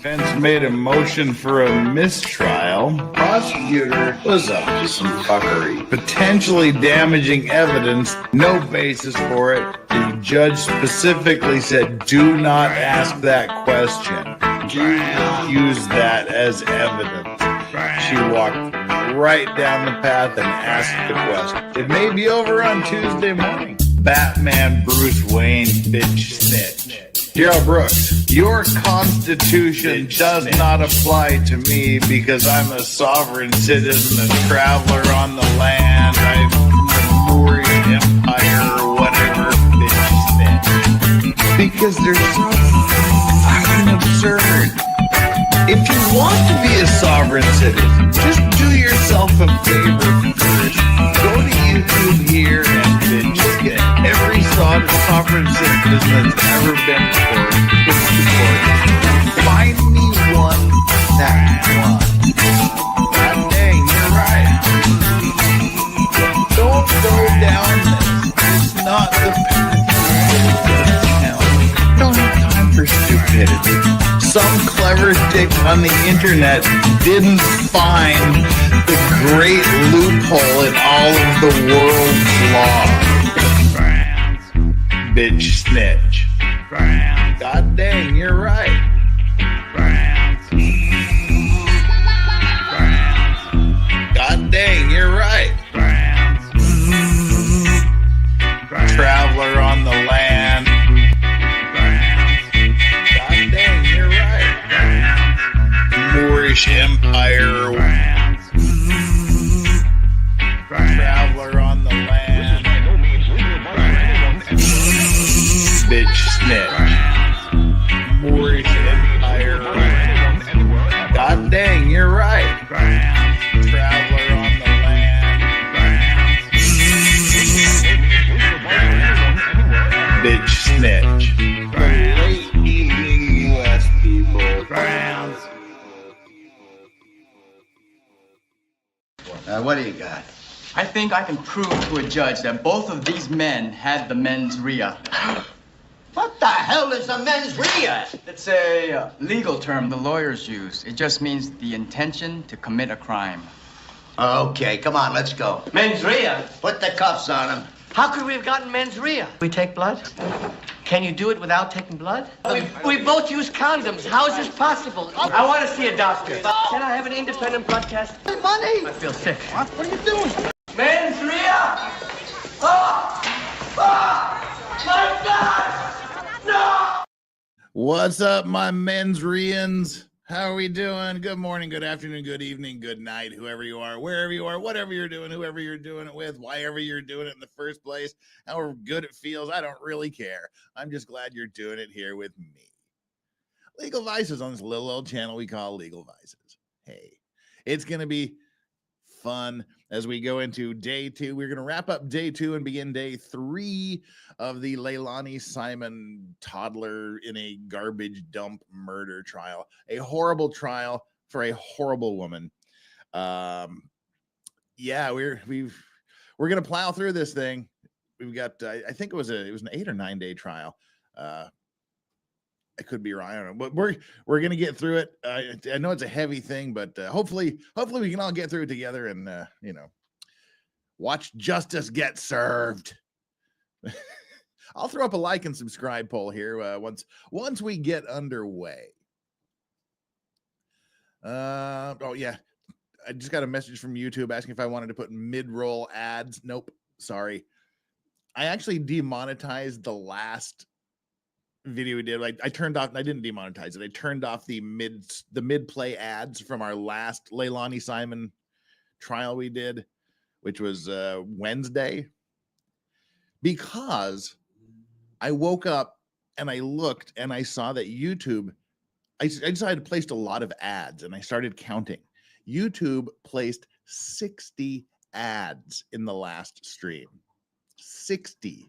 Defense made a motion for a mistrial. Prosecutor was up to some fuckery. Potentially damaging evidence, no basis for it. The judge specifically said, do not ask that question. Do not use that as evidence. She walked right down the path and asked the question. It may be over on Tuesday morning. Batman Bruce Wayne bitch snitch. Gerald Brooks, your constitution does not apply to me because I'm a sovereign citizen, a traveler on the land, I'm the Moorian Empire or whatever, bitch snitch. Because they're so fucking absurd. If you want to be a sovereign citizen, just do yourself a favor first. Go to YouTube here and just get every sovereign citizen that's ever been before. Find me one that won. God dang, you're right. Don't go down this. It's not the path. Don't have time for stupidity. Some clever dick on the internet didn't find the great loophole in all of the world's law. Bitch snitch. God dang, you're right. God dang, you're right. Traveler on the land. God dang, you're right. Moorish Empire. Traveler on the land. Bitch snitch. Moorish Empire. God dang, you're right. Traveler on the land. Bitch snitch. The late evening U.S. people. What do you got? I think I can prove to a judge that both of these men had the mens rea. What the hell is a mens rea? It's a legal term the lawyers use. It just means the intention to commit a crime. Okay, come on, let's go. Mens rea? Put the cuffs on him. How could we have gotten mens rea? We take blood? Can you do it without taking blood? We both use condoms. How is this possible? I want to see a doctor. Can I have an independent blood test? Money! I feel sick. What are you doing? Mens rea! Oh! Oh! My God! No! What's up, my mensreans? How are we doing? Good morning, good afternoon, good evening, good night, whoever you are, wherever you are, whatever you're doing, whoever you're doing it with, whyever you're doing it in the first place, however good it feels, I don't really care. I'm just glad you're doing it here with me. Legal Vices on this little old channel we call Legal Vices. Hey, it's going to be fun as we go into day 2. We're going to wrap up day 2 and begin day 3 of the LEILANI Simon Toddler in a garbage dump murder trial. A horrible trial for a horrible woman. Yeah, we're going to plow through this thing. We've got I think it was an 8 or 9 day trial. I could be wrong. I don't know, but we're gonna get through it. I know it's a heavy thing, but hopefully we can all get through it together and watch justice get served. I'll throw up a like and subscribe poll here once we get underway. Oh yeah, I just got a message from YouTube asking if I wanted to put mid-roll ads. Nope, sorry. I actually demonetized the last video we did. Like I didn't demonetize it. I turned off the mid play ads from our last LEILANI Simon trial we did, which was Wednesday, because I woke up and I looked and I saw that YouTube, I decided to place a lot of ads and I started counting. YouTube placed 60 ads in the last stream. 60.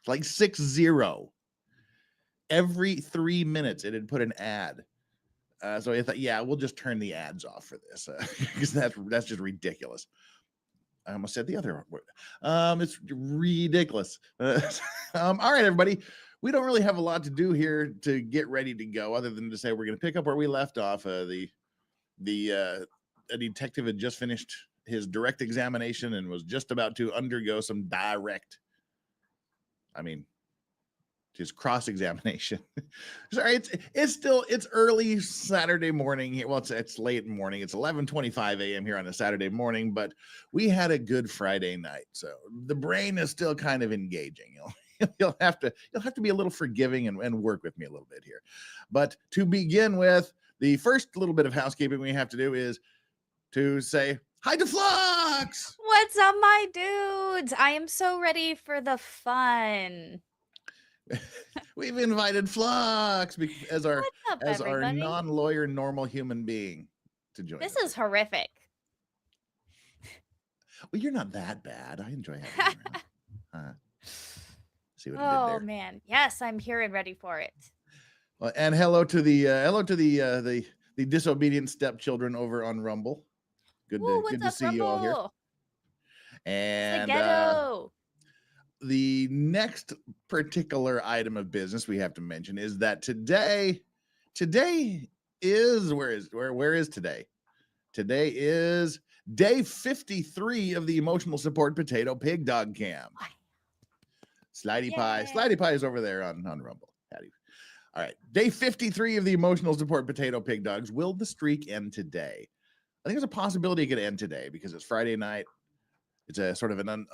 Like 60. Every 3 minutes, it had put an ad. So I thought, yeah, we'll just turn the ads off for this because that's just ridiculous. I almost said the other word. It's ridiculous. All right, everybody. we don't really have a lot to do here to get ready to go, other than to say we're going to pick up where we left off. A detective had just finished his direct examination and was just about to undergo some his cross-examination. Sorry, it's early Saturday morning here. Well, it's late morning. It's 11:25 a.m. here on a Saturday morning, but we had a good Friday night, so the brain is still kind of engaging. You'll have to be a little forgiving and work with me a little bit here. But to begin with, the first little bit of housekeeping we have to do is to say hi to Flux. What's up, my dudes? I am so ready for the fun. We've invited Flux as our What's up, everybody? non-lawyer normal human being to join This us. is horrific. Well, you're not that bad. I enjoy having you around. See what I did Oh there. man, yes, I'm here and ready for it. Well, and hello to the disobedient stepchildren over on Rumble. Good to see you all here. And the ghetto. The next particular item of business we have to mention is that today is where is today? Today is day 53 of the Emotional Support Potato Pig Dog Cam. Slidey Pie is over there on Rumble. Howdy. All right, day 53 of the Emotional Support Potato Pig Dogs. Will the streak end today? I think there's a possibility it could end today because it's Friday night. It's a sort of an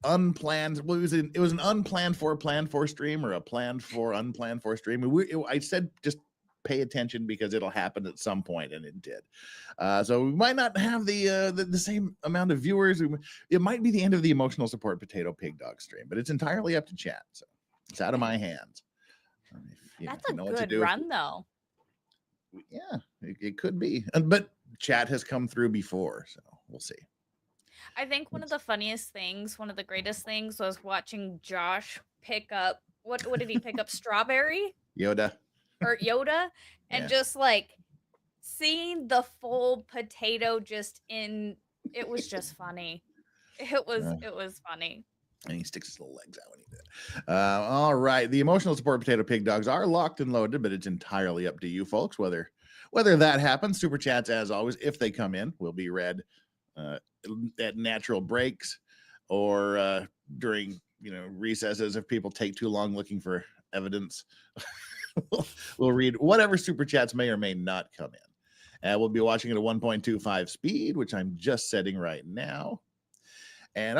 unplanned. Well, it was an unplanned for planned for stream, or a planned for unplanned for stream. I said just pay attention because it'll happen at some point, and it did. So we might not have the same amount of viewers. It might be the end of the Emotional Support Potato Pig Dog stream, but it's entirely up to chat. So it's out of my hands. That's a good run, though. Yeah, it could be, but chat has come through before, so we'll see. I think one of the funniest things, one of the greatest things, was watching Josh pick up what did he pick up? Strawberry? Yoda. And just like seeing the full potato it was just funny. It was funny. And he sticks his little legs out when he did it. All right. The Emotional Support Potato Pig Dogs are locked and loaded, but it's entirely up to you folks whether that happens. Super chats, as always, if they come in, will be read at natural breaks or during recesses if people take too long looking for evidence. We'll read whatever super chats may or may not come in. We'll be watching at a 1.25 speed, which I'm just setting right now. And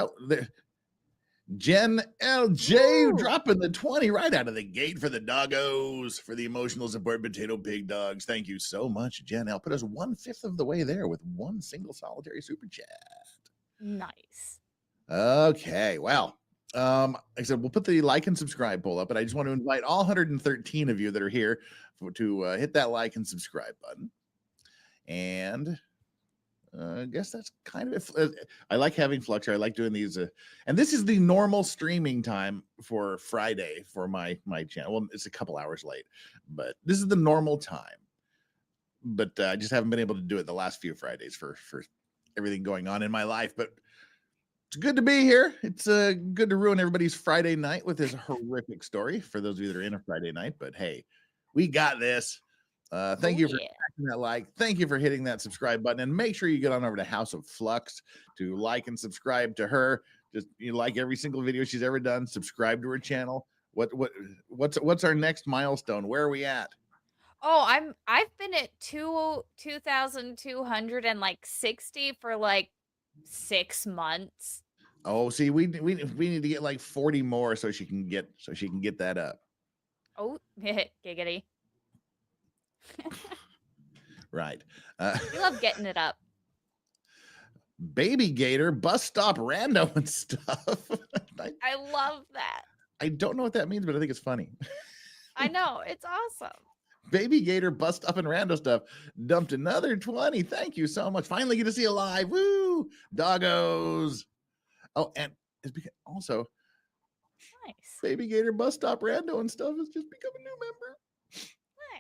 Jen LJ dropping the 20 right out of the gate for the doggos, for the Emotional Support Potato Pig Dogs. Thank you so much, Jen L. Put us 1/5 of the way there with one single solitary super chat. Nice. Okay, well, like I said, we'll put the like and subscribe poll up, but I just want to invite all 113 of you that are here to hit that like and subscribe button. And I guess that's kind of it. I like having Flux here. I like doing these. And this is the normal streaming time for Friday for my channel. Well, it's a couple hours late, but this is the normal time. But I just haven't been able to do it the last few Fridays for everything going on in my life. But it's good to be here. It's good to ruin everybody's Friday night with this horrific story for those of you that are in a Friday night. But hey, we got this. Thank you for hitting that like. Thank you for hitting that subscribe button, and make sure you get on over to House of Flux to like and subscribe to her. Just like every single video she's ever done. Subscribe to her channel. What's our next milestone? Where are we at? Oh, I've been at 2,260 for like 6 months. Oh, see, we need to get like 40 more so she can get that up. Oh, giggity. Right. We love getting it up. Baby Gator, bus stop rando and stuff. I love that. I don't know what that means, but I think it's funny. I know, it's awesome. Baby Gator, bus stop and rando stuff dumped another 20. Thank you so much. Finally get to see you live. Woo! Doggos. Oh, and it's also nice. Baby Gator, bus stop rando and stuff has just become a new member.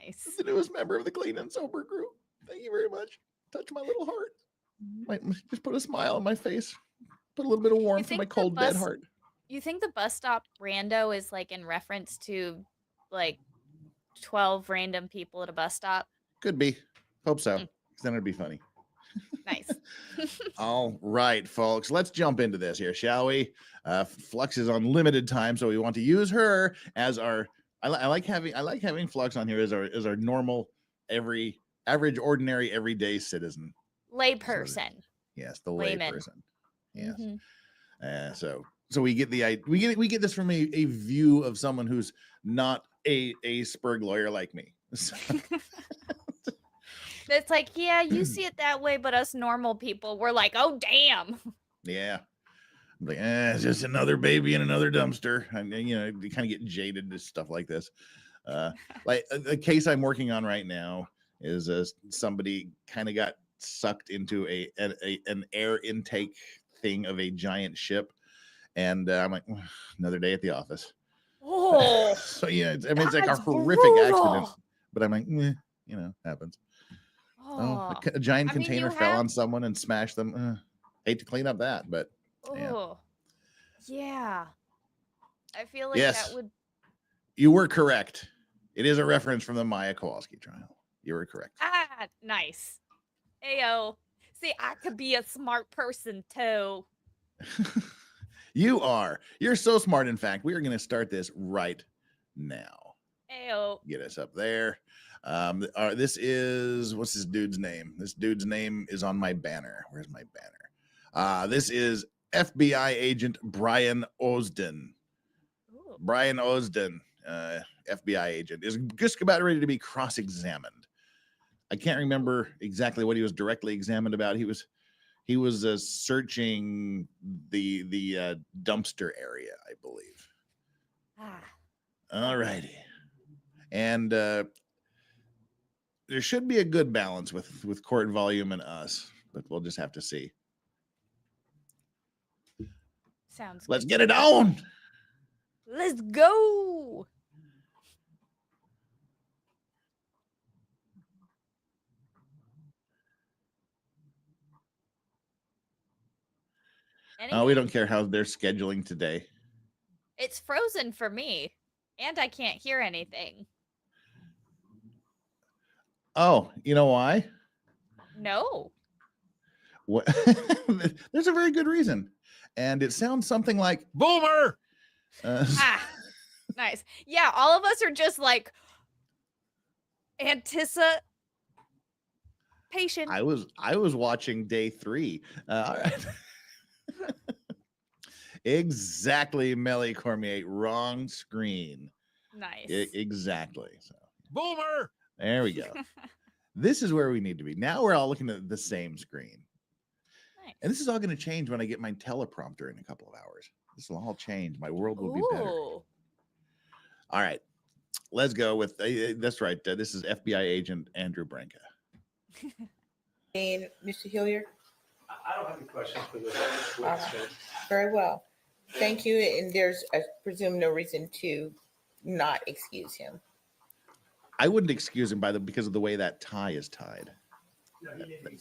Nice. The newest member of the Clean and Sober crew. Thank you very much. Touch my little heart. Just put a smile on my face. Put a little bit of warmth in my cold, dead heart. You think the bus stop rando is like in reference to like 12 random people at a bus stop? Could be. Hope so. Mm. 'Cause then it'd be funny. Nice. All right, folks, let's jump into this here, shall we? Flux is on limited time, so we want to use her as our. I like having Flux on here as our normal, average, ordinary, everyday citizen. Layperson. Yes, the Layman. layperson. Yes. Mhm. So we get we get this from a view of someone who's not a Spurg lawyer like me. So, It's like, yeah, you see it that way, but us normal people, we're like, oh, damn. yeah. I'm like, it's just another baby in another dumpster. And you know, you kind of get jaded to stuff like this. Like a case I'm working on right now is somebody kind of got sucked into an air intake thing of a giant ship, and I'm like, another day at the office. Oh, So yeah, it's like a that's horrific accident, brutal. but I'm like, you know, happens. Oh, A giant I mean, container you fell have- on someone and smashed them. Hate to clean up that, but yeah. oh, yeah. I feel like Yes. that would. You were correct. It is a reference from the Maya Kowalski trial. You were correct. Ah, nice. Ayo. See, I could be a smart person too. You are. You're so smart. In fact, we are going to start this right now. Ayo. Get us up there. This is, what's this dude's name? This dude's name is on my banner. Where's my banner? This is FBI agent Brian Osden. Ooh. Brian Osden, FBI agent, is just about ready to be cross-examined. I can't remember exactly what he was directly examined about. He was searching the dumpster area, I believe. Ah. All righty. And there should be a good balance with court volume and us, but we'll just have to see. Sounds Let's good. get it on. Let's go. We don't care how they're scheduling today. It's frozen for me, and I can't hear anything. Oh, you know why? No. What? There's a very good reason, and it sounds something like "Boomer." Ah, nice. Yeah, all of us are just like patient. I was watching day 3. All right. Exactly, Melly Cormier. Wrong screen. Nice. Exactly. So Boomer. There we go. This is where we need to be. Now we're all looking at the same screen. Nice. And this is all going to change when I get my teleprompter in a couple of hours. This will all change. My world will be better. Ooh. All right. Let's go with that's right. This is FBI agent Andrew Branca. And Mr. Hilliard? I don't have any questions for this. Very well. Thank you. And there's, I presume, no reason to not excuse him. I wouldn't excuse him because of the way that tie is tied.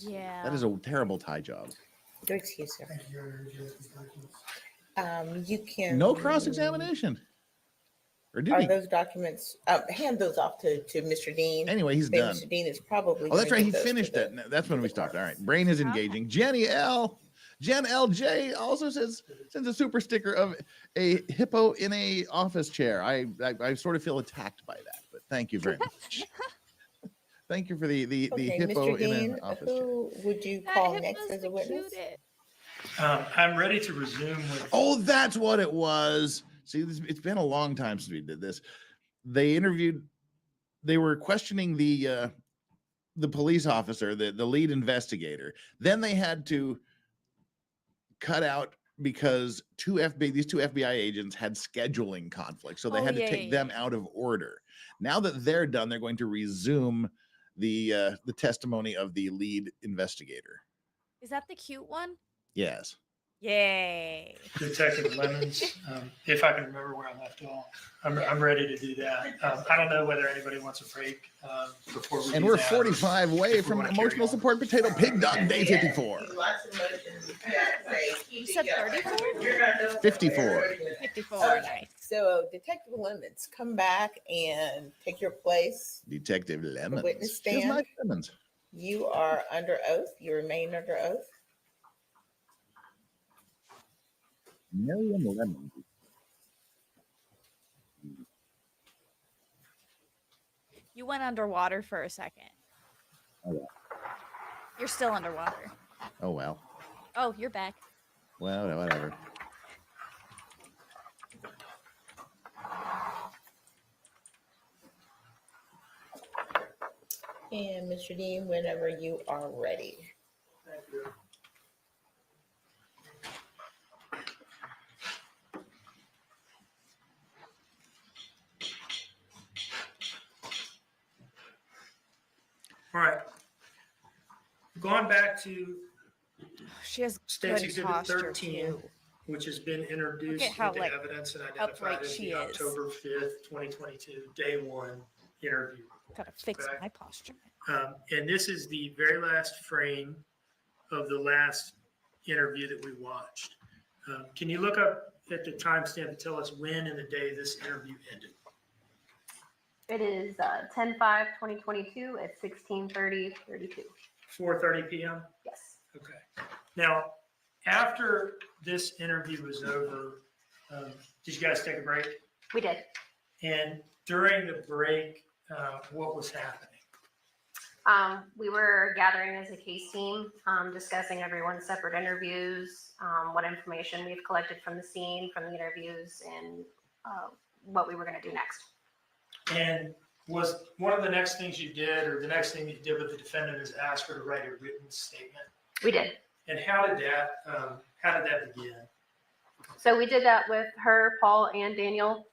Yeah. That is a terrible tie job. No excuse him. You can. No cross-examination. Or did Are he? those documents, hand those off to Mr. Dean. Anyway, he's Then done. Mr. Dean is probably. Oh, that's right. gonna He get those finished to it. That's when we stopped. All right. Brain is engaging. Jenny L. Jen LJ also sends a super sticker of a hippo in a office chair. I sort of feel attacked by that, but thank you very much. Thank you for the Okay, hippo Mr. in Dean, an office chair. who would you That call hippo's next as the a witness? cutest. I'm ready to resume with. Oh, that's what it was. See, it's been a long time since we did this. They were questioning the police officer, the lead investigator. Then they had to cut out because these two FBI agents had scheduling conflicts, so they had to take them out of order. Now that they're done, they're going to resume the testimony of the lead investigator. Is that the cute one? Yes. Yay. Detective Lemons, if I can remember where I left off. I'm ready to do that. I don't know whether anybody wants a break before we And do we're that, 45 away if we from wanna carry emotional on. support potato pig dog day 54. You said 34? 54. 54, Okay, nice. so Detective Lemons, come back and take your place. Detective Lemons. witness She has stand. nice lemons. You are under oath. You remain under oath. Miriam Lemons. You went underwater for a second. Oh, well. You're still underwater. Oh, well. Oh, you're back. Well, whatever. And Mr. Dean, whenever you are ready. Thank you. All right. Going back to She has State's good Exhibit posture 13, too. which has been introduced Look at how, into like, evidence and upright identified as she the is. October 5th, 2022, day one interview. Gotta fix Okay. my posture. And this is the very last frame of the last interview that we watched. Can you look up at the timestamp and tell us when and the day this interview ended? It is 10/5/2022 at 16:30:32. 4:30 p.m.? Yes. Okay. Now, after this interview was over, did you guys take a break? We did. And during the break, what was happening? We were gathering as a case team, discussing everyone's separate interviews, what information we've collected from the scene, from the interviews, and what we were going to do next. And was one of the next things you did, or the next thing that you did with the defendant, is ask her to write a written statement? We did. And how did that begin? So we did that with her, Paul, and Daniel.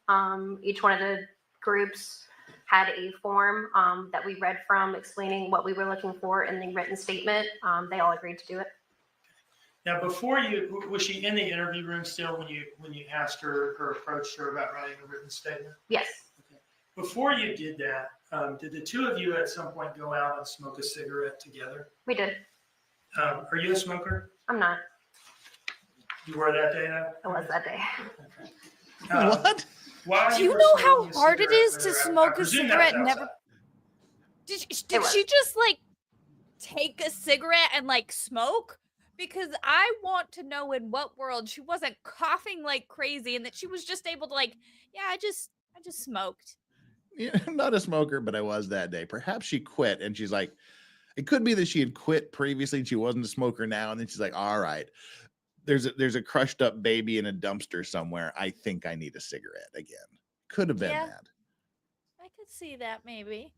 Each one of the groups had a form that we read from explaining what we were looking for in the written statement. They all agreed to do it. Now, was she in the interview room still when you asked her or approached her about writing a written statement? Yes. Okay. Before you did that, did the two of you at some point go out and smoke a cigarette together? We did. Are you a smoker? I'm not. You were that day, though? I was that day. Okay. What? While Do you were know how smoking a hard it cigarette is with to her, I smoke a presume cigarette that was and never? outside. Did was. she just like take a cigarette and like smoke? Because I want to know in what world she wasn't coughing like crazy and that she was just able to like, yeah, I just smoked. Yeah, I'm not a smoker, but I was that day. Perhaps she quit and she's like, it could be that she had quit previously and she wasn't a smoker now. And then she's like, all right, there's a crushed up baby in a dumpster somewhere. I think I need a cigarette again. Could have been Yeah. that. I could see that maybe.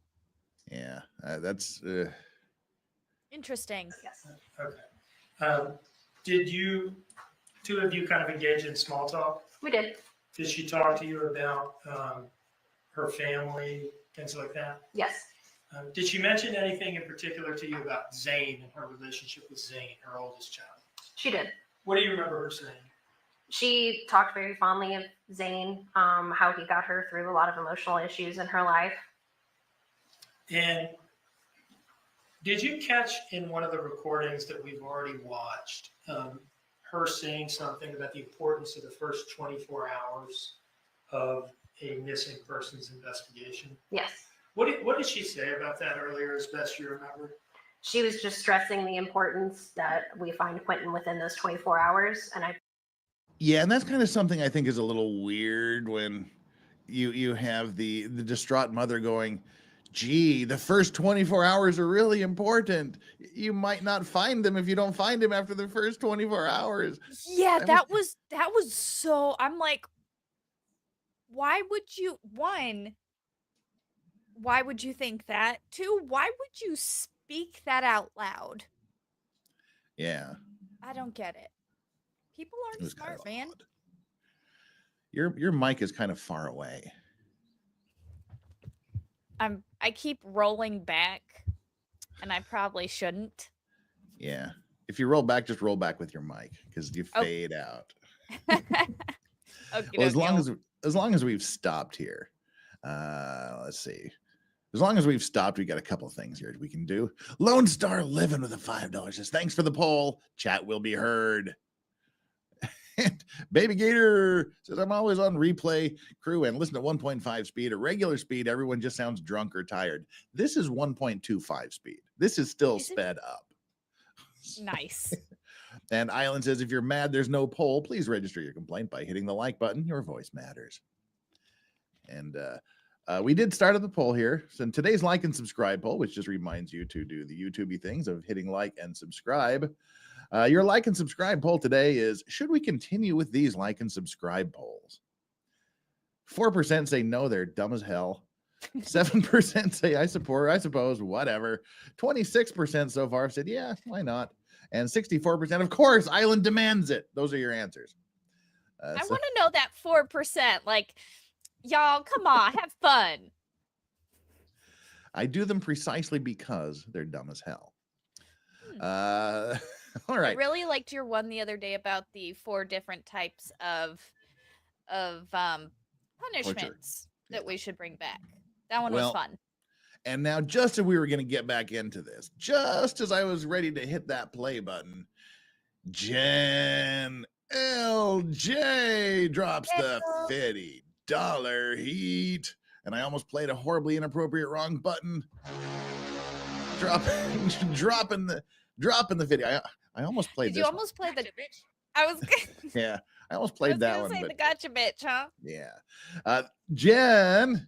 Yeah, that's Interesting. Yes. Okay. Did you two of you kind of engage in small talk? We did. Did she talk to you about her family, things like that? Yes. Did she mention anything in particular to you about Zane and her relationship with Zane, her oldest child? She did. What do you remember her saying? She talked very fondly of Zane, how he got her through a lot of emotional issues in her life. And did you catch in one of the recordings that we've already watched her saying something about the importance of the first 24 hours of a missing persons investigation? Yes. What did she say about that earlier, as best you remember? She was just stressing the importance that we find Quentin within those 24 hours. And yeah, and that's kind of something I think is a little weird when you have the distraught mother going, gee, the first 24 hours are really important. You might not find them if you don't find him after the first 24 hours. Yeah, I that was so. I'm like, why would you? One, why would you think that? Two, why would you speak that out loud? Yeah, I don't get it. People it aren't was kind smart, of man. odd. Your mic is kind of far away. I keep rolling back, and I probably shouldn't. Yeah. If you roll back, just roll back with your mic because you fade out. Okay, Well, as long as we've stopped here, let's see. As long as we've stopped, we got a couple things here we can do. Lone Star Living with a $5 says, thanks for the poll. Chat will be heard. And Baby Gator says, I'm always on replay crew and listen to 1.5 speed. At regular speed, everyone just sounds drunk or tired. This is 1.25 speed. This is still sped up. Nice. And Island says, if you're mad there's no poll, please register your complaint by hitting the like button. Your voice matters. And we did start at the poll here. So in today's like and subscribe poll, which just reminds you to do the YouTubey things of hitting like and subscribe. Your like and subscribe poll today is, should we continue with these like and subscribe polls? 4% say no, they're dumb as hell. 7% say I suppose, whatever. 26% so far said, yeah, why not? And 64%, of course, Island demands it. Those are your answers. I want to know that 4%. Like, y'all, come on, have fun. I do them precisely because they're dumb as hell. All right. I really liked your one the other day about the 4 different types of punishments that we should bring back. That one was fun. And now, just as we were going to get back into this, just as I was ready to hit that play button, Jen LJ drops the $50 heat. And I almost played a horribly inappropriate wrong button. Dropping the video. I almost played Did you almost play the bitch? I was yeah, I almost played that one. Say the gotcha bitch, huh? Yeah. Jen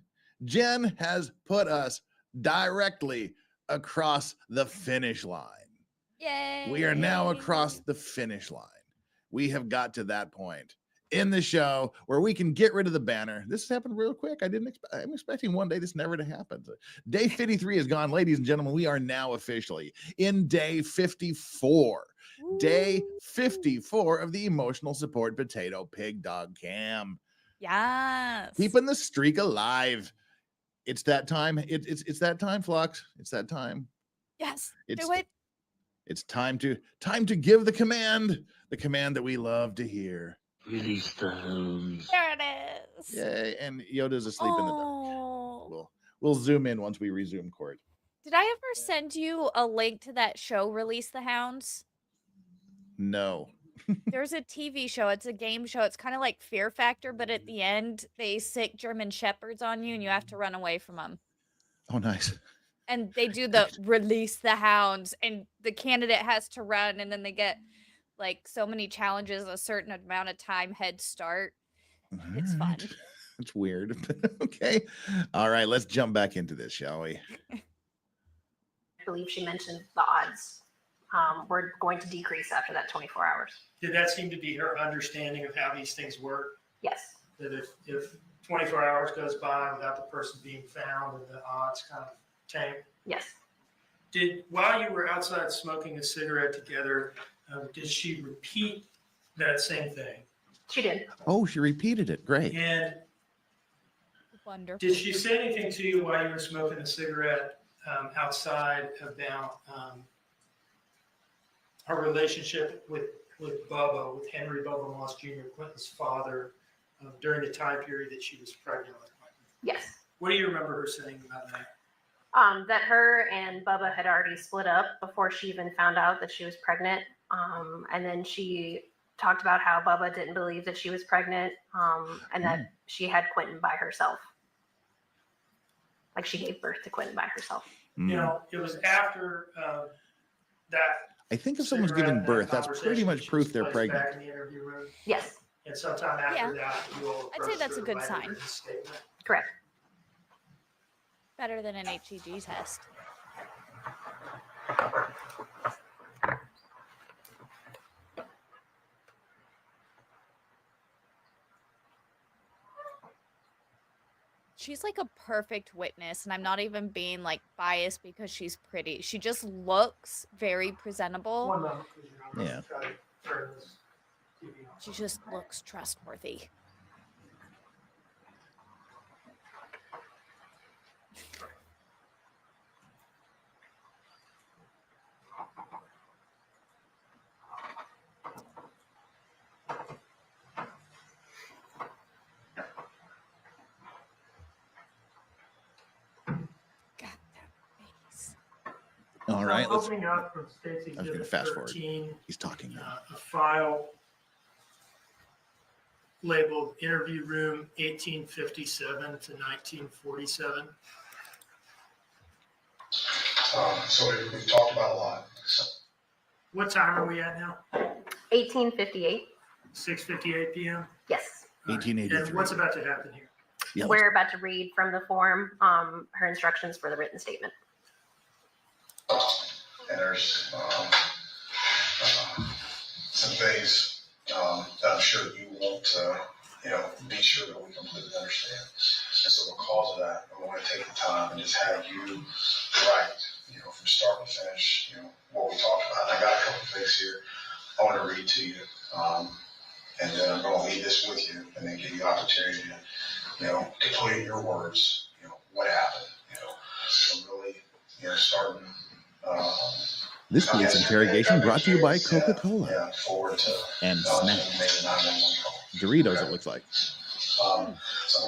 has put us directly across the finish line. Yay. We are now across the finish line. We have got to that point in the show where we can get rid of the banner. This happened real quick. I'm expecting one day this never to happen. So day 53 is gone. Ladies and gentlemen, we are now officially in day 54. Ooh. Day 54 of the emotional support potato pig dog cam. Yes. Keeping the streak alive. It's that time. It's that time, Flux. It's that time. Yes. Do it. It's time to give the command that we love to hear. Release the hose. There it is. Yay! And Yoda's asleep in the dark. We'll zoom in once we resume court. Did I ever send you a link to that show, Release the Hounds? No. There's a TV show. It's a game show. It's kind of like Fear Factor, but at the end, they sick German Shepherds on you, and you have to run away from them. Oh, nice. And they do the Release the Hounds, and the candidate has to run, and then they get like so many challenges, a certain amount of time head start. It's fun. It's weird. Okay. All right, let's jump back into this, shall we? I believe she mentioned the odds were going to decrease after that 24 hours. Did that seem to be her understanding of how these things work? Yes. That if 24 hours goes by without the person being found, and the odds kind of tank? Yes. While you were outside smoking a cigarette together, did she repeat that same thing? She did. Oh, she repeated it. Great. And wonderful. Did she say anything to you while you were smoking a cigarette outside about her relationship with Bubba, with Henry Bubba Moss Jr., Quentin's father, during the time period that she was pregnant with Quentin? Yes. What do you remember her saying about that? That her and Bubba had already split up before she even found out that she was pregnant. And then she talked about how Bubba didn't believe that she was pregnant, and that she had Quentin by herself. Like she gave birth to Quentin by herself. You know, it was after that. I think if someone's giving birth, that's pretty much proof they're pregnant. Back in the interview room. Yes. And sometime after that, you all I'd say that's a good sign. Correct. Better than an HEG test. She's like a perfect witness, and I'm not even being like biased because she's pretty. She just looks very presentable. Yeah. She just looks trustworthy. All right, let's. Opening up from State's I was going to Exhibit fast forward. 13, He's talking now. a file labeled Interview Room 1857 to 1947. So we've talked about a lot. So What time are we at now? 1858. 6:58 p.m. Yes. 1883. And what's about to happen here? Yeah, We're about to read from the form her instructions for the written statement. and there's some things that I'm sure you want to, be sure that we completely understand. And so because of that, I want to take the time and just have you write, from start to finish, what we talked about. And I got a couple of things here I want to read to you. And then I'm going to leave this with you and then give you the opportunity to, to put in your words, what happened, so really, starting. This police interrogation brought to you by Coca-Cola and snacks. Doritos, it looks like. So I'm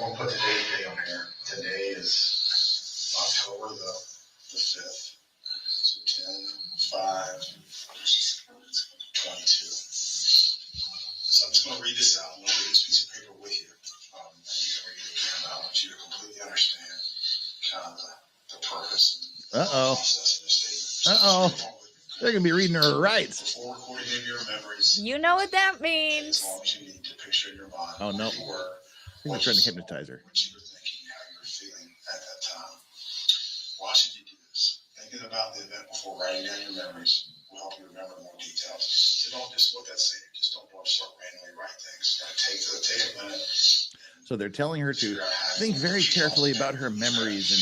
going to put the date on here. Today is October the 5th. So 10/5/22. So I'm just going to read this out. I'm going to read this piece of paper with you. And you can read it again. I want you to completely understand kind of the purpose and process of the statement. They're going to be reading her rights. Before recording any of your memories, You know what that means. as long as you need to picture in your mind Oh, no. where you were, I think they're trying to hypnotize her. what you were thinking, how you were feeling at that time. Why should you do this? Thinking about the event before writing down your memories will help you remember more details. So don't just look at it, just don't start randomly write things. Take a minute. So they're telling her to think very carefully about her memories and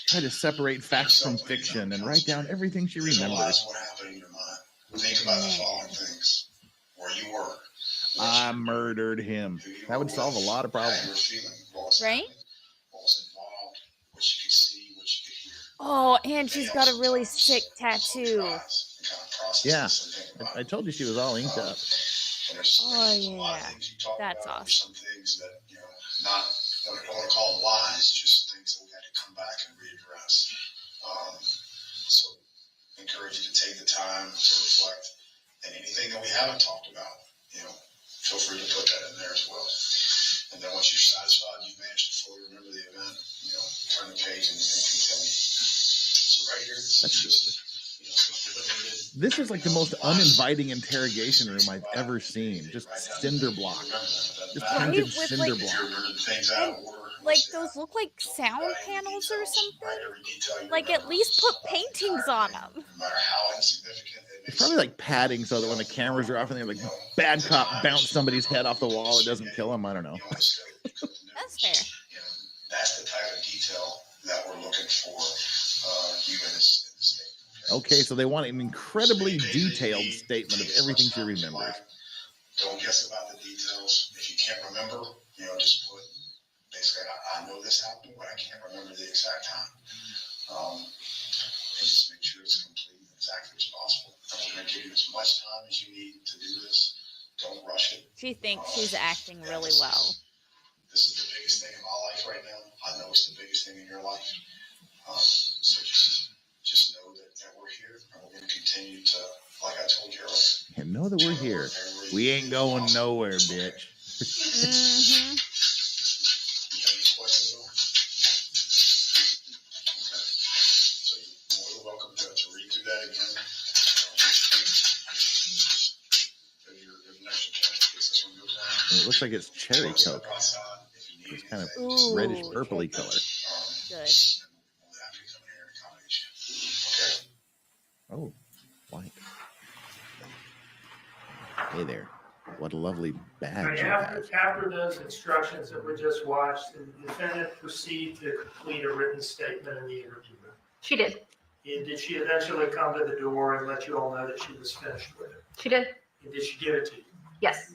try to separate facts from fiction and write down everything she remembers. What happened in your mind. Think about the following things. Where you were. I murdered him. That would solve a lot of problems. Right? What was involved, what you could see, what you could hear. Oh, and she's got a really sick tattoo. Yeah, I told you she was all inked up. Oh, yeah. That's awesome. Some things that, not, I don't want to call them lies, just things that we had to come back and readdress. So I encourage you to take the time to reflect, and anything that we haven't talked about, feel free to put that in there as well. And then once you're satisfied you've managed to fully remember the event, turn the page and continue. So right here, This is like the most uninviting interrogation room I've ever seen. Just cinder block. Just painted With, cinder like, block. Like, those look like sound panels or something. Like, at least put paintings on them. No matter how insignificant it It's probably like padding so that when the cameras are off and they're like bad cop bounce somebody's head off the wall, it doesn't kill him. I don't know. That's fair. That's the type of detail that we're looking for you in this statement. Okay, so they want an incredibly detailed statement of everything she remembers. Don't guess about the details. If you can't remember, just put basically, I know this happened, but I can't remember the exact time. And just make sure it's complete and exactly as possible. And we're going to give you as much time as you need to do this. Don't rush it. She thinks she's acting really well. This is the biggest thing in my life right now. I know it's the biggest thing in your life. So just know that we're here and we're going to continue to, like I told you earlier. And know that we're here. We ain't going nowhere, bitch. Mm-hmm. You have any questions at all? Okay. So you're more than welcome to read through that again. There's an extra chance in case this one goes down. And it looks like it's cherry coke. It's kind of reddish purpley color. Good. Oh, white. Hey there. What a lovely badge you have. After those instructions that we just watched, the defendant proceeded to complete a written statement in the interview room. She did. And did she eventually come to the door and let you all know that she was finished with it? She did. And did she give it to you? Yes.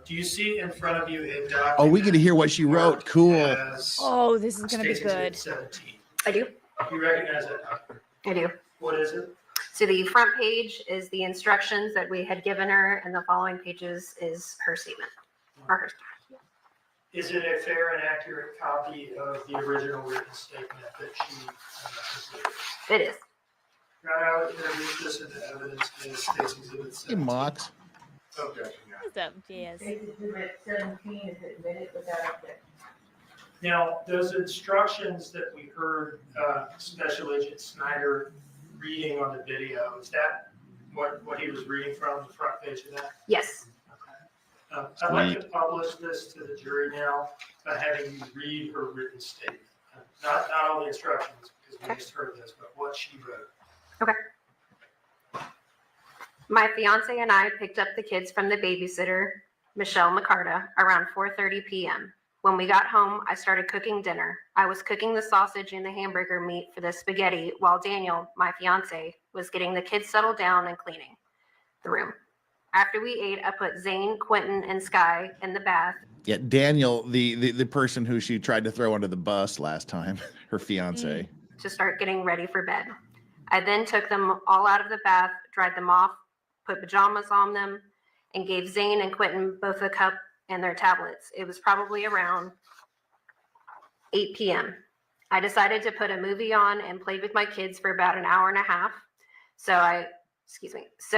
Do you see in front of you a document? Oh, we get to hear what she wrote. Cool. Oh, this is going to be State's good. Exhibit 17. I do. You recognize that document? I do. What is it? So the front page is the instructions that we had given her, and the following pages is her statement. Or her. Is it a fair and accurate copy of the original written statement that she completed? It is. I would introduce this into evidence as State's Exhibit He 17. mocks. Okay. What's up, Jazz? Exhibit 17 is admitted without objection. Now, those instructions that we heard Special Agent Snyder reading on the video, is that what he was reading from the front page of that? Yes. I'd like to publish this to the jury now by having you read her written statement. Not all the instructions, because we just heard this, but what she wrote. Okay. My fiance and I picked up the kids from the babysitter, Michelle McCarta, around 4:30 p.m. When we got home, I started cooking dinner. I was cooking the sausage and the hamburger meat for the spaghetti while Daniel, my fiance, was getting the kids settled down and cleaning the room. After we ate, I put Zane, Quentin, and Sky in the bath. Yeah, Daniel, the person who she tried to throw under the bus last time, her fiance. To start getting ready for bed. I then took them all out of the bath, dried them off, put pajamas on them, and gave Zane and Quentin both a cup and their tablets. It was probably around 8 p.m. I decided to put a movie on and play with my kids for about an hour and a half. So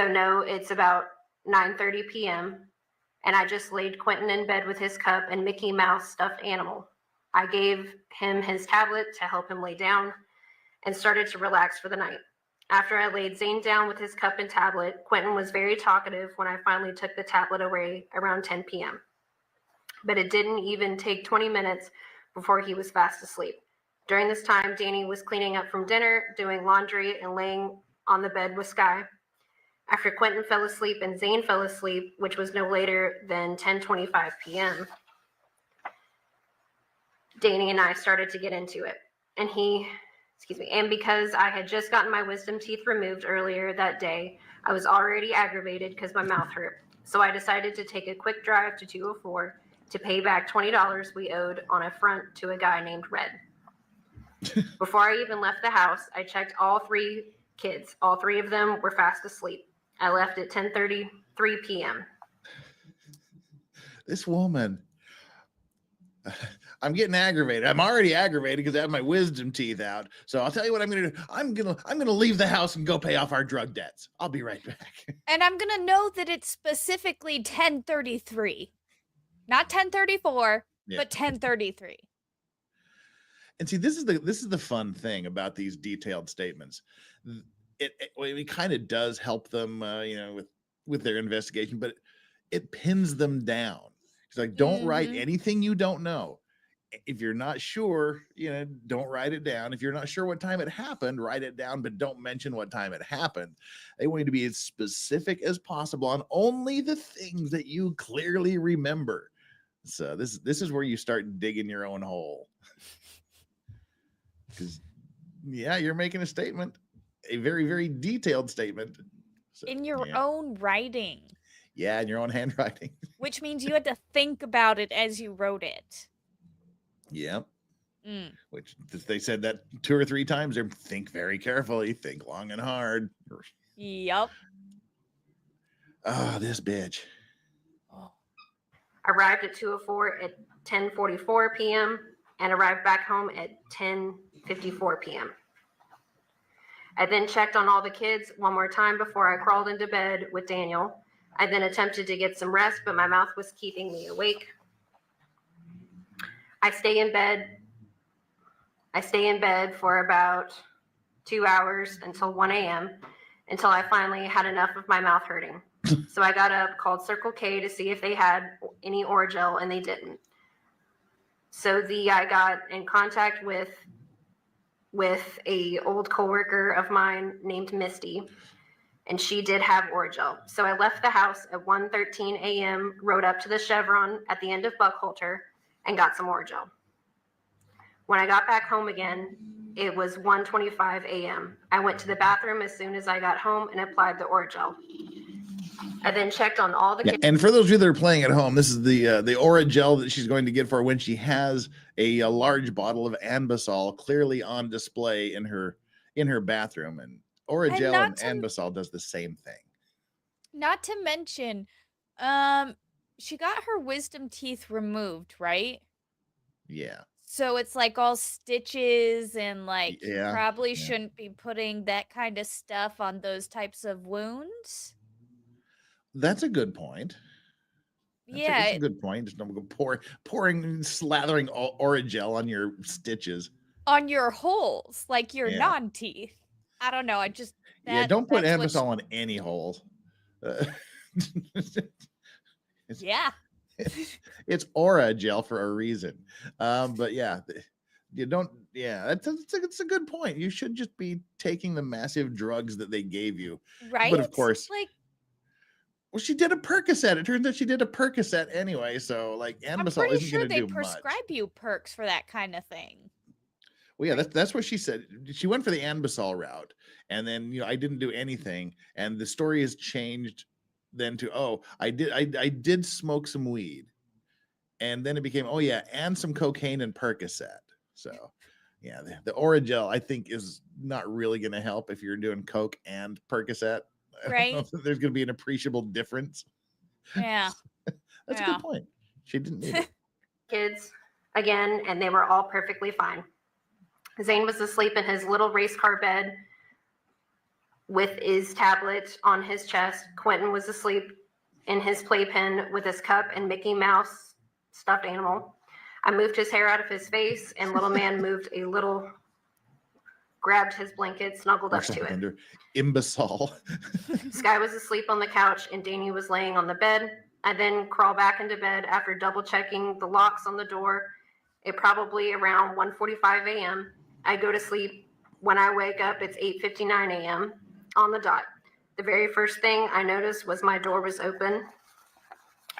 no, it's about 9:30 p.m. and I just laid Quentin in bed with his cup and Mickey Mouse stuffed animal. I gave him his tablet to help him lay down and started to relax for the night. After I laid Zane down with his cup and tablet, Quentin was very talkative when I finally took the tablet away around 10 p.m. But it didn't even take 20 minutes before he was fast asleep. During this time, Danny was cleaning up from dinner, doing laundry, and laying on the bed with Sky. After Quentin fell asleep and Zane fell asleep, which was no later than 10:25 p.m., Danny and I started to get into it. And because I had just gotten my wisdom teeth removed earlier that day, I was already aggravated because my mouth hurt. So I decided to take a quick drive to 204 to pay back $20 we owed on a front to a guy named Red. Before I even left the house, I checked all three kids. All three of them were fast asleep. I left at 10:33 p.m. This woman, I'm getting aggravated. I'm already aggravated because I have my wisdom teeth out. So I'll tell you what I'm going to do. I'm going to leave the house and go pay off our drug debts. I'll be right back. And I'm going to know that it's specifically 10:33. Not 10:34, but 10:33. And see, this is the fun thing about these detailed statements. It kind of does help them, with their investigation, but it pins them down. It's like, don't write anything you don't know. If you're not sure, don't write it down. If you're not sure what time it happened, write it down, but don't mention what time it happened. They want you to be as specific as possible on only the things that you clearly remember. So this is where you start digging your own hole. Because, you're making a statement, a very, very detailed statement. So, in your own writing. Yeah, in your own handwriting. Which means you had to think about it as you wrote it. Yep. Which they said that 2 or 3 times. They think very carefully, think long and hard. Yep. Oh, this bitch. Arrived at 204 at 10:44 p.m. and arrived back home at 10:54 p.m. I then checked on all the kids one more time before I crawled into bed with Daniel. I then attempted to get some rest, but my mouth was keeping me awake. I stay in bed for about 2 hours until 1 a.m. until I finally had enough of my mouth hurting. So I got up, called Circle K to see if they had any Orajel, and they didn't. So I got in contact with a old coworker of mine named Misty, and she did have Orajel. So I left the house at 1:13 a.m., rode up to the Chevron at the end of Buckholter, and got some Orajel. When I got back home again, it was 1:25 a.m. I went to the bathroom as soon as I got home and applied the Orajel. I then checked on all the kids. And for those of you that are playing at home, this is the Orajel that she's going to get for when she has a large bottle of Anbesol clearly on display in her bathroom. And Orajel and Anbesol does the same thing. Not to mention, she got her wisdom teeth removed, right? Yeah. So it's like all stitches and like you Yeah. probably Yeah. shouldn't be putting that kind of stuff on those types of wounds. That's a good point. Yeah, It's a good point. Just don't go pouring, slathering Oragel on your stitches. on your holes, like your Yeah. non-teeth. I don't know. I just Yeah, don't put that's what Ambisol on any holes. yeah. It's Aura gel for a reason. But yeah, you don't. Yeah, it's a good point. You should just be taking the massive drugs that they gave you. Right? But of course, Like well, she did a Percocet. It turns out she did a Percocet anyway. So like, I'm Ambisol pretty isn't sure going to they do much. prescribe you perks for that kind of thing. Well, yeah, that's what she said. She went for the Ambisol route, and then I didn't do anything, and the story has changed then to I did smoke some weed, and then it became and some cocaine and Percocet. So yeah, the Oragel I think is not really going to help if you're doing coke and Percocet. I don't know Right? if there's going to be an appreciable difference. Yeah. That's a Yeah. good point. She didn't need it. Kids again, and they were all perfectly fine. Zane was asleep in his little race car bed with his tablet on his chest. Quentin was asleep in his playpen with his cup and Mickey Mouse stuffed animal. I moved his hair out of his face, and little man moved a little, grabbed his blanket, snuggled up to it. Under imbecile. Sky was asleep on the couch, and Danny was laying on the bed. I then crawl back into bed after double checking the locks on the door at probably around 1:45 a.m. I go to sleep. When I wake up, it's 8:59 a.m. on the dot. The very first thing I noticed was my door was open.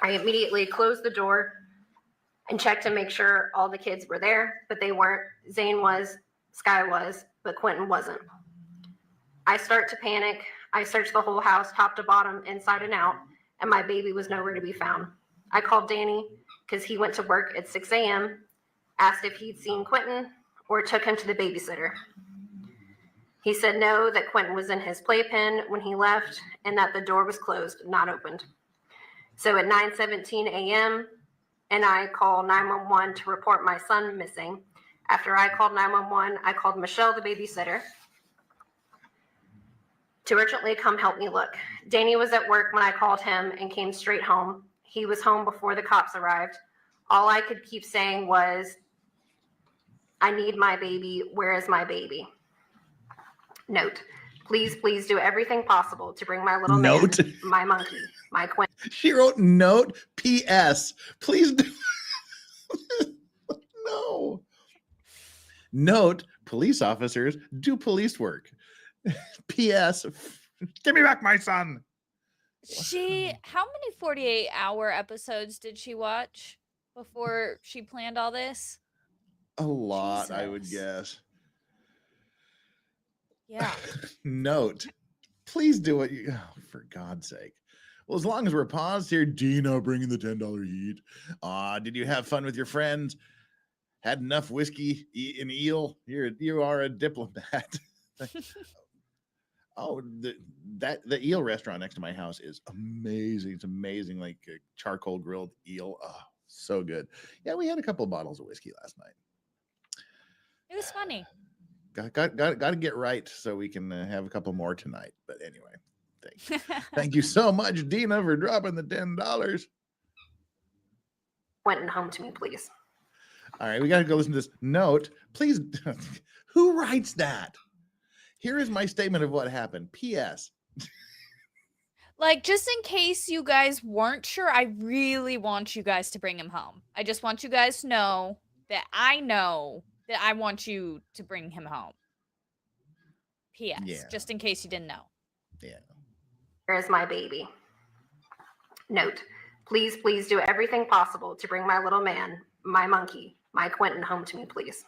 I immediately closed the door and checked to make sure all the kids were there, but they weren't. Zane was, Sky was, but Quentin wasn't. I start to panic. I search the whole house, top to bottom, inside and out, and my baby was nowhere to be found. I called Danny because he went to work at 6 a.m., asked if he'd seen Quentin or took him to the babysitter. He said no, that Quentin was in his playpen when he left and that the door was closed, not opened. So at 9:17 a.m., and I call 911 to report my son missing. After I called 911, I called Michelle, the babysitter, to urgently come help me look. Danny was at work when I called him and came straight home. He was home before the cops arrived. All I could keep saying was, I need my baby. Where is my baby? Note, please do everything possible to bring my little man, my monkey, my Quentin. She wrote note, P.S. Please do. No. Note, police officers do police work. P.S. Give me back my son. How many 48-hour episodes did she watch before she planned all this? A lot, Jesus. I would guess. Yeah. Note, please do what you, for God's sake. Well, as long as we're paused here, Dina bringing the $10 heat. Did you have fun with your friends? Had enough whiskey and eel? You are a diplomat. The eel restaurant next to my house is amazing. It's amazing, like a charcoal grilled eel. Oh, so good. Yeah, we had a couple of bottles of whiskey last night. It was funny. Got to get right so we can have a couple more tonight. But anyway, thank you so much, Dina, for dropping the $10. Quentin, home to me, please. All right, we got to go listen to this note. Please, who writes that? Here is my statement of what happened. P.S. Like, just in case you guys weren't sure, I really want you guys to bring him home. I just want you guys to know that I want you to bring him home. P.S. Yeah. Just in case you didn't know. Yeah. Where is my baby? Note, please do everything possible to bring my little man, my monkey, my Quentin home to me, please.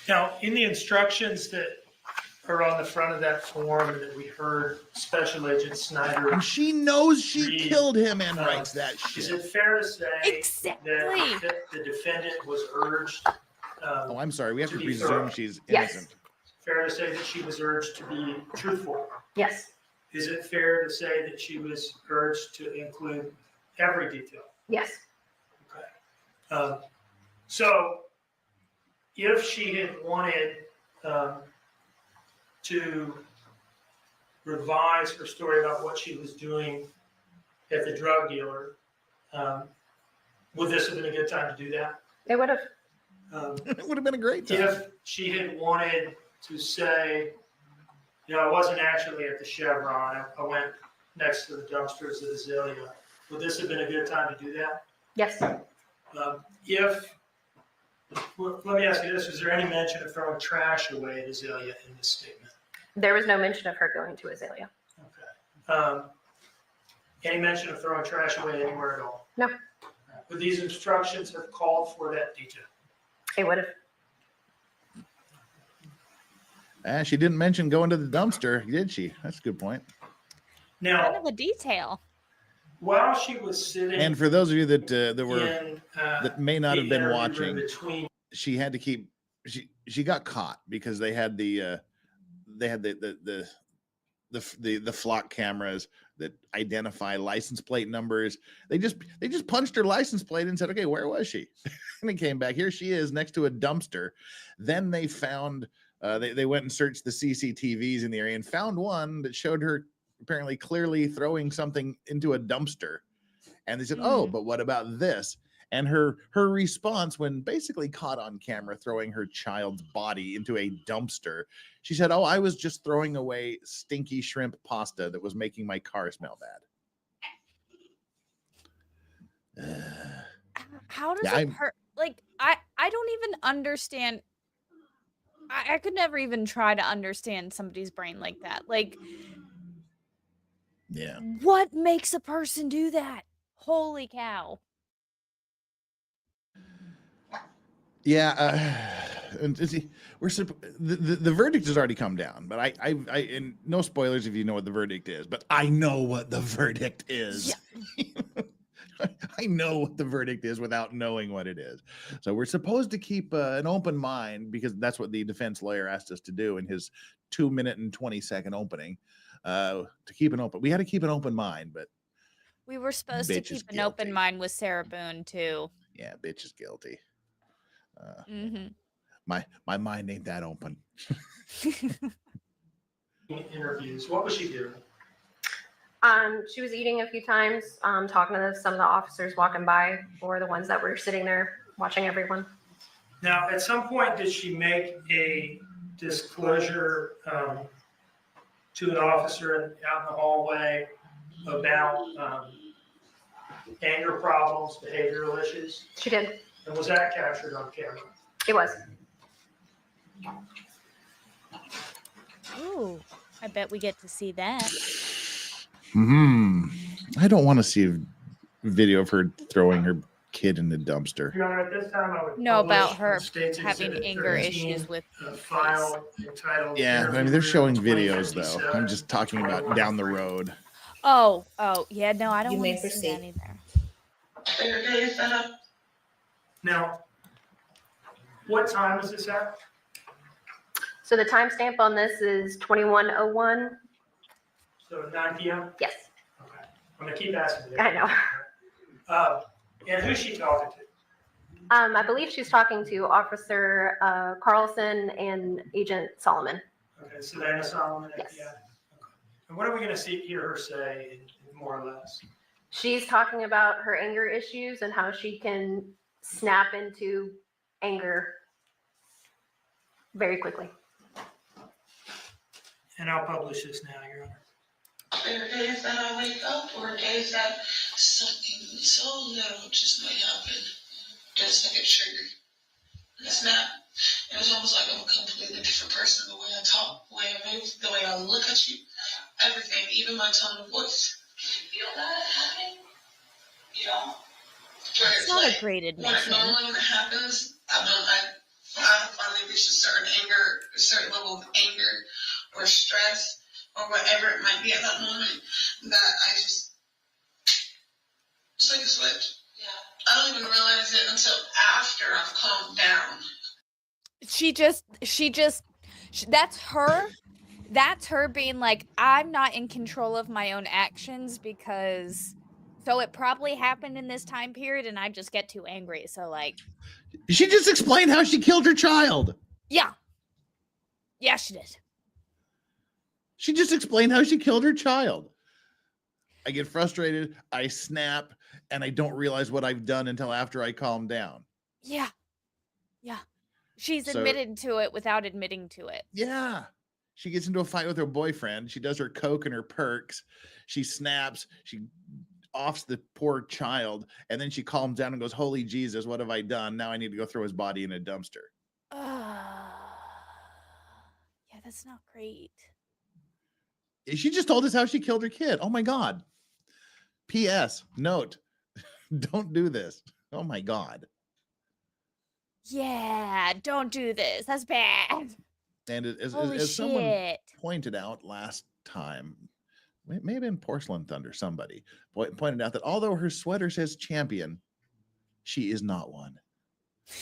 Now, in the instructions that are on the front of that form that we heard Special Agent Snyder, And she knows she read, killed him and writes that is shit. it fair to say Exactly. that the defendant was urged? I'm sorry. We have to be presume thorough. she's Yes. innocent. Fair to say that she was urged to be truthful? Yes. Is it fair to say that she was urged to include every detail? Yes. So if she had wanted to revise her story about what she was doing at the drug dealer, would this have been a good time to do that? It would have. It would have been a great time. If she had wanted to say, I wasn't actually at the Chevron, I went next to the dumpsters at Azalea, would this have been a good time to do that? Yes. Let me ask you this, is there any mention of throwing trash away at Azalea in this statement? There was no mention of her going to Azalea. Okay. Any mention of throwing trash away anywhere at all? No. Would these instructions have called for that detail? It would have. She didn't mention going to the dumpster, did she? That's a good point. Now, Kind of a detail. while she was sitting, And for those of you that in, that may not the have been interview watching, between, she had to keep she got caught because they had the flock cameras that identify license plate numbers. They just punched her license plate and said, okay, where was she? And it came back. Here she is next to a dumpster. Then they found they went and searched the CCTVs in the area and found one that showed her apparently clearly throwing something into a dumpster. And they said, oh, but what about this? And her response when basically caught on camera throwing her child's body into a dumpster, she said, oh, I was just throwing away stinky shrimp pasta that was making my car smell bad. How does it hurt? Like, I don't even understand. I could never even try to understand somebody's brain like that. Like, yeah. What makes a person do that? Holy cow. Yeah, and see, the verdict has already come down, but I and no spoilers if you know what the verdict is, but I know what the verdict is. Yeah. I know what the verdict is without knowing what it is. So we're supposed to keep an open mind because that's what the defense lawyer asked us to do in his 2-minute and 20-second opening. To keep an open, we had to keep an open mind, but we were supposed to keep an open mind with Sarah Boone too. Yeah, bitch is guilty. My mind ain't that open. interviews, what was she doing? She was eating a few times, talking to some of the officers walking by, or the ones that were sitting there watching everyone. Now, at some point, did she make a disclosure to an officer out in the hallway about anger problems, behavioral issues? She did. And was that captured on camera? It was. Ooh, I bet we get to see that. I don't want to see a video of her throwing her kid in the dumpster. Your Honor, at this time, I would No, about her State's having Exhibit anger 13, issues with file entitled. Yeah, I mean they're showing videos though. I'm just talking about down the road. Oh, yeah, no, I don't You may want to see that either. Now, what time is this at? So the timestamp on this is 21:01. So 9 p.m.? Yes. Okay. I'm going to keep asking you. I know. And who's she talking to? I believe she's talking to Officer Carlson and Agent Solomon. Okay, Savannah Solomon. Yes. Yeah. Okay. And what are we going to hear her say, more or less? She's talking about her anger issues and how she can snap into anger very quickly. And I'll publish this now, Your Honor. There are days that I wake up, or days that something so little just might happen. Just like a trigger. And a snap. It was almost like I'm a completely different person. The way I talk, the way I move, the way I look at you, everything, even my tone of voice. You feel that happening? You know? It's not a great admission. Normally when it happens, I finally reached a certain level of anger or stress or whatever it might be at that moment that I just like a switch. Yeah. I don't even realize it until after I've calmed down. That's her being like, I'm not in control of my own actions because So it probably happened in this time period, and I just get too angry. So, like, She just explained how she killed her child. yeah. Yeah, she did. She just explained how she killed her child. I get frustrated, I snap, and I don't realize what I've done until after I calm down. Yeah. Yeah. She's So- admitted to it without admitting to it. Yeah. She gets into a fight with her boyfriend. She does her coke and her perks. She snaps. She offs the poor child. And then she calms down and goes, holy Jesus, what have I done? Now I need to go throw his body in a dumpster. Yeah, that's not great. She just told us how she killed her kid. Oh my God. P.S. Note, don't do this. Oh my God. Yeah, don't do this. That's bad. And Holy as someone shit. pointed out last time, maybe in Porcelain Thunder, somebody pointed out that although her sweater says champion, she is not one.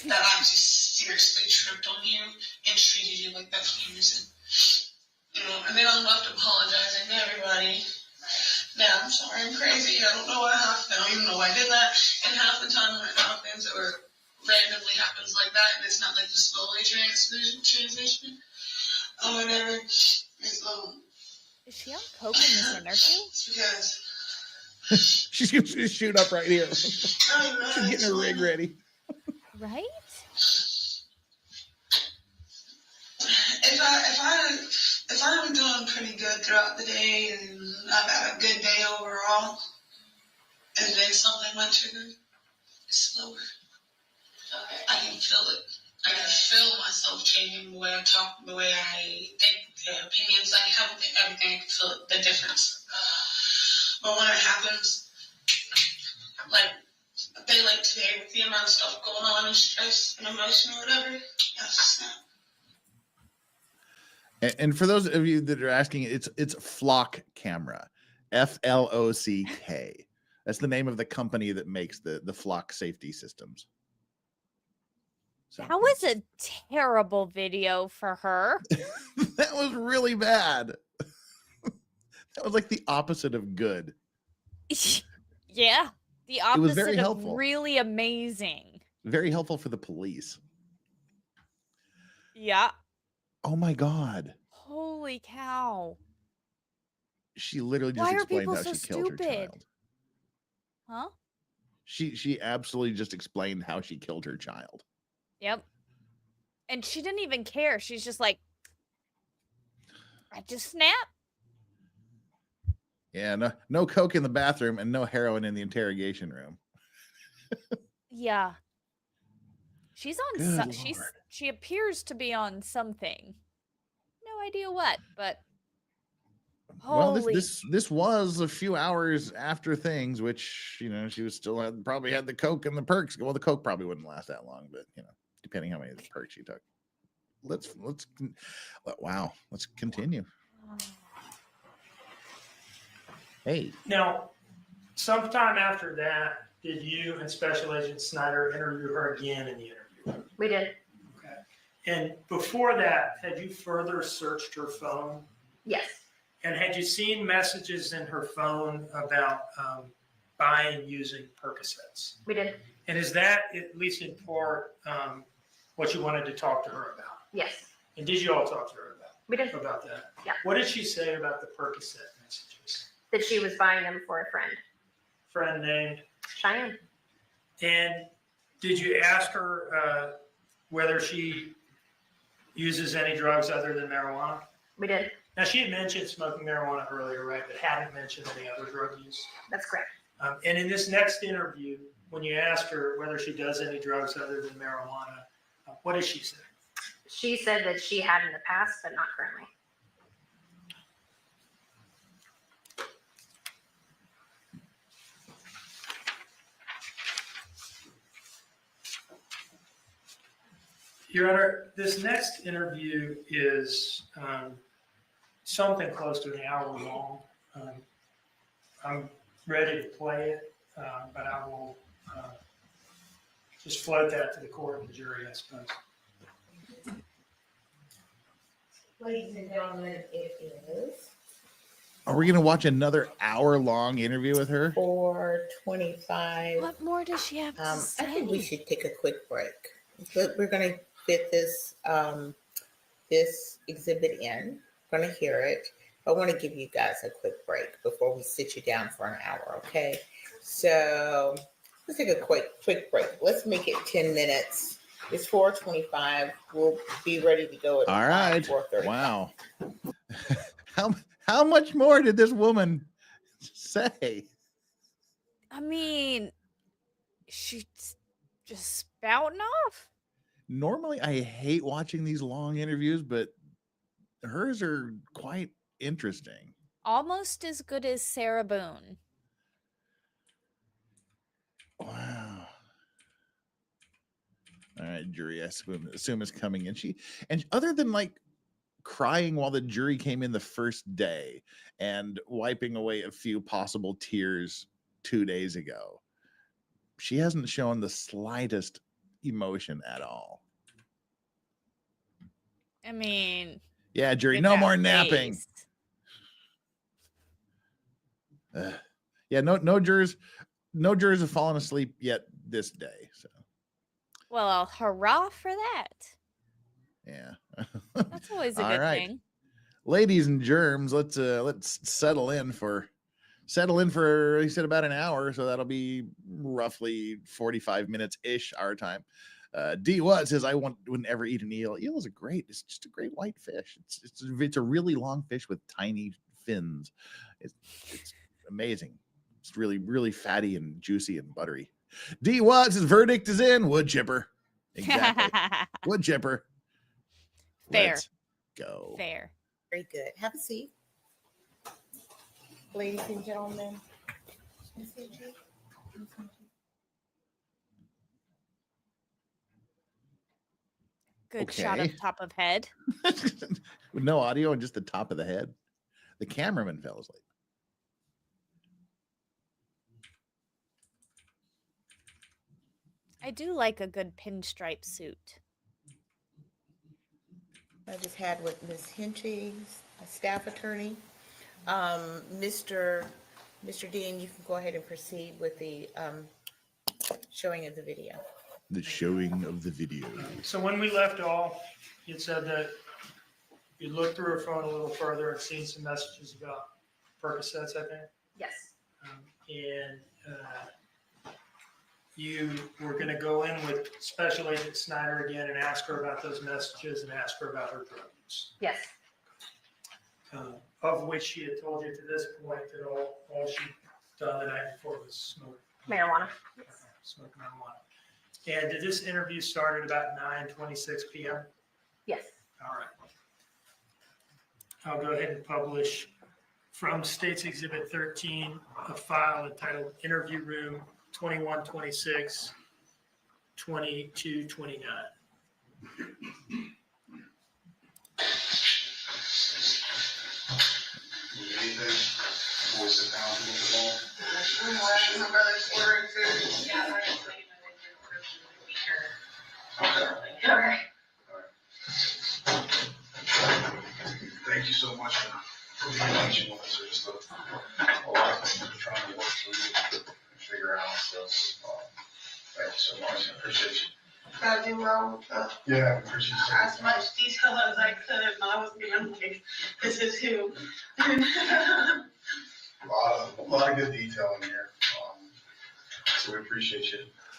That I just seriously tripped on you and treated you like that for no reason. And then I'm left apologizing to everybody. Now, I'm sorry, I'm crazy. I don't know what happened. I don't even know why I did that. And half the time when it happens or randomly happens like that, and it's not like the slowly transition or whatever, it's, Is she on coke in this interview? it's because She's going to shoot up right here. She's I don't know. getting her rig ready. Right? If I'm doing pretty good throughout the day and I've had a good day overall, and then something went triggered, it's slower. Okay. I can feel it. I can feel myself changing the way I talk, the way I think, the opinions I have, everything. I can feel it, the difference. But when it happens, like a day like today, with the amount of stuff going on and stress and emotion or whatever, that's snap. And for those of you that are asking, it's Flock Camera, Flock. That's the name of the company that makes the Flock safety systems. So, That was a terrible video for her. that was really bad. That was like the opposite of good. Yeah. The opposite was very of helpful. really amazing. Very helpful for the police. Yeah. Oh my God. Holy cow. She literally just Why are explained people how so she killed her stupid? child. Huh? She absolutely just explained how she killed her child. Yep. And she didn't even care. She's just like, I just snap. Yeah, no coke in the bathroom and no heroin in the interrogation room. Yeah. She's on Good she appears to be on something. No idea what, but Well, holy this was a few hours after things, which she was still probably had the coke and the perks. Well, the coke probably wouldn't last that long, but depending how many of the perks she took. Wow, let's continue. Hey, Now, sometime after that, did you and Special Agent Snyder interview her again in the interview? We did. Okay. And before that, had you further searched her phone? Yes. And had you seen messages in her phone about buying and using Percocets? We did. And is that, at least in part, what you wanted to talk to her about? Yes. And did you all talk to her We did. about that? Yeah. What did she say about the Percocet messages? That she was buying them for a friend. Friend named? Cheyenne. And did you ask her whether she uses any drugs other than marijuana? We did. Now, she had mentioned smoking marijuana earlier, right, but hadn't mentioned any other drug use. That's correct. And in this next interview, when you asked her whether she does any drugs other than marijuana, what did she say? She said that she had in the past, but not currently. Your Honor, this next interview is something close to an hour long. I'm ready to play it, but I will just float that to the court and the jury, I suppose. Ladies and gentlemen, it is Are we gonna watch another hour-long interview with her? 4:25. What more does she have to I say? think we should take a quick break. But we're going to fit this this exhibit in. We're going to hear it. I want to give you guys a quick break before we sit you down for an hour, okay? So let's take a quick break. Let's make it 10 minutes. It's 4:25. We'll be ready to go at All right. 4:35. Wow. How much more did this woman say? I mean, she's just spouting off. Normally, I hate watching these long interviews, but hers are quite interesting. Almost as good as Sarah Boone. Wow. All right, jury, I assume is coming in. And other than like crying while the jury came in the first day and wiping away a few possible tears 2 days ago, she hasn't shown the slightest emotion at all. I mean, yeah, jury, look no at more that napping. face. Yeah, no jurors have fallen asleep yet this day. So Well, hurrah for that. yeah. That's always a All good right. thing. Ladies and germs, let's settle in for he said about an hour, so that'll be roughly 45 minutes ish our time. D Watt says, wouldn't ever eat an eel. Eel is it's just a great white fish. It's a really long fish with tiny fins. It's amazing. It's really, really fatty and juicy and buttery. D Watt says, verdict is in. Wood chipper. Exactly. Wood chipper. Fair. Let's go. Fair. Very good. Have a seat. Ladies and gentlemen. Good shot of Okay. top of head. With no audio and just the top of the head. The cameraman fell asleep. I do like a good pinstripe suit. I just had with Ms. Hinchy, a staff attorney. Mr. Dean, you can go ahead and proceed with the showing of the video. The showing of the video. So when we left off, you said that you looked through her phone a little further and seen some messages about Percocets, I think. Yes. And you were going to go in with Special Agent Snyder again and ask her about those messages and ask her about her drug use. Yes. Of which she had told you to this point that all she'd done the night before was smoke. Marijuana. Smoke marijuana. And did this interview start at about 9:26 p.m.? Yes. All right. I'll go ahead and publish from State's Exhibit 13 a file entitled Interview Room 2126 2229. Anything? Before we sit down and look at the ball? My brother's ordering food. Okay. Okay. Thank you so much for being patient with us. There's just a lot of things we're trying to work through and figure out. So, thank you so much. I appreciate you. Gotta do well with Yeah, I appreciate you. as much detail as I could, and I was being like, this is who. A lot of good detail in here. So we appreciate you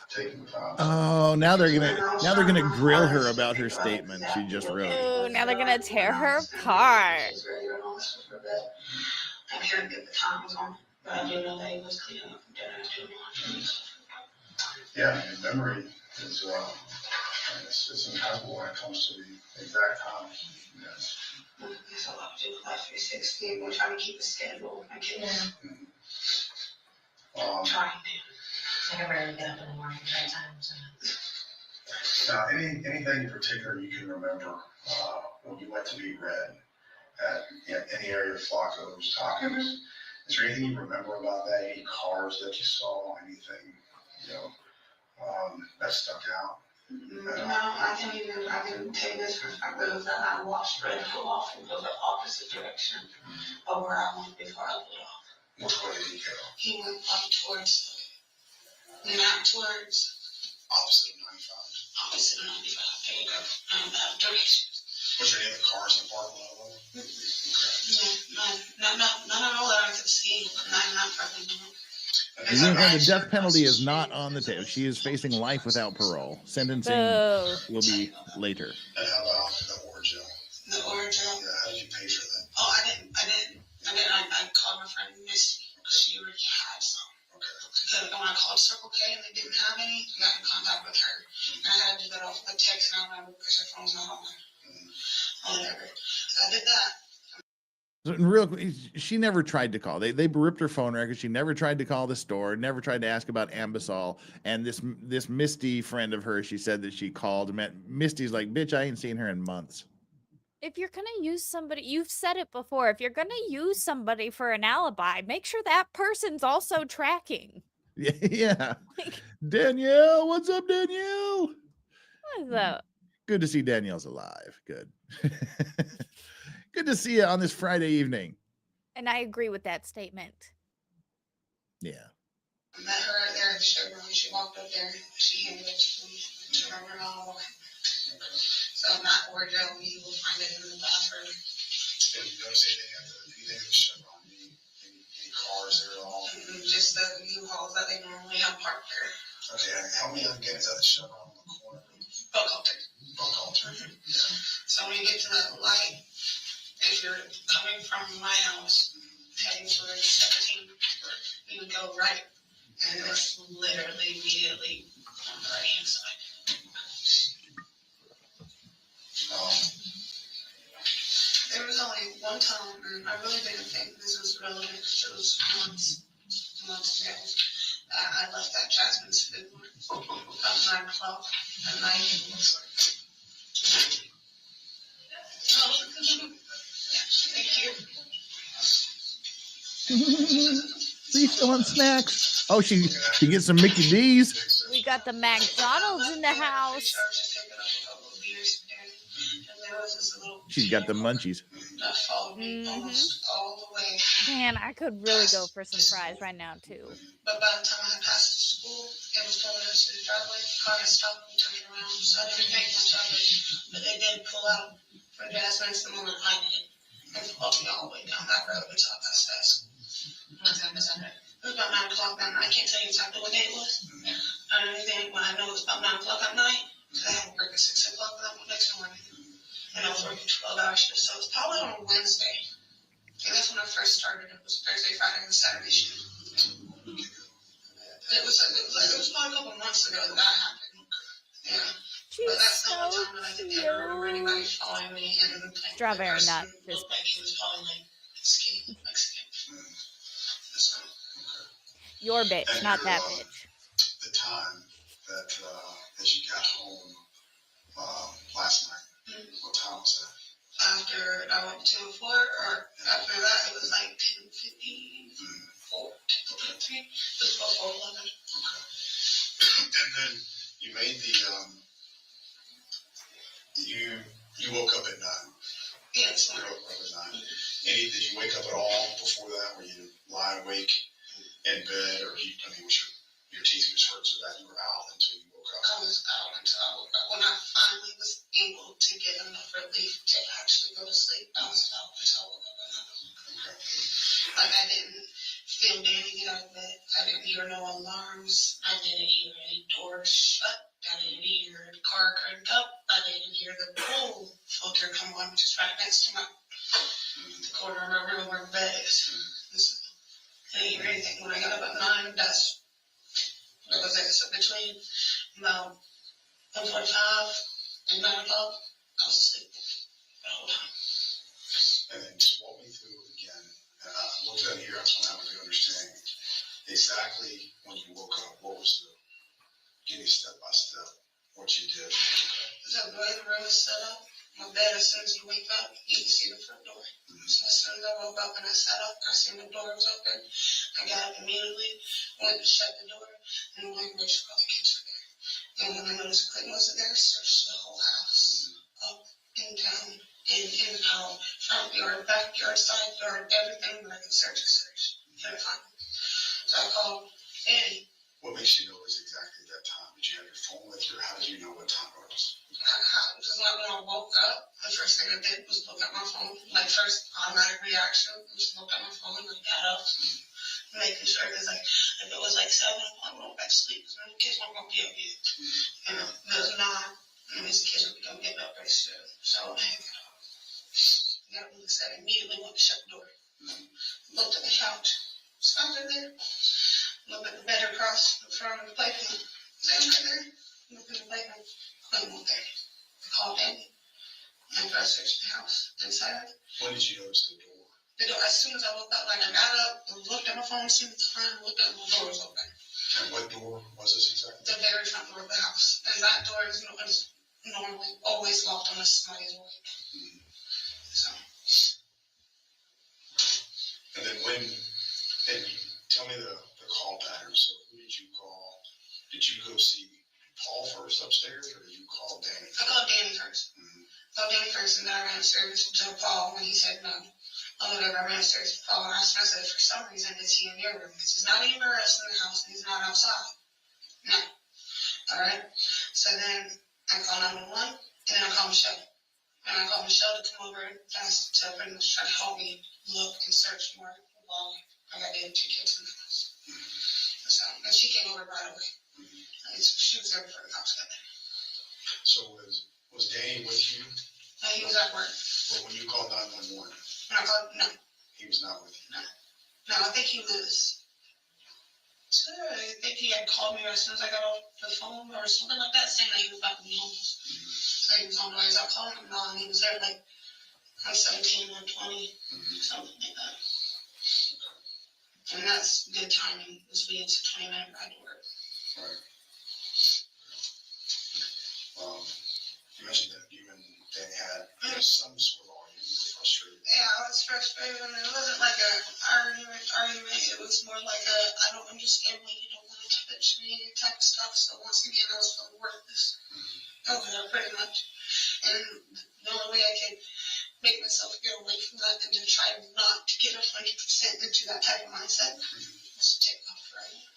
taking the time. Oh, now they're gonna grill her about her statement she just wrote. Oh, now they're gonna tear her apart. I couldn't get the times on, but I do know that he was cleaning up from dinner too much. Yeah, I mean, memory is it's impeccable when it comes to the exact times. Yes. There's a lot to do with Life 360. We're trying to keep a schedule. I guess. Trying to. I can barely get up in the morning at times. Now, anything in particular you can remember when you went to meet Red at any area of Flacco's Tacos? Mm-hmm. Is there anything you remember about that? Any cars that you saw? Anything that stuck out? I can take this perspective that I watched Red pull off and go the opposite direction of where I went before I pulled off. Which way did he go? He went up towards, not towards. Opposite of 95. Opposite of 95. There you go. Directions. Was there any other cars in the parking lot? None at all that I could see. Not parking lot. The death penalty is not on the table. She is facing life without parole. Sentencing will be later. And how about the Orgel? The Orgel? Yeah, how did you pay for that? Oh, I didn't. I called my friend Misty. She already had some. Okay. Because when I called Circle K and they didn't have any, I got in contact with her. And I had to do that off of a text now because her phone's not on there. So I did that. She never tried to call. They ripped her phone record. She never tried to call the store, never tried to ask about Ambisol. And this Misty friend of hers, she said that she called. Misty's like, bitch, I ain't seen her in months. If you're going to use somebody, you've said it before, if you're going to use somebody for an alibi, make sure that person's also tracking. Yeah. Danielle, what's up, Danielle? What's up? Good to see Danielle's alive. Good. Good to see you on this Friday evening. And I agree with that statement. Yeah. I met her right there at the showroom. She walked up there. She handed it to me. She remembered all of it. So not Orgel, you will find it in the bathroom. And you don't see anything at the showroom? Any cars there at all? Just the U-Hauls that they normally have parked there. Okay, help me again. Is that the showroom on the corner? Buck Halter. Buck Halter. Yeah. So when you get to that light, if you're coming from my house, heading towards 17, you would go right, and it's literally immediately on the right-hand side. There was only one time, and I really didn't think this was relevant because it was months ago. I left that Jasmine's food about 9 o'clock at night. Thank you. See, still on snacks. Oh, she gets some Mickey D's. We got the McDonald's in the house. She's got the munchies. Man, I could really go for some fries right now, too. But by the time I passed the school, it was pulling us to the driveway. The car had stopped and turned around, so I didn't think much of it. But they did pull out for Jasmine's the moment I did. And followed me all the way down that road until I passed that school. What time was that? It was about 9 o'clock that night. I can't tell you exactly what day it was. I don't even when I know it was about 9 o'clock at night, because I had work at 6 o'clock that next morning. And I was working 12-hour shifts, so it was probably on a Wednesday. And that's when I first started. It was Thursday, Friday, and Saturday shift. It was probably a couple months ago that happened. Yeah. But that's the only time that I didn't ever remember anybody following me and Strawberry nut. Looked like he was probably like skinny Mexican. Your bitch, and not that bitch. The time that you got home last night, what time was that? After I went to 4, or after that, it was like 10:54. 10:53. It was before 11. Okay. And then you made the you woke up at 9. Yes. You woke up at 9. Did you wake up at all before that? Were you lying awake in bed, or was your teeth just hurt so bad you were out until you woke up? I was out until I woke up. When I finally was able to get enough relief to actually go to sleep, I was out until I woke up at 9. Okay. Like I didn't feel Danny get out of bed. I didn't hear no alarms. I didn't hear any doors shut. I didn't hear the car cranked up. I didn't hear the pool filter come on, which is right next to the corner of my room where the bed is. I didn't hear anything. When I got up at 9, that's what was it? So between about 1:45 and 9 o'clock, I was asleep the whole time. And then just walk me through again. Look down here, I just want to have a good understanding. Exactly when you woke up, what was give me step by step what you did. So the way the room is set up, my bed, as soon as you wake up, you can see the front door. So as soon as I woke up and I sat up, I seen the door was open. I got up immediately, went to shut the door, and went to make sure all the kids were there. And when I noticed Clinton wasn't there, I searched the whole house, up and down, in and out, front yard, backyard, side yard, everything that I could search, I searched. Couldn't find him. So I called Annie. What makes you know it was exactly that time? Did you have your phone with you, or how did you know what time it was? Just like when I woke up, the first thing I did was look at my phone. Like, first automatic reaction, just look at my phone, like, got up, making sure, because, like, if it was like 7 o'clock, I went back to sleep, because the kids weren't going to be up yet. You know, it was 9, and these kids would be getting up pretty soon. So I got up and said, immediately went to shut the door. Looked at the couch. Something there. Looked at the bed across the front of the playpen. Same right there. Looked at the playpen. Clinton went there. I called Andy. And I searched the house inside. When did you notice the door? The door, as soon as I woke up, like I got up, looked at my phone, seen the time, looked at my door was open. And what door was this exactly? The very front door of the house. And that door is normally always locked unless somebody's awake. So. And then tell me the call pattern. So who did you call? Did you go see Paul first upstairs, or did you call Danny? I called Danny first. Called Danny first, and then I ran upstairs to Paul when he said no. Whatever, I ran upstairs to Paul and asked him, I said, for some reason, is he in your room? Because he's not anywhere else in the house, and he's not outside. No. All right. So then I called 911, and then I called Michelle. And I called Michelle to come over and to pretty much try to help me look and search more while I got the 2 kids in the house. So, and she came over right away. She was there before the cops got there. So was Danny with you? No, he was at work. But when you called 911? When I called, no. He was not with you? No, I think he was. I think he had called me as soon as I got off the phone or something like that, saying that he was about to be home. So he was on the way. So I called him, and he was there like 17 or 20, something like that. And that's good timing. This week it's a 20-minute ride to work. Right. You mentioned that you and Danny had some sort of argument. You were frustrated. Yeah, I was frustrated, and it wasn't like an argument. It was more like I don't understand why you don't want to touch me type of stuff. So once again, I was feeling worthless. Okay, pretty much. And the only way I could make myself get away from that and to try not to get 100% into that type of mindset was to take off right now.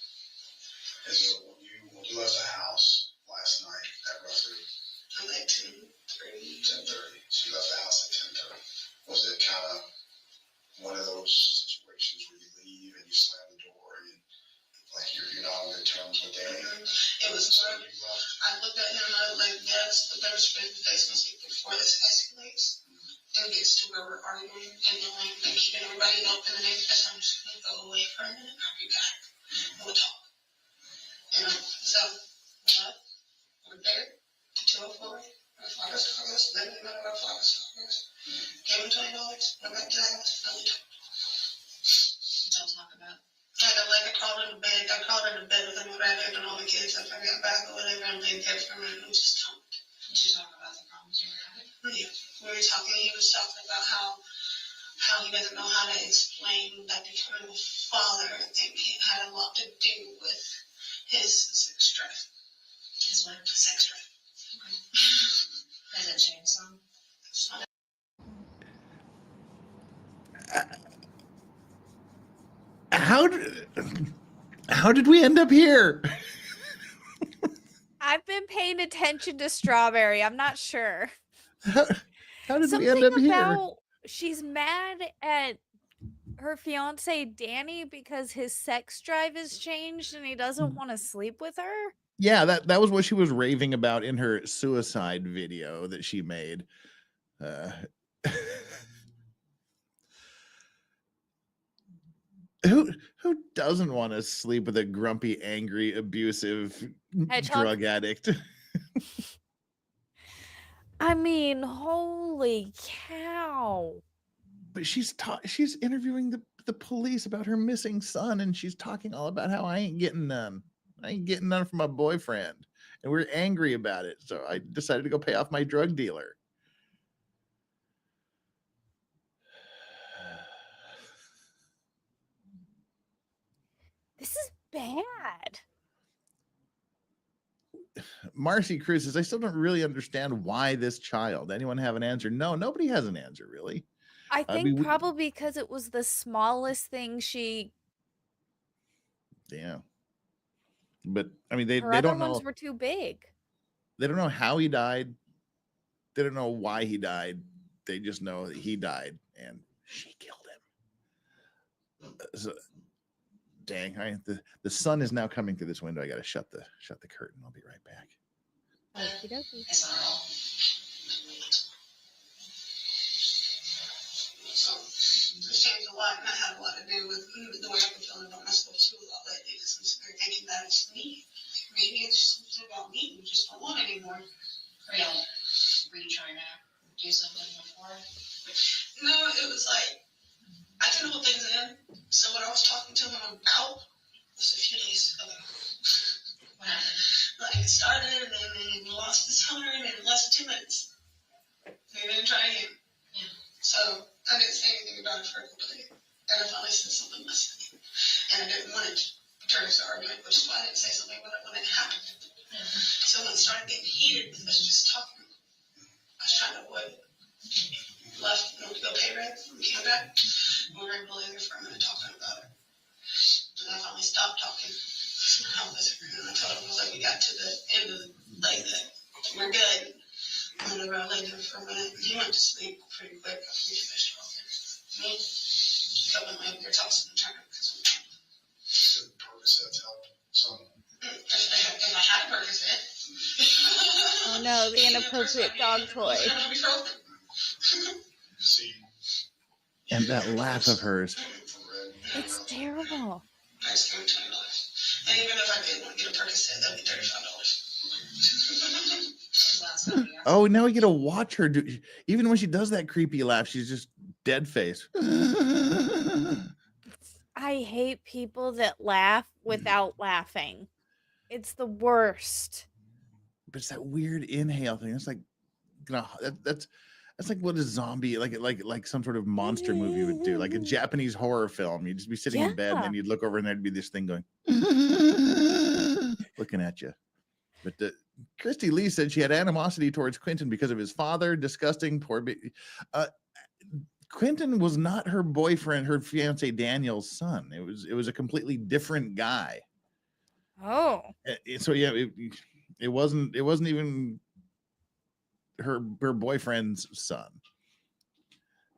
And so when you left the house last night at roughly like 10:30. So you left the house at 10:30. Was it kind of one of those situations where you leave and you slam the door and like you're not on good terms with Danny? It was so I looked at him and I was like, yes, but there's straight to face must before this escalates and gets to where we're arguing and yelling and keeping everybody up in the name of I'm just gonna go away for a minute, I'll be back. And we'll talk. You know, so we're there to 204. Flaggers, then we met our flaggers. Gave him $20, went back to the house, and we talked. Don't talk about. I crawled in the bed. I crawled in the bed with him right there and all the kids. If I got back or whatever, I'm being there for a minute. We just talked. Did you talk about the problems you were having? Yeah. We were talking. He was talking about how he doesn't know how to explain that becoming a father. I think it had a lot to do with his sex drive. His what? Sex drive. Okay. Has it changed some? How did we end up here? I've been paying attention to Strawberry. I'm not sure. How did we end up here? She's mad at her fiance Danny because his sex drive has changed and he doesn't want to sleep with her. Yeah, that was what she was raving about in her suicide video that she made. Who doesn't want to sleep with a grumpy, angry, abusive drug addict? I mean, holy cow. But she's interviewing the police about her missing son, and she's talking all about how I ain't getting none. I ain't getting none from my boyfriend. And we're angry about it. So I decided to go pay off my drug dealer. This is bad. Marcy Cruz says, I still don't really understand why this child. Anyone have an answer? No, nobody has an answer, really. I think probably because it was the smallest thing she. Yeah. But I mean, they Her other don't ones know. were too big. They don't know how he died. They don't know why he died. They just know that he died and she killed him. So, dang, the sun is now coming through this window. I got to shut the curtain. I'll be right back. Okie dokie. So it's changed a lot, and I have a lot to do with the way I've been feeling about myself too a lot lately. Because I'm thinking that it's me. Maybe it's just something about me. You just don't want it anymore. Real. Were you trying to do something before? No, it was like I can hold things in. So what I was talking to him about was a few days ago. Like it started, and then we lost the time in less than 2 minutes. We didn't try again. Yeah. So I didn't say anything about it for a couple of days. And I finally said something less than. And I didn't want it to turn into an argument, which is why I didn't say something when it happened. Yeah. So when it started getting heated with us just talking, I was trying to avoid it. Left, went to go pay rent, we came back. We were able to linger for a minute talking about it. And I finally stopped talking. And I told him, I was like, we got to the end of the like that. We're good. Whenever I laid there for a minute, he went to sleep pretty quick after we finished talking. Me, I went my ear tossing and turning because I'm trying. Did Percocets help some? If I had a Percocet. Oh no, the inappropriate dog toy. See. And that laugh of hers. It's terrible. I just gave him $20. And even if I did want to get a Percocet, that'd be $35. Oh, now we get to watch her do. Even when she does that creepy laugh, she's just dead face. I hate people that laugh without laughing. It's the worst. But it's that weird inhale thing. It's like, you know, that's like what a zombie, like some sort of monster movie would do, like a Japanese horror film. You'd just be sitting in bed, and then you'd look over, and there'd be this thing going, looking at you. But Christy Lee said she had animosity towards Quentin because of his father. Disgusting, poor baby. Quentin was not her boyfriend, her fiance Daniel's son. It was a completely different guy. Oh. So yeah, it wasn't even her boyfriend's son.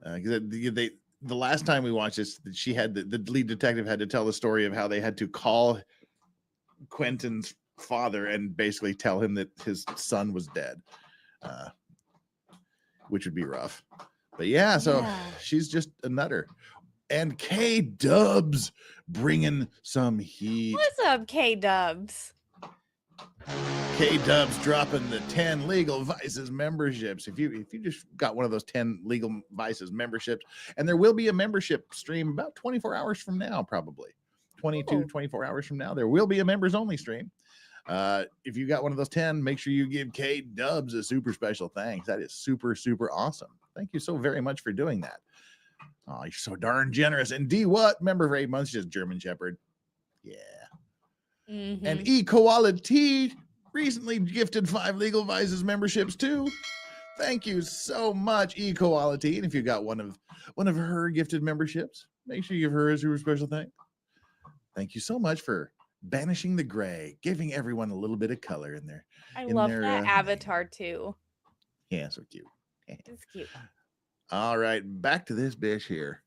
Because the last time we watched this, she had the lead detective had to tell the story of how they had to call Quentin's father and basically tell him that his son was dead, which would be rough. But yeah, so she's just a nutter. And K-Dubs bringing some heat. What's up, K-Dubs? K-Dubs dropping the 10 Legal Vices memberships. If you just got one of those 10 Legal Vices memberships, and there will be a membership stream about 24 hours from now, probably 24 hours from now, there will be a members only stream. If you got one of those 10, make sure you give K-Dubs a super special thanks. That is super, super awesome. Thank you so very much for doing that. Oh, you're so darn generous. And D what? Member for 8 months, just German Shepherd. Yeah. Mm-hmm. And Equality recently gifted 5 Legal Vices memberships too. Thank you so much, Equality. And if you got one of her gifted memberships, make sure you give her a super special thanks. Thank you so much for banishing the gray, giving everyone a little bit of color in there. I love that avatar too. Yeah, so cute. It's cute. All right, back to this bitch here.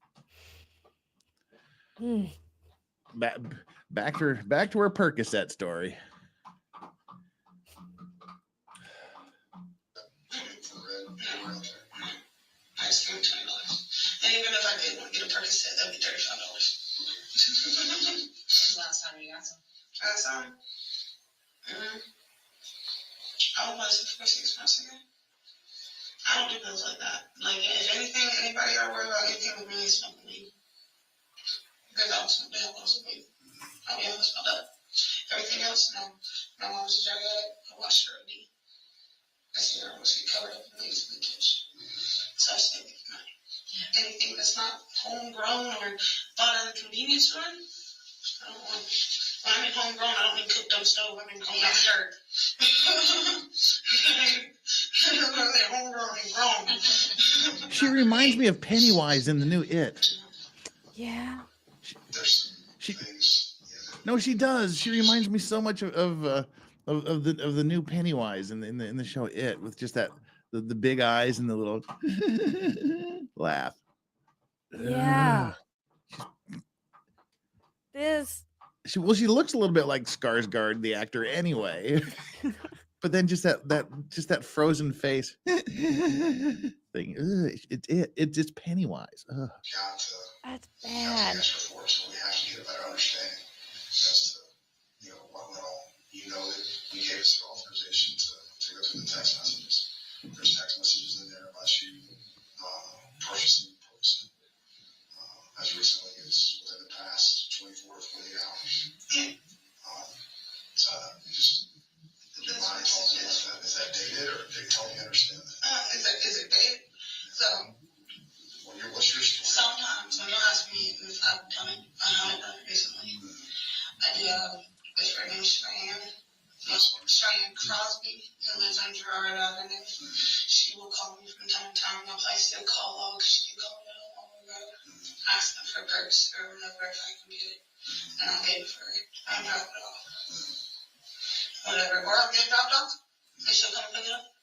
Back to her Percocet story. I just gave him $20. And even if I did want to get a Percocet, that'd be $35. When was the last time you got some? Last time? I would buy some for 6 months ago. I don't do pills like that. Like, if anything, anybody got to worry about anything with me is smoking weed. Because I don't smoke the hell out of weed. I'll be honest about that. Everything else, no. My mom's a drug addict. I watched her OD. I see her almost get covered up in leaves in the kitchen. So I stay away from that. Anything that's not homegrown or bought at a convenience store, I don't want it. I mean homegrown, I don't mean cooked on stove, I mean cooked on dirt. They're homegrown and grown. She reminds me of Pennywise in the new It. Yeah. No, she does. She reminds me so much of the new Pennywise in the show It, with just that the big eyes and the little laugh. Yeah. She looks a little bit like Skarsgård, the actor, anyway. But then just that frozen face thing. It's just Pennywise. Ugh. That's bad. We have to get a better understanding as to what went on. You know that we gave us your authorization to go through the text messages. There's text messages in there about you purchasing as recently as within the past 24 or 48 hours. So just would you mind talking about that? Is that dated, or help me understand that? Is it dated? So what's your story? sometimes when you ask me if I've done it, I haven't done it recently. I do have a friend named Cheyenne Crosby, who lives on Gerard Avenue. She will call me from time to time. I'll place a call log. She can call me on the road, ask them for perks or whatever if I can get it, and I'll pay for it. I'll drop it off. Whatever. Or I'll get it dropped off, and she'll come pick it up.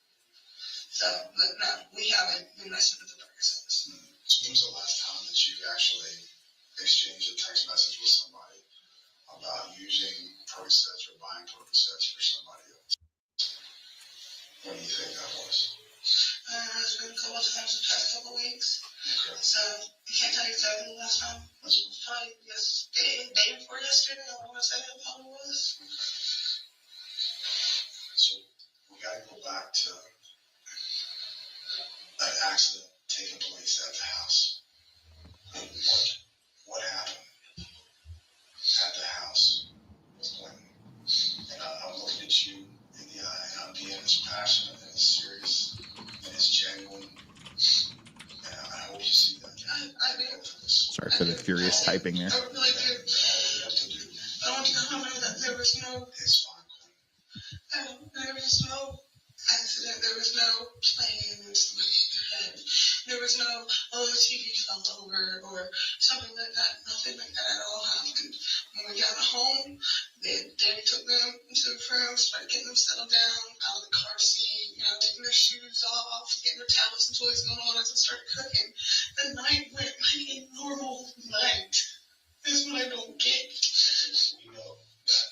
So, but no, we haven't been messing with the burger service. So when was the last time that you actually exchanged a text message with somebody about using Percocets or buying Percocets for somebody else? When do you think that was? It's been a couple of times the past couple of weeks. Okay. So I can't tell you exactly the last time. It was probably day before yesterday. I want to say it probably was. Okay. So we got to go back to that accident taking place at the house. What happened at the house with Quentin? And I'm looking at you in the eye, and I'm being as passionate and as serious and as genuine. And I hope you see that. I do. Sorry for the furious typing there. I really do. I want you to know that there was no. It's fine, Quentin. There was no accident. There was no plane in somebody's head. There was no, the TV fell over or something like that. Nothing like that at all happened. When we got home, Daddy took them into the room, started getting them settled down, out of the car seat, taking their shoes off, getting their tablets and toys going on as I started cooking. The night went like a normal night. This is what I don't get. We know that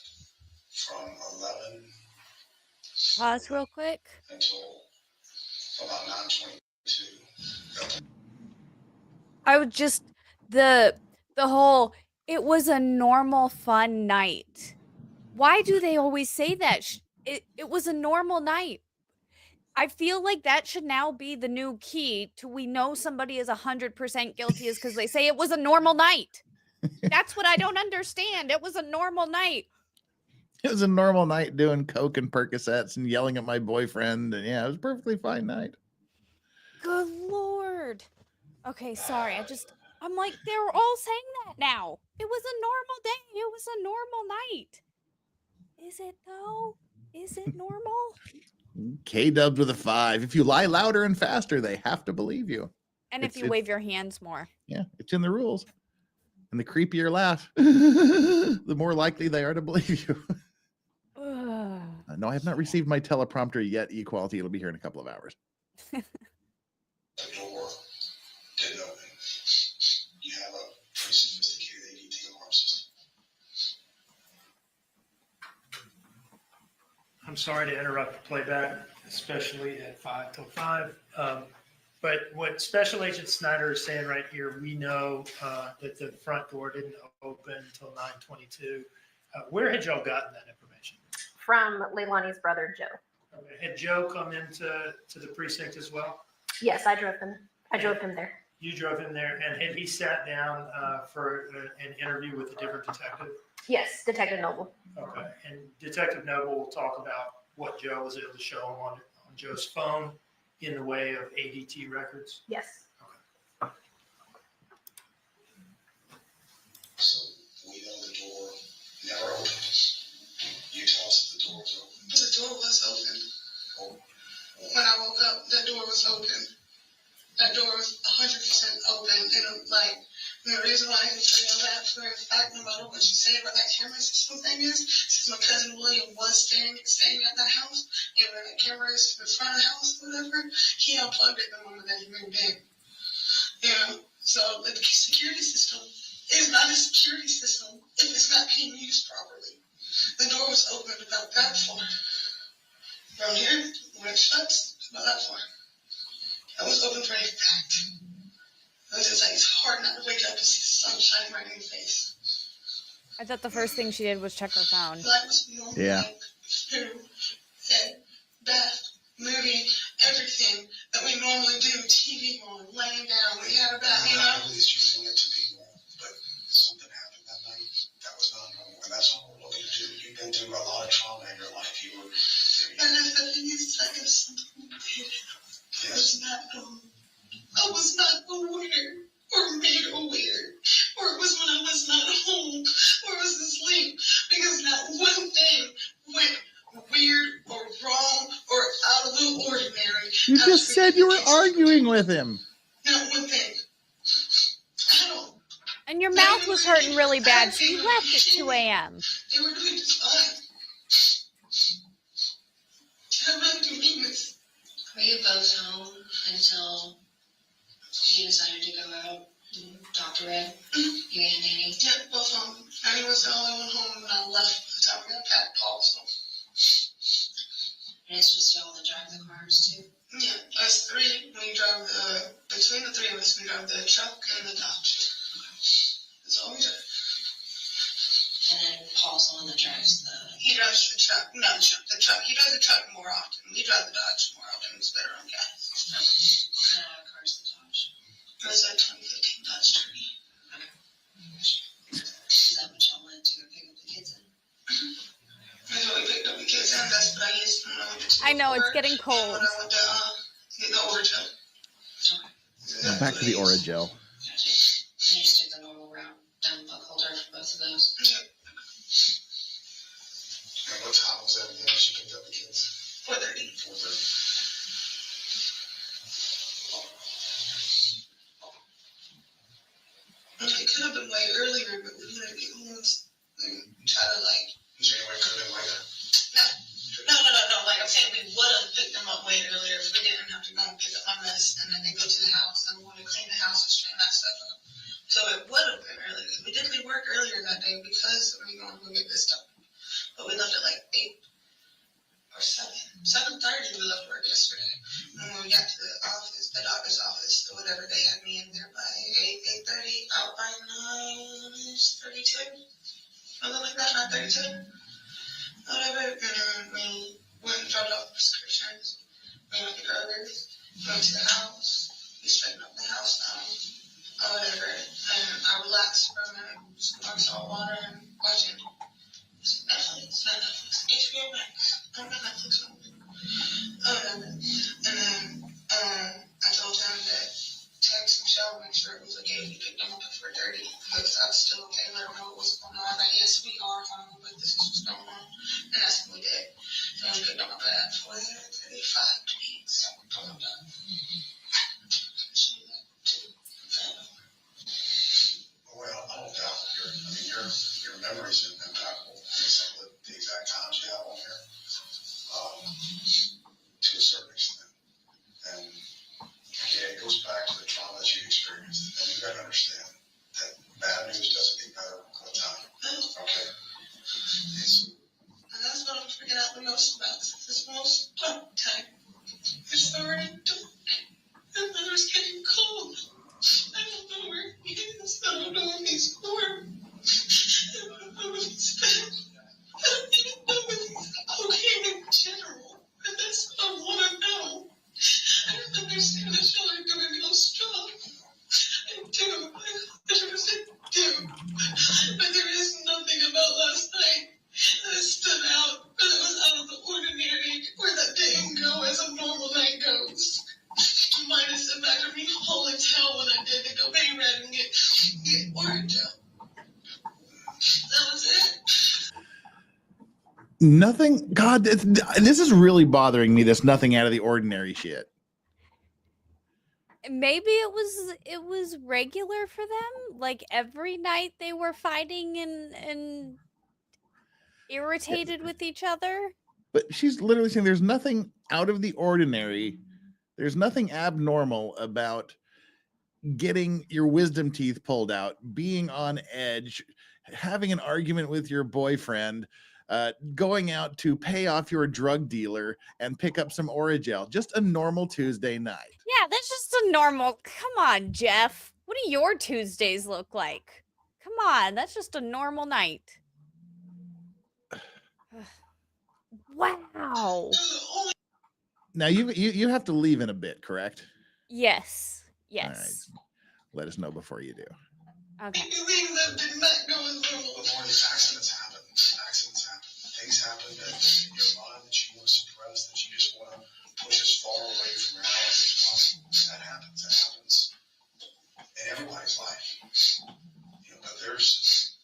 from 11 Pause real quick. until about 9:22. I would just the whole it was a normal fun night. Why do they always say that? It was a normal night. I feel like that should now be the new key to we know somebody is 100% guilty is because they say it was a normal night. That's what I don't understand. It was a normal night. It was a normal night doing coke and Percocets and yelling at my boyfriend, and yeah, it was a perfectly fine night. Good Lord. Okay, sorry. I'm like, they're all saying that now. It was a normal day. It was a normal night. Is it though? Is it normal? K-dubs with a 5. If you lie louder and faster, they have to believe you. And if you wave your hands more. Yeah, it's in the rules. And the creepier laugh, the more likely they are to believe you. No, I have not received my teleprompter yet, equality. It'll be here in a couple of hours. The door didn't open. You have a pretty sophisticated ADT alarm system. I'm sorry to interrupt the playback, especially at 5 till 5. But what Special Agent Snyder is saying right here, we know that the front door didn't open until 9:22. Where had y'all gotten that information? From Leilani's brother, Joe. Okay. Had Joe come into the precinct as well? Yes, I drove him. I drove him there. You drove him there, and had he sat down for an interview with a different detective? Yes, Detective Noble. Okay, and Detective Noble will talk about what Joe was able to show him on Joe's phone in the way of ADT records? Yes. Okay. So we know the door never opened. was open. When I woke up, that door was open. That door was 100% open. And like, and the reason why I can tell you that for a fact, no matter what you say about that camera system thing is, since my cousin William was staying at that house, and when that camera is in front of the house or whatever, he unplugged it the moment that he moved in. You know, so the security system is not a security system if it's not being used properly. The door was open about that far. From here, when it shuts, about that far. It was open for a fact. It was just like, it's hard not to wake up and see the sun shining right in your face. I thought the first thing she did was check her phone. Life was normal. Yeah. Like food, bed, bath, movie, everything that we normally do, TV on, laying down, we had a bath, you know? Nobody's using it to be normal, but something happened that night that was not normal, and that's all we're looking to do. You've been through a lot of trauma in your life. And the thing is, like, if something did, I was not normal. I was not aware or made aware, or it was when I was not home or was asleep, because not one thing went weird or wrong or out of the ordinary. You just said you were arguing with him. Not one thing. I don't. And your mouth was hurting really bad, so you left at 2 a.m. They were doing just fine. I'm not doing this. Were you both home until you decided to go out and talk to Red? You and Danny? Yeah, both home. Danny was the only one home when I left by the time we got Pat Paul, so. And it's just y'all that drive the cars too? Yeah, us three, we drive between the three of us, we drive the truck and the Dodge. That's all we drive. And then Paul's the one that drives the... He drives the truck. No, the truck. He drives the truck more often. We drive the Dodge more often. It's better on gas. What kind of car is the Dodge? It was a 2015 Dodge Journey. Is that what y'all went to go pick up the kids in? That's what we picked up the kids in. That's what I used when I went to I know, it's getting cold. When I went to get the Origel. Now back to the Origel. Gotcha. And you just took the normal route down Buck Holder for both of those? Yep. And what time was that again? She picked up the kids? 4:30. 4:30. It could have been way earlier, but we wanted to get home and try to like. January could have been later. No. Like I'm saying, we would have picked them up way earlier if we didn't have to go and pick up my mess and then go to the house and we want to clean the house and straighten that stuff up. So it would have been earlier. We did leave work earlier that day because we were going to go get this stuff. But we left at like 8 or 7. 7:30 we left work yesterday. And when we got to the office, the doctor's office, or whatever, they had me in there by 8:30, out by 9:32. Something like that, 9:32. Whatever. And then we went and dropped off prescriptions. We went to Kroger's. We went to the house. We straightened up the house now. Or whatever. And I relaxed for a minute. Just drank salt water and watching Netflix. Not Netflix. HBO Max. I don't got Netflix on me. And then I told him that text Michelle, make sure it was okay if we picked them up at 4:30. Because I was still okay, let her know what was going on. Like, yes, we are home, but this is what's going on. And that's what we did. And we picked them up at 4:35 to be exact. Nothing. God, this is really bothering me. This nothing out of the ordinary shit. Maybe it was regular for them. Like every night they were fighting and irritated with each other. But she's literally saying there's nothing out of the ordinary. There's nothing abnormal about getting your wisdom teeth pulled out, being on edge, having an argument with your boyfriend, going out to pay off your drug dealer and pick up some Orajel. Just a normal Tuesday night. Yeah, that's just a normal. Come on, Jeff. What do your Tuesdays look like? Come on, that's just a normal night. Wow. Now you have to leave in a bit, correct? Yes. All right. Yes. Let us know before you do. Okay. Accidents happen. Things happen that in your mind that you want to suppress, that you just want to push as far away from reality as possible. That happens. That happens in everybody's life. But there's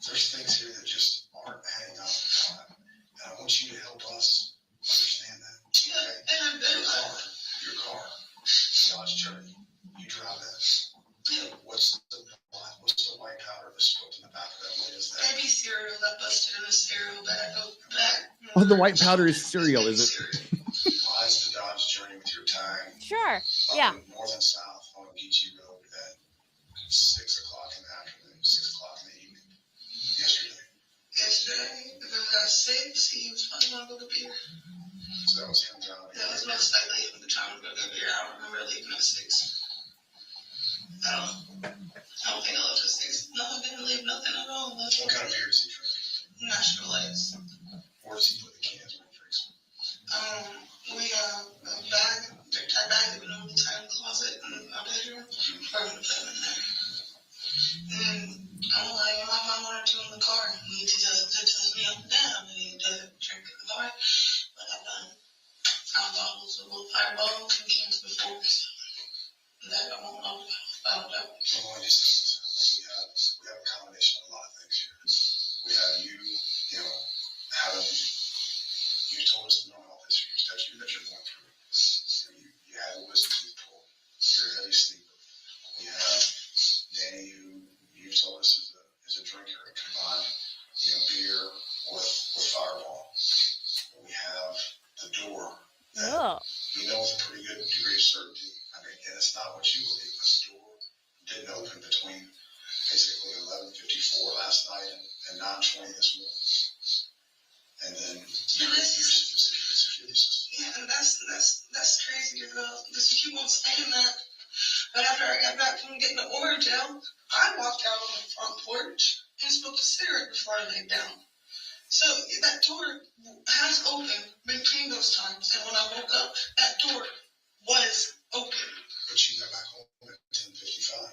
things here that just aren't adding up. And I want you to help us understand that. Okay? Your car, Dodge Journey. You drive that. What's the white powder that's put in the back of that? What is that? Baby cereal that busted in a cereal bag. Oh, the white powder is cereal, is it? Mine's the Dodge Journey with your tag. Sure. Yeah. North and south on Geechee Road at 6 o'clock in the afternoon, 6 o'clock in the evening. Yesterday, if it was at 6, he was probably going to go to beer. So that was him driving. That was most likely him the time to go to beer. I don't remember leaving at 6. I don't think I left at 6. No, I didn't leave nothing at all. What kind of beer is he drinking? National Lights. Where does he put the cans when he drinks them? We got a bag, that bag that we normally tie in the closet in our bedroom. We're going to put them in there. And I'm like, if I find one or two in the car, he tells me up and down, and he doesn't drink in the car. But I've done bottles of little fireballs and cans before. That I won't know about. Well, we have a combination of a lot of things here. We have you told us the normal history that you're going through. You had a wisdom tooth pulled. You're a heavy sleeper. We have Danny, who you told us is a drinker and combined, beer with Fireball. We have the door that we know with a pretty good degree of certainty. I mean, and it's not what you believe, but the door didn't open between basically 11:54 last night and 9:20 this morning. And then your security system. Yeah, and that's crazy as well. Because you keep on saying that. But after I got back from getting the Orajel, I walked out on the front porch and smoked a cigarette before I laid down. So that door has opened between those times, and when I woke up, that door was open. But you got back home at 10:55.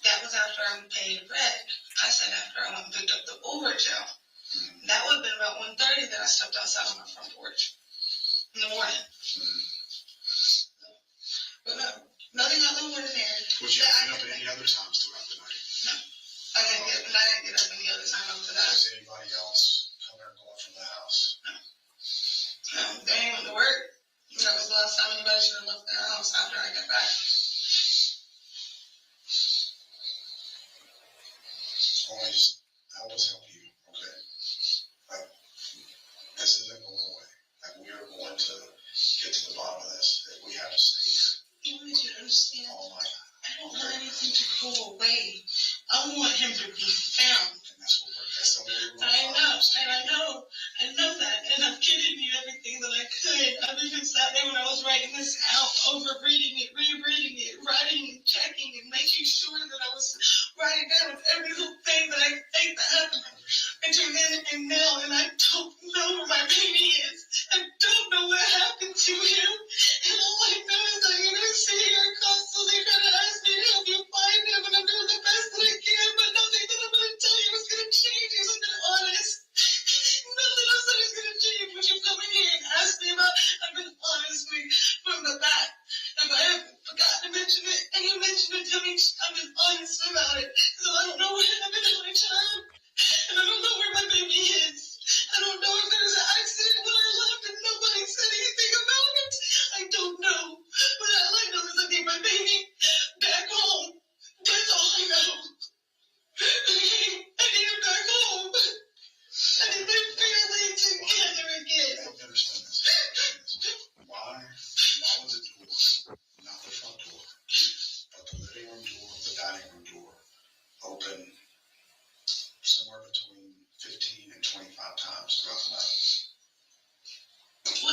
That was after I paid rent. I said after I went and picked up the Orajel. Mm-hmm. That would have been about 1:30 that I stepped outside on my front porch in the morning. Mm-hmm. But no, nothing out of the ordinary. Would you have been up at any other times throughout the night? No. I didn't get up any other time after that. Was anybody else coming or going from the house? No. They ain't went to work. That was the last time anybody should have left the house after I got back. So just help us help you, okay? This isn't going away. We are going to get to the bottom of this. We have to stay here. You need to understand. Oh my God. I don't want anything to go away. I want him to be found. And that's the way we're going. I know that. And I'm giving you everything that I could. I've even sat there when I was writing this out, over reading it, rereading it, writing and checking and making sure that I was writing down every little thing that I think that happened between then and now. And I don't know where my baby is. I don't know what happened to him. And all I know is that you're going to sit here constantly trying to ask me to help you find him. And I'm doing the best that I can. But nothing that I'm going to tell you is going to change. You're something honest. Nothing else that is going to change. What you come in here and ask me about, I've been honestly from the back. If I haven't forgotten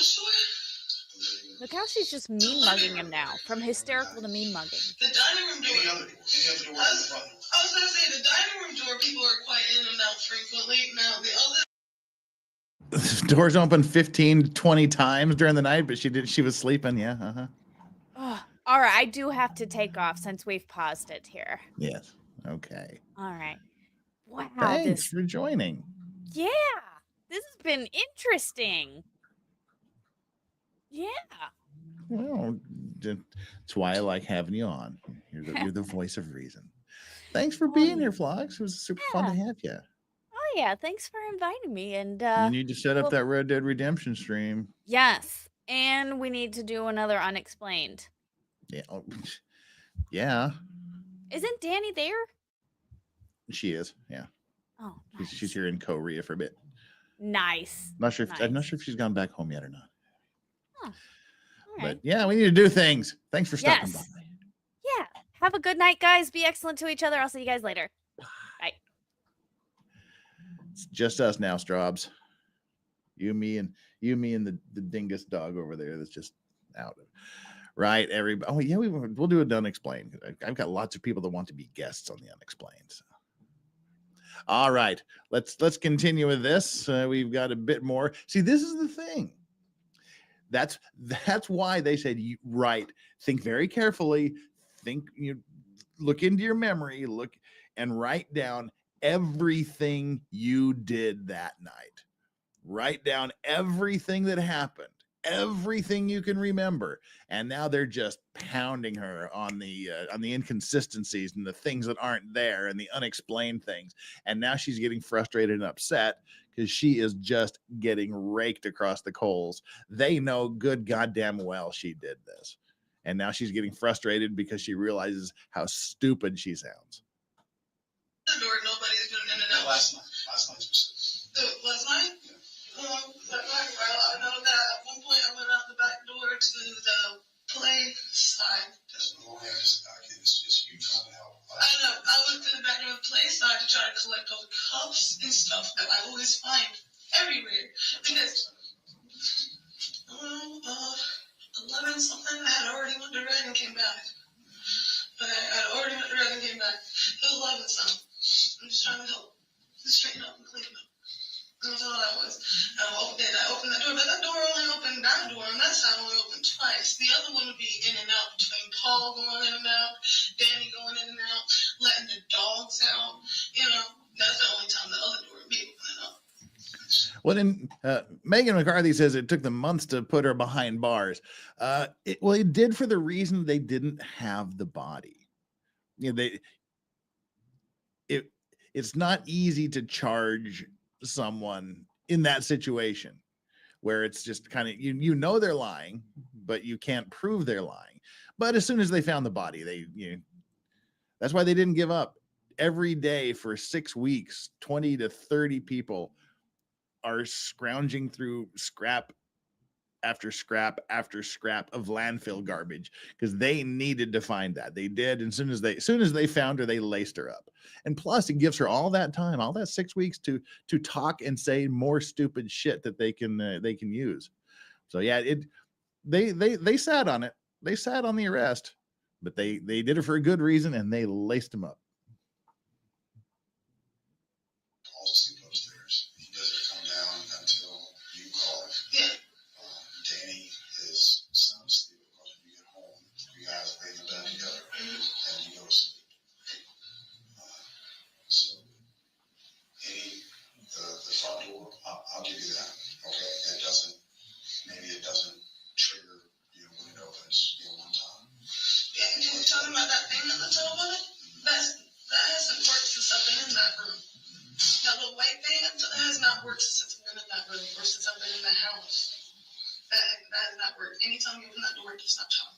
sure. Look how she's just mean mugging him now, from hysterical to mean mugging. The dining room door. Any other door in the front? I was gonna say the dining room door. People are quite in and out frequently. Now the other. Doors open 15, 20 times during the night, but she was sleeping. Yeah. Uh-huh. Oh, all right, I do have to take off since we've paused it here. Yes. Okay. All right. Wow. Thanks for joining. Yeah. This has been interesting. Yeah. Well, that's why I like having you on. You're the voice of reason. Thanks for being here, Vlogs. It was super fun to have you. Oh yeah, thanks for inviting me. And You need to set up that Red Dead Redemption stream. Yes, and we need to do another Unexplained. Yeah. Yeah. Isn't Danny there? She is. Yeah. Oh, she's here in Korea for a bit. Nice. I'm not sure if she's gone back home yet or not. Huh. But yeah, we need to do things. Thanks for stopping by. Yeah. Have a good night, guys. Be excellent to each other. I'll see you guys later. Bye. It's just us now, Straubs. You, me, and the dingus dog over there that's just out. Right, everybody. Oh yeah, we'll do it Unexplained. I've got lots of people that want to be guests on the Unexplained. So. All right, let's continue with this. We've got a bit more. See, this is the thing. That's why they said, think very carefully. Look into your memory. Look and write down everything you did that night. Write down everything that happened. Everything you can remember, and now they're just pounding her on the inconsistencies and the things that aren't there and the unexplained things, and now she's getting frustrated and upset because she is just getting raked across the coals. They know good goddamn well she did this, and now she's getting frustrated because she realizes how stupid she sounds. The door, nobody's been in and out. Last night. Last night? I know that at one point I went out the back door to the play side. That's no way. It's just you trying to help. I know. I went to the back door of the play side to try to collect all the cups and stuff that I always find everywhere. Because 11 something, I had already went to red and came back. It was 11 something. I'm just trying to help. Just straighten up and clean up. That's all that was. I opened that door, but that door only opened, that door on that side only opened twice. The other one would be in and out between Paul going in and out, Danny going in and out, letting the dogs out. That's the only time the other door would be opening up. Well, then Megan McCarthy says it took them months to put her behind bars. It did for the reason they didn't have the body. It's not easy to charge someone in that situation where it's just kind of they're lying, but you can't prove they're lying. But as soon as they found the body, that's why they didn't give up. Every day for 6 weeks, 20 to 30 people are scrounging through scrap after scrap after scrap of landfill garbage because they needed to find that. They did. And as soon as they found her, they laced her up. And plus it gives her all that time, all that 6 weeks to talk and say more stupid shit that they can use. So yeah, they sat on it. They sat on the arrest, but they did it for a good reason, and they laced him up. Paul's asleep upstairs. He doesn't come down until you call him. Yeah. Danny is sound asleep because when you get home, you guys lay in bed together and you go to sleep. So, the front door, I'll give you that. Okay, maybe it doesn't trigger when it opens one time. Yeah, and you were talking about that thing on the top of it? That hasn't worked since I've been in that room. That little white thing has not worked since I've been in that room or since I've been in the house. That has not worked. Anytime you open that door, it does not chop.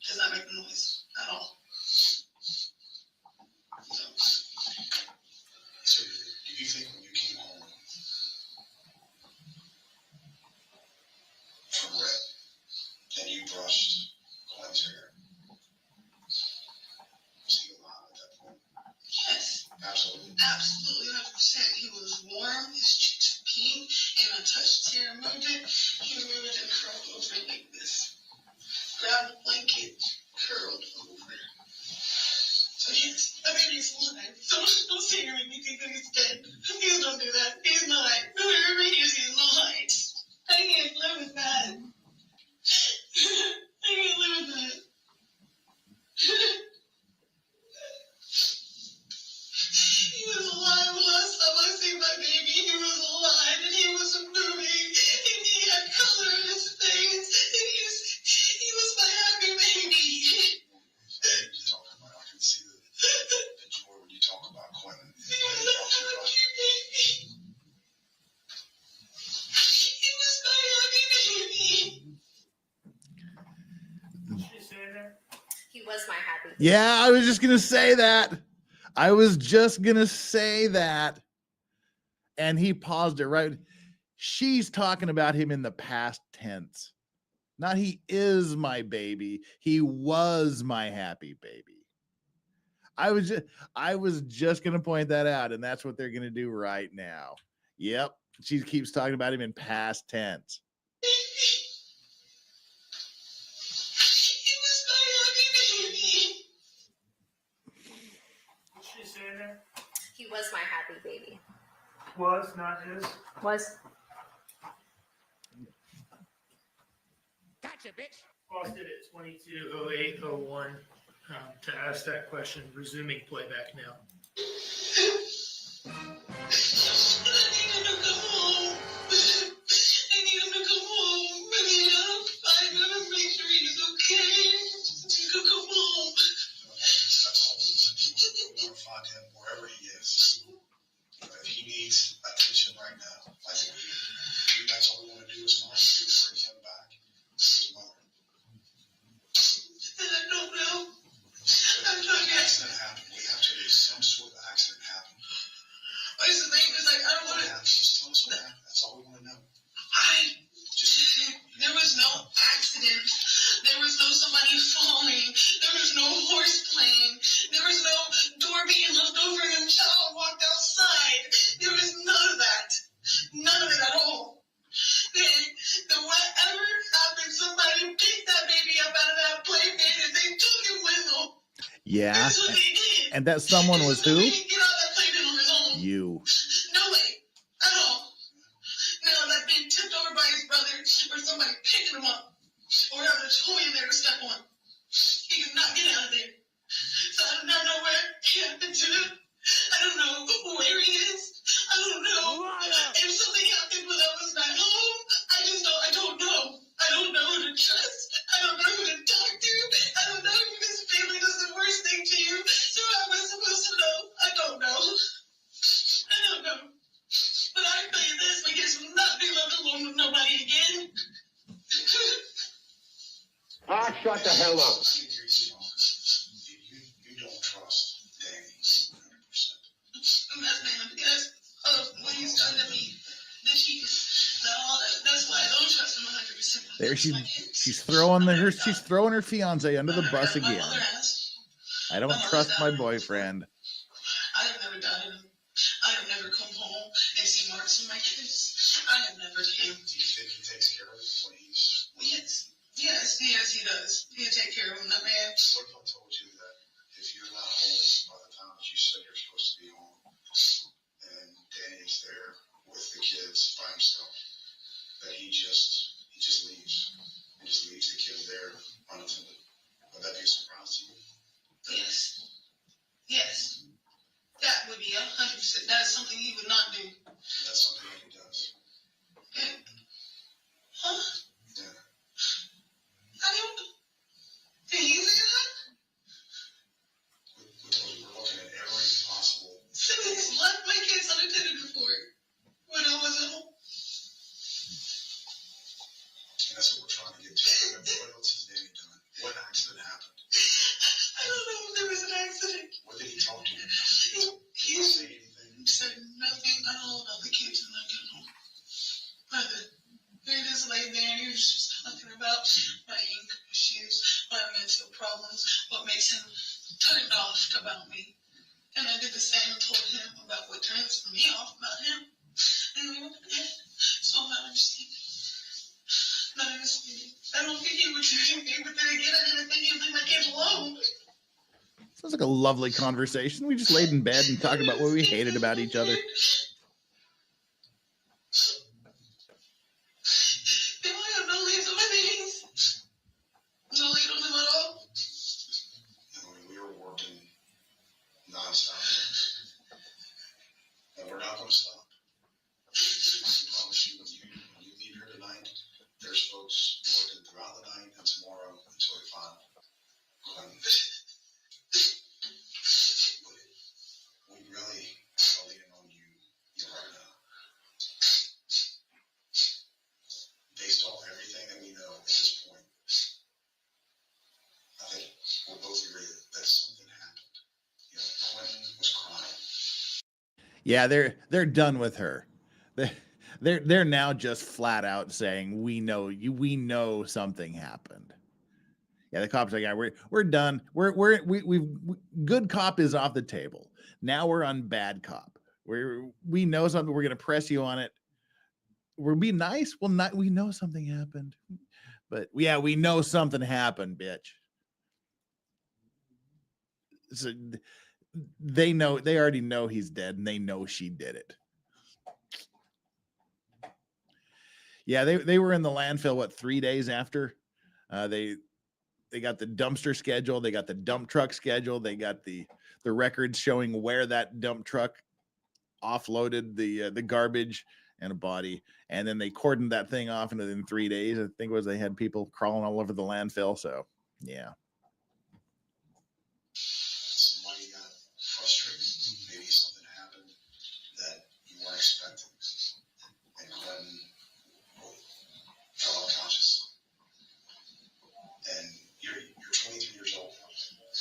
It does not make a noise at all. So, do you think when you came home from Red and you brushed Glenn's hair, was he alive at that point? Yes. Absolutely. Absolutely, 100%. He was warm, his cheeks were pink, and I touched his hair, moved it. He was was my happy. Yeah, I was just going to say that. And he paused it right. She's talking about him in the past tense. Not he is my baby. He was my happy baby. I was just going to point that out, and that's what they're going to do right now. Yep. She keeps talking about him in past tense. What's she saying there? He was my happy baby. Was, not his. Was. Gotcha, bitch. Paused it at 22:08:01 to ask that question. Resuming playback now. Wherever he is. If he needs attention right now, that's all we want to do is bring him back to his mother. I don't know. Accident happened. We have to do some sort of accident happen. What's his name? It's like, I don't want to. Just tell us what happened. That's all we want to know. There was no accident. There was no somebody falling. There was no horse playing. There was no door being left over and a child walked outside. There was none of that. None of it at all. Then whatever happened, somebody picked that baby up out of that playmate and they took him with them. Yeah. That's what they did. And that someone was who? He didn't get out of that playmate on his own. You. No way. At all. Now that being tipped over by his brother or somebody picking him up or having a toy in there to step on. He could not get out of there. So I do not know where he happened to him. I don't know where he is. I don't know if something happened when I was not home. I don't know. I don't know who to trust. I don't know who to talk to. I don't know if his family does the worst thing to you. So how am I supposed to know? I don't know. I don't know. But I tell you this, we just will not be left alone with nobody again. Shut the hell up. You don't trust Danny 100%. Because of what he's done to me. That's why I don't trust him 100%. There she's throwing her fiance under the bus again. I don't trust my boyfriend. I have never done it. I have never come home and seen marks on my kids. I have never came. Do you think he takes care of it when he's... Yes, he does. He'll take care of him, that man. What if I told you that if you're not home by the time that you say you're supposed to be home, and Danny's there with the kids by himself, that he just leaves and just leaves the kids there unattended? Would that be a surprise to you? Yes. That would be 100%. That is something he would not do. That's something that he does. Huh? Yeah. I don't. Did he say that? We're looking at every possible. He's left my kids unattended before when I was at home. And that's what we're trying to get to. What else has Danny done? What accident happened? I don't know if there was an accident. What did he talk to you? He say anything? Said nothing at all about the kids when I got home. Nothing. He just laid there and he was just talking about my ink issues, my mental problems, what makes him turned off about me. And I did the same and told him about what turns me off about him. And we went to bed. So I'm not understanding. I don't think he would do anything, but then again, I didn't think he would leave my kids alone. Sounds like a lovely conversation. We just laid in bed and talked about what we hated about each other. We were working nonstop. And we're not going to stop. I promise you, when you leave here tonight, there's folks working throughout the night and tomorrow until we find Quentin. We really are leaning on you Yeah, they're done with her. They're now just flat out saying, we know something happened. Yeah, the cops are like, yeah, we're done. We've good cop is off the table. Now we're on bad cop. We know something. We're gonna press you on it. We're being nice. Well, not we know something happened, but yeah, we know something happened, bitch. So they already know he's dead, and they know she did it. Yeah, they were in the landfill 3 days after. They got the dumpster schedule, they got the dump truck schedule, they got the records showing where that dump truck offloaded the garbage and a body, and then they cordoned that thing off, and within 3 days, I think it was, they had people crawling all over the landfill. So yeah. Somebody got frustrated. Maybe something happened that you weren't expecting, and Quentin fell unconscious. And you're 23 years old.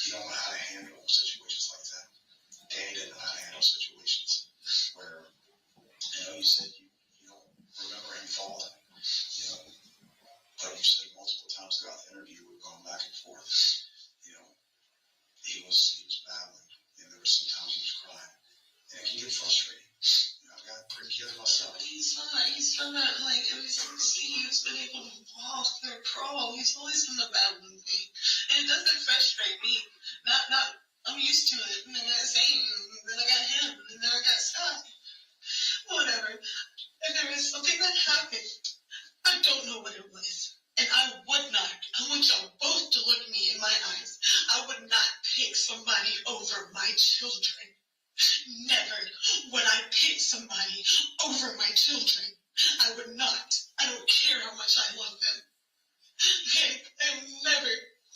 You don't know how to handle situations like that. Danny didn't know how to handle situations where, you said you don't remember him falling, but you said multiple times throughout the interview, we've gone back and forth. He was battling, and there were some times he was crying, and it can get frustrating. I've got 3 kids myself. He's from that, like, ever since he's been able to walk or crawl, he's always been the battling thing. And it doesn't frustrate me. I'm used to it. And then I got Zane, and then I got him, and then I got Scott. Whatever. If there is something that happened, I don't know what it was. And I want y'all both to look me in my eyes. I would not pick somebody over my children. Never would I pick somebody over my children. I would not. I don't care how much I love them. Okay? I have never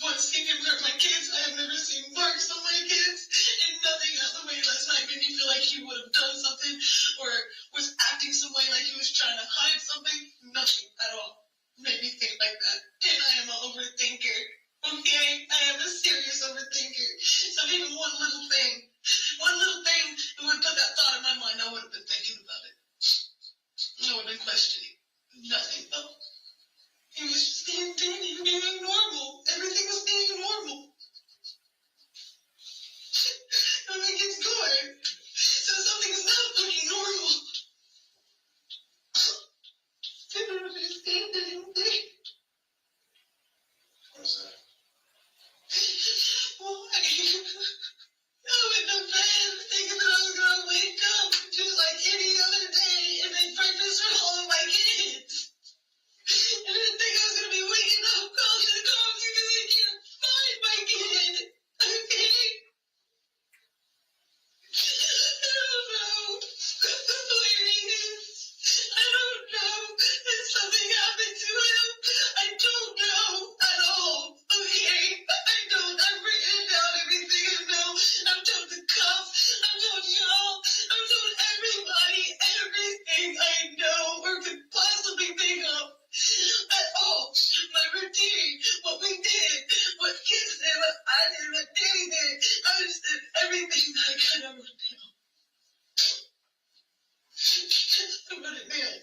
once seen him hurt my kids. I have never seen marks on my kids. And nothing else the way last night made me feel like he would have done something or was acting some way like he was trying to hide something. Nothing at all made me think like that. And I am an overthinker. Okay? I am a serious overthinker. So even one little thing that would put that thought in my mind, I would have been thinking about it. I would have been questioning. Nothing though. He was just being Danny, being normal. Everything was being normal. I'm like, it's good. So something is not looking normal. I don't understand anything. What is that? Well, I went to bed thinking that I was going to wake up just like any other day and make breakfast for all of my kids. I didn't think I was going to be waking up calling the cops because I can't find my kid. Okay? I don't know where he is. I don't know if something happened to him. I don't know at all. Okay? I don't. I've written down everything I know. I've told the cops. I've told y'all. I've told everybody everything I know or could possibly think of. At all. My routine, what we did, what kids did, what I did, what Danny did. I just did everything that I could have written down. I wrote it down.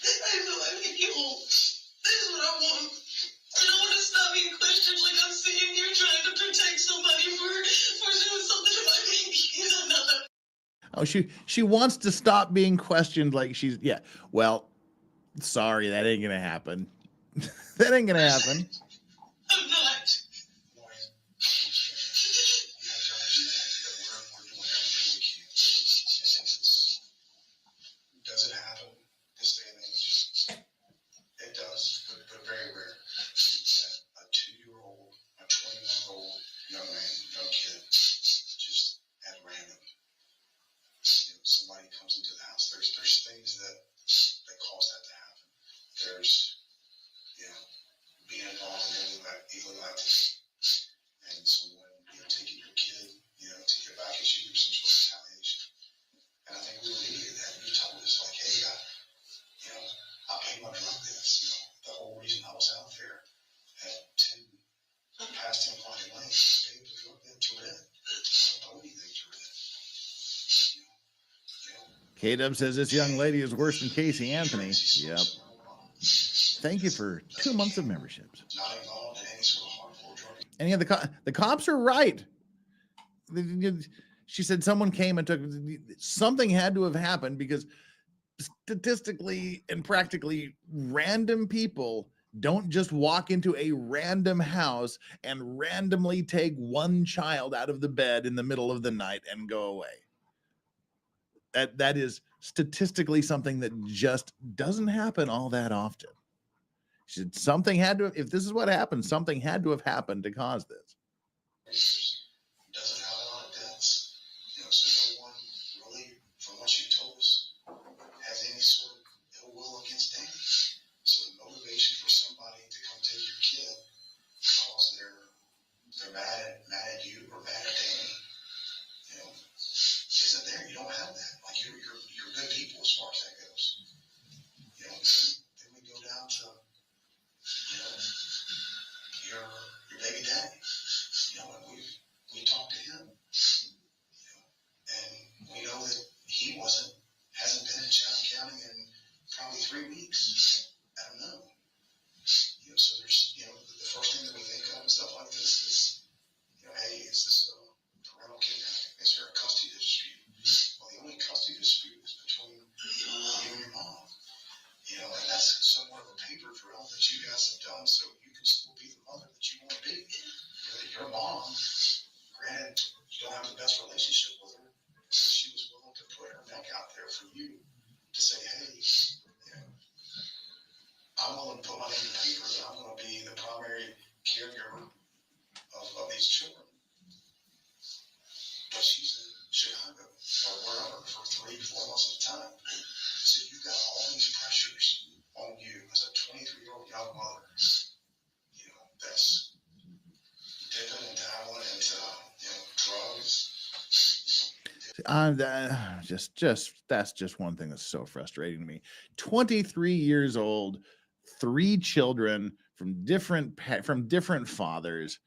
I feel like people, this is what I want. I don't want to stop being questioned like I'm sitting here trying to protect somebody for doing something to my baby. I'm not that. Oh, she wants to stop being questioned like she's, yeah. Well, sorry, that ain't gonna happen. That ain't gonna happen. I'm not. Does it happen this day and age? It does, but very rare. A 2-year-old, a 21-year-old young man, young kid, just at random. Somebody comes into the house. There's things that cause that to happen. There's, being involved in illegal activity, and someone taking your kid, to get back at you or some sort of retaliation. And I think we alleviated that. You told us like, hey, I paid my drug debts. The whole reason I was out there at 10 past 10 o'clock at night was to pay the drug debt to Red. I don't owe anything to Red. K-Dub says this young lady is worse than Casey Anthony. Yep. Thank you for 2 months of memberships. And yeah, the cops are right. She said someone came and took, something had to have happened because statistically and practically random people don't just walk into a random house and randomly take one child out of the bed in the middle of the night and go away. That is statistically something that just doesn't happen all that often. She said something had to, if this is what happened, something had to have happened to cause this. Doesn't have a lot of deaths, so no one really, from what you told us, has any sort of ill will against Danny. So the motivation for somebody to come take your kid because they're mad at you or mad at Danny, isn't there. You don't have that. Like you're good people as far as that goes. Then we go down to your baby daddy. And we talked to him, and we know that he hasn't been in Chatham County in probably 3 weeks. I don't know. So there's, the first thing that we think of and stuff like this is, hey, is this parental kidnapping? Is there a custody dispute? Well, the only custody dispute is between you and your mom. And that's somewhat of a paper trail that you guys have done so you can still be the mother that you want to be. Your mom, granted, you don't have the best relationship with her, so she was willing to put her neck out there for you to say, hey, I'm willing to put my name in the paper that I'm going to be the primary caregiver of these children. But she's in Chicago or wherever for 3-4 months at a time. So you've got all these pressures on you as a 23-year-old young mother, that's dipping and dabbling into, drugs. That's just one thing that's so frustrating to me. 23 years old, 3 children from different fathers.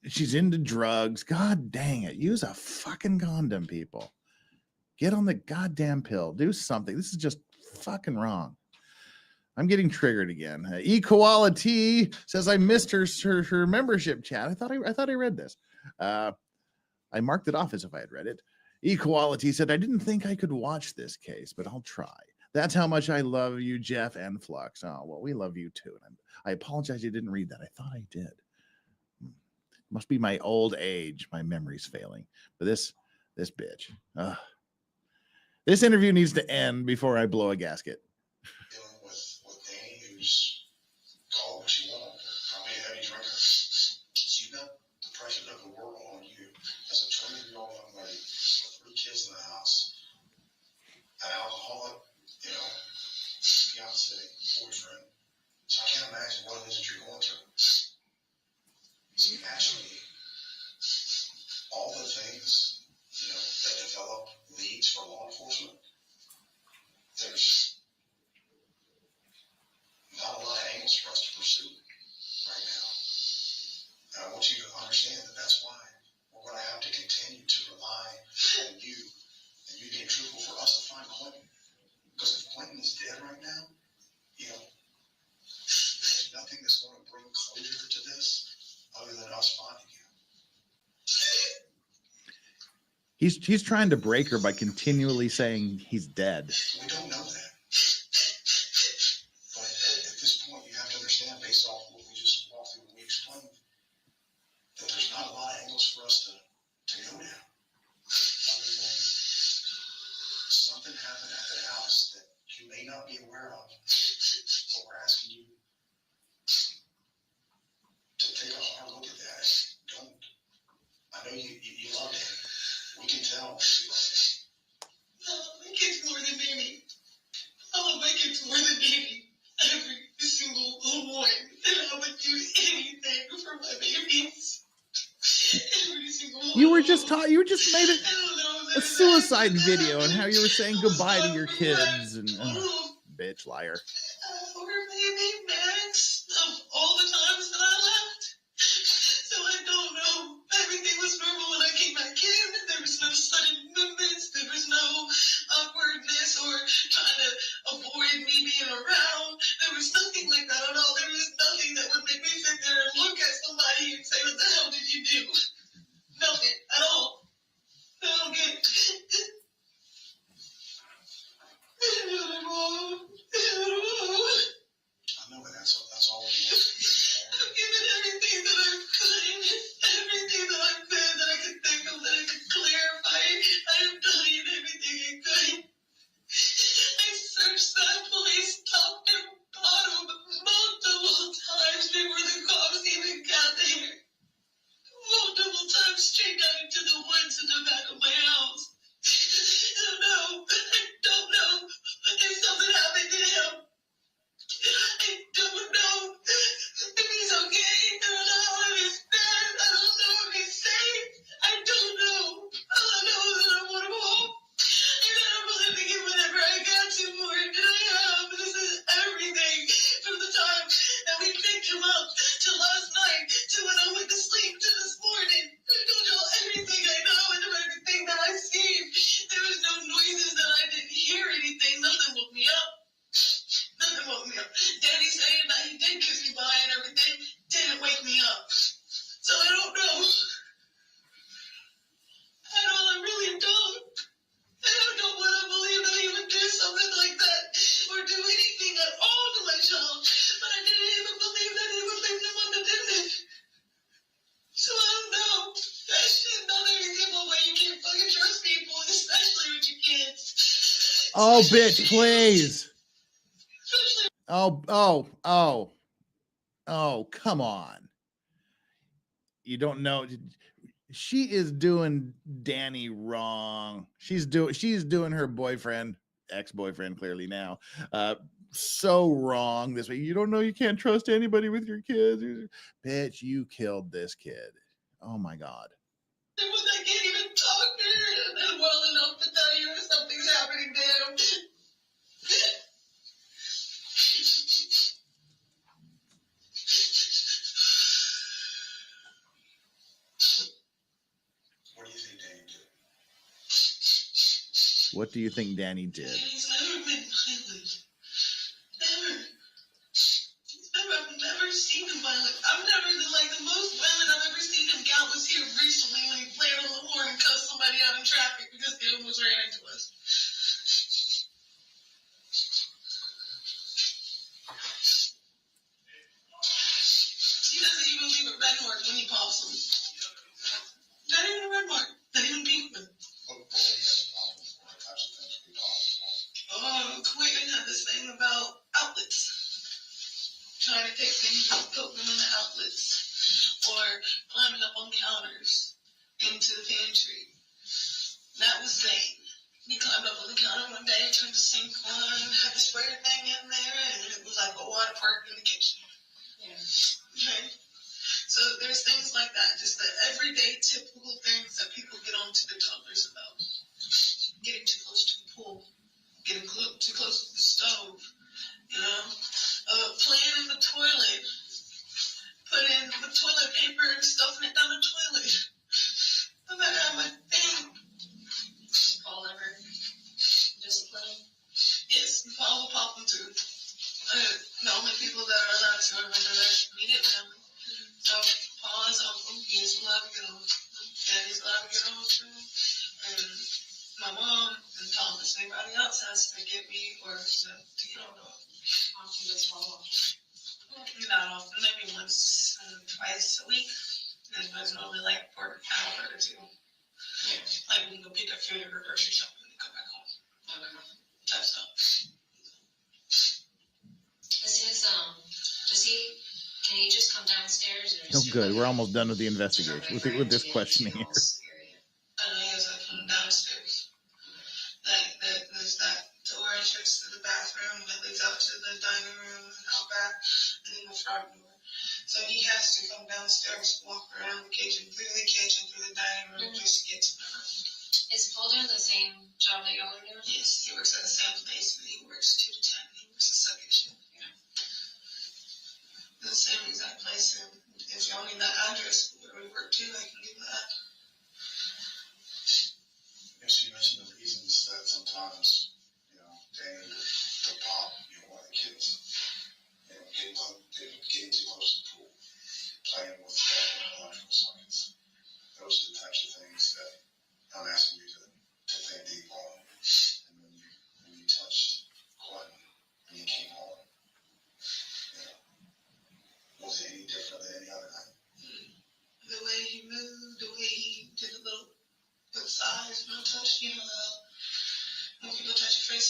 She's into drugs. God dang it. Use a fucking condom, people. Get on the goddamn pill. Do something. This is just fucking wrong. I'm getting triggered again. Equality says I missed her membership chat. I thought I read this. I marked it off as if I had read it. Equality said I didn't think I could watch this case, but I'll try. That's how much I love you, Jeff and Flux. Oh, well, we love you too. And I apologize you didn't read that. I thought I did. Must be my old age. My memory's failing. But this bitch. This interview needs to end before I blow a gasket. Dealing with Danny, who's call it what you want, probably a heavy drinker. So you got the pressure of the world on you as a 20-year-old young lady with 3 kids in the house, an alcoholic, fiance, boyfriend. So I can't imagine what it is that you're going through. So naturally, all the things, that develop leads for law enforcement, there's not a lot of angles for us to pursue right now. And I want you to understand that that's why we're going to have to continue to rely on you and you being truthful for us to find Quentin. Because if Quentin is dead right now, there's nothing that's going to bring closure to this other than us finding him. He's trying to break her by continually saying he's dead. We don't know that. But at this point, you have to understand, based off what we just walked through, what we explained, that there's not a lot of angles for us to go down. Other than something happened at the house that you may not be aware of, but we're asking you to take a hard look at that. I know you love him. We can tell you love him. I love my kids more than Danny. I love my kids more than Danny. Every single one. And I would do anything for my babies. Every single one. You just made a suicide video and how you were saying goodbye to your kids and bitch liar. Or maybe Max of all the times that I left. So I don't know. Everything was normal when I came back in. There was no sudden movements. There was no being around. There was nothing like that at all. There was nothing that would make me sit there and look at somebody and say, what the hell did you do? Nothing at all. I don't get it. I know, but that's all we want. I've given everything that I could, everything that I could, that I could think of, that I could clarify. I have done everything I could. I searched that place top and bottom multiple times before the cops even got there. Multiple times straight out into the woods in the back of my house. I don't know if something happened to him. I don't know if he's okay. I don't know if he's dead. I don't know if he's safe. I don't know. All I know is that I want him home. And that I'm willing to give whatever I got to for it. And I have. This is everything from the time that we picked him up to last night to when I went to sleep to this morning. I don't know everything I know and everything that I've seen. There was no noises that I didn't hear anything. Nothing woke me up. Nothing woke me up. Danny saying that he did kiss me by and everything didn't wake me up. So I don't know. I really don't. I don't know what I believe that he would do something like that or do anything at all to my child. But I didn't even believe that he would leave the one that did it. So I don't know. That shit not example where you can't fucking trust people, especially with your kids. Oh, bitch, please. Oh, come on. You don't know. She is doing Danny wrong. She's doing her boyfriend, ex-boyfriend clearly now, so wrong this way. You don't know, you can't trust anybody with your kids. Bitch, you killed this kid. Oh my God. I can't even talk to her well enough to tell you if something's happening to him. What do you think Danny did? What do you think Danny did? He's never been violent. Never. I've never seen him violent. I've never, the most violent I've ever seen him get was here recently when he played on the horn and cussed somebody out in traffic because they almost ran into us. He doesn't even leave a red mark when he pops them. Not even a red mark. Not even pink one. Quentin had this thing about outlets. Trying to take things and put them in the outlets. Or climbing up on counters into the pantry. That was Zane. He climbed up on the counter one day, turned the sink on, had the sprayer thing in there, and it was like a water park in the kitchen. Yeah. Okay? So there's things like that, just the everyday typical things that people get onto their toddlers about. Getting too close to the pool, getting too close to the stove, playing in the toilet, putting the toilet paper and stuffing it down the toilet. No matter how much thing. Paul ever discipline? Yes, Paul will pop them too. The only people that are allowed to are their immediate family. So Paul is uncle. He is allowed to get on. Daddy's allowed to get on too. And my mom and Thomas. Anybody else has to get me or to get on. Often does Paul walk? Not often. Maybe once, twice a week. And it's normally like for an hour or two. Yeah. Like we can go pick up food or grocery shopping and come back home. Okay. Type stuff. Can he just come downstairs? Or Oh, good. We're almost done with the investigation, with this questioning here. I know he has to come downstairs. There's that door entrance to the bathroom that leads out to the dining room and out back, and then the front door. So he has to come downstairs, walk around the kitchen, through the dining room, just to get to the room. Is Paul doing the same job that y'all are doing? Yes, he works at the same place, but he works 2 to 10. He works a second shift. The same exact place, and if y'all need that address where we work too, I can give that. Yes, you mentioned the reasons that sometimes, Danny would pop,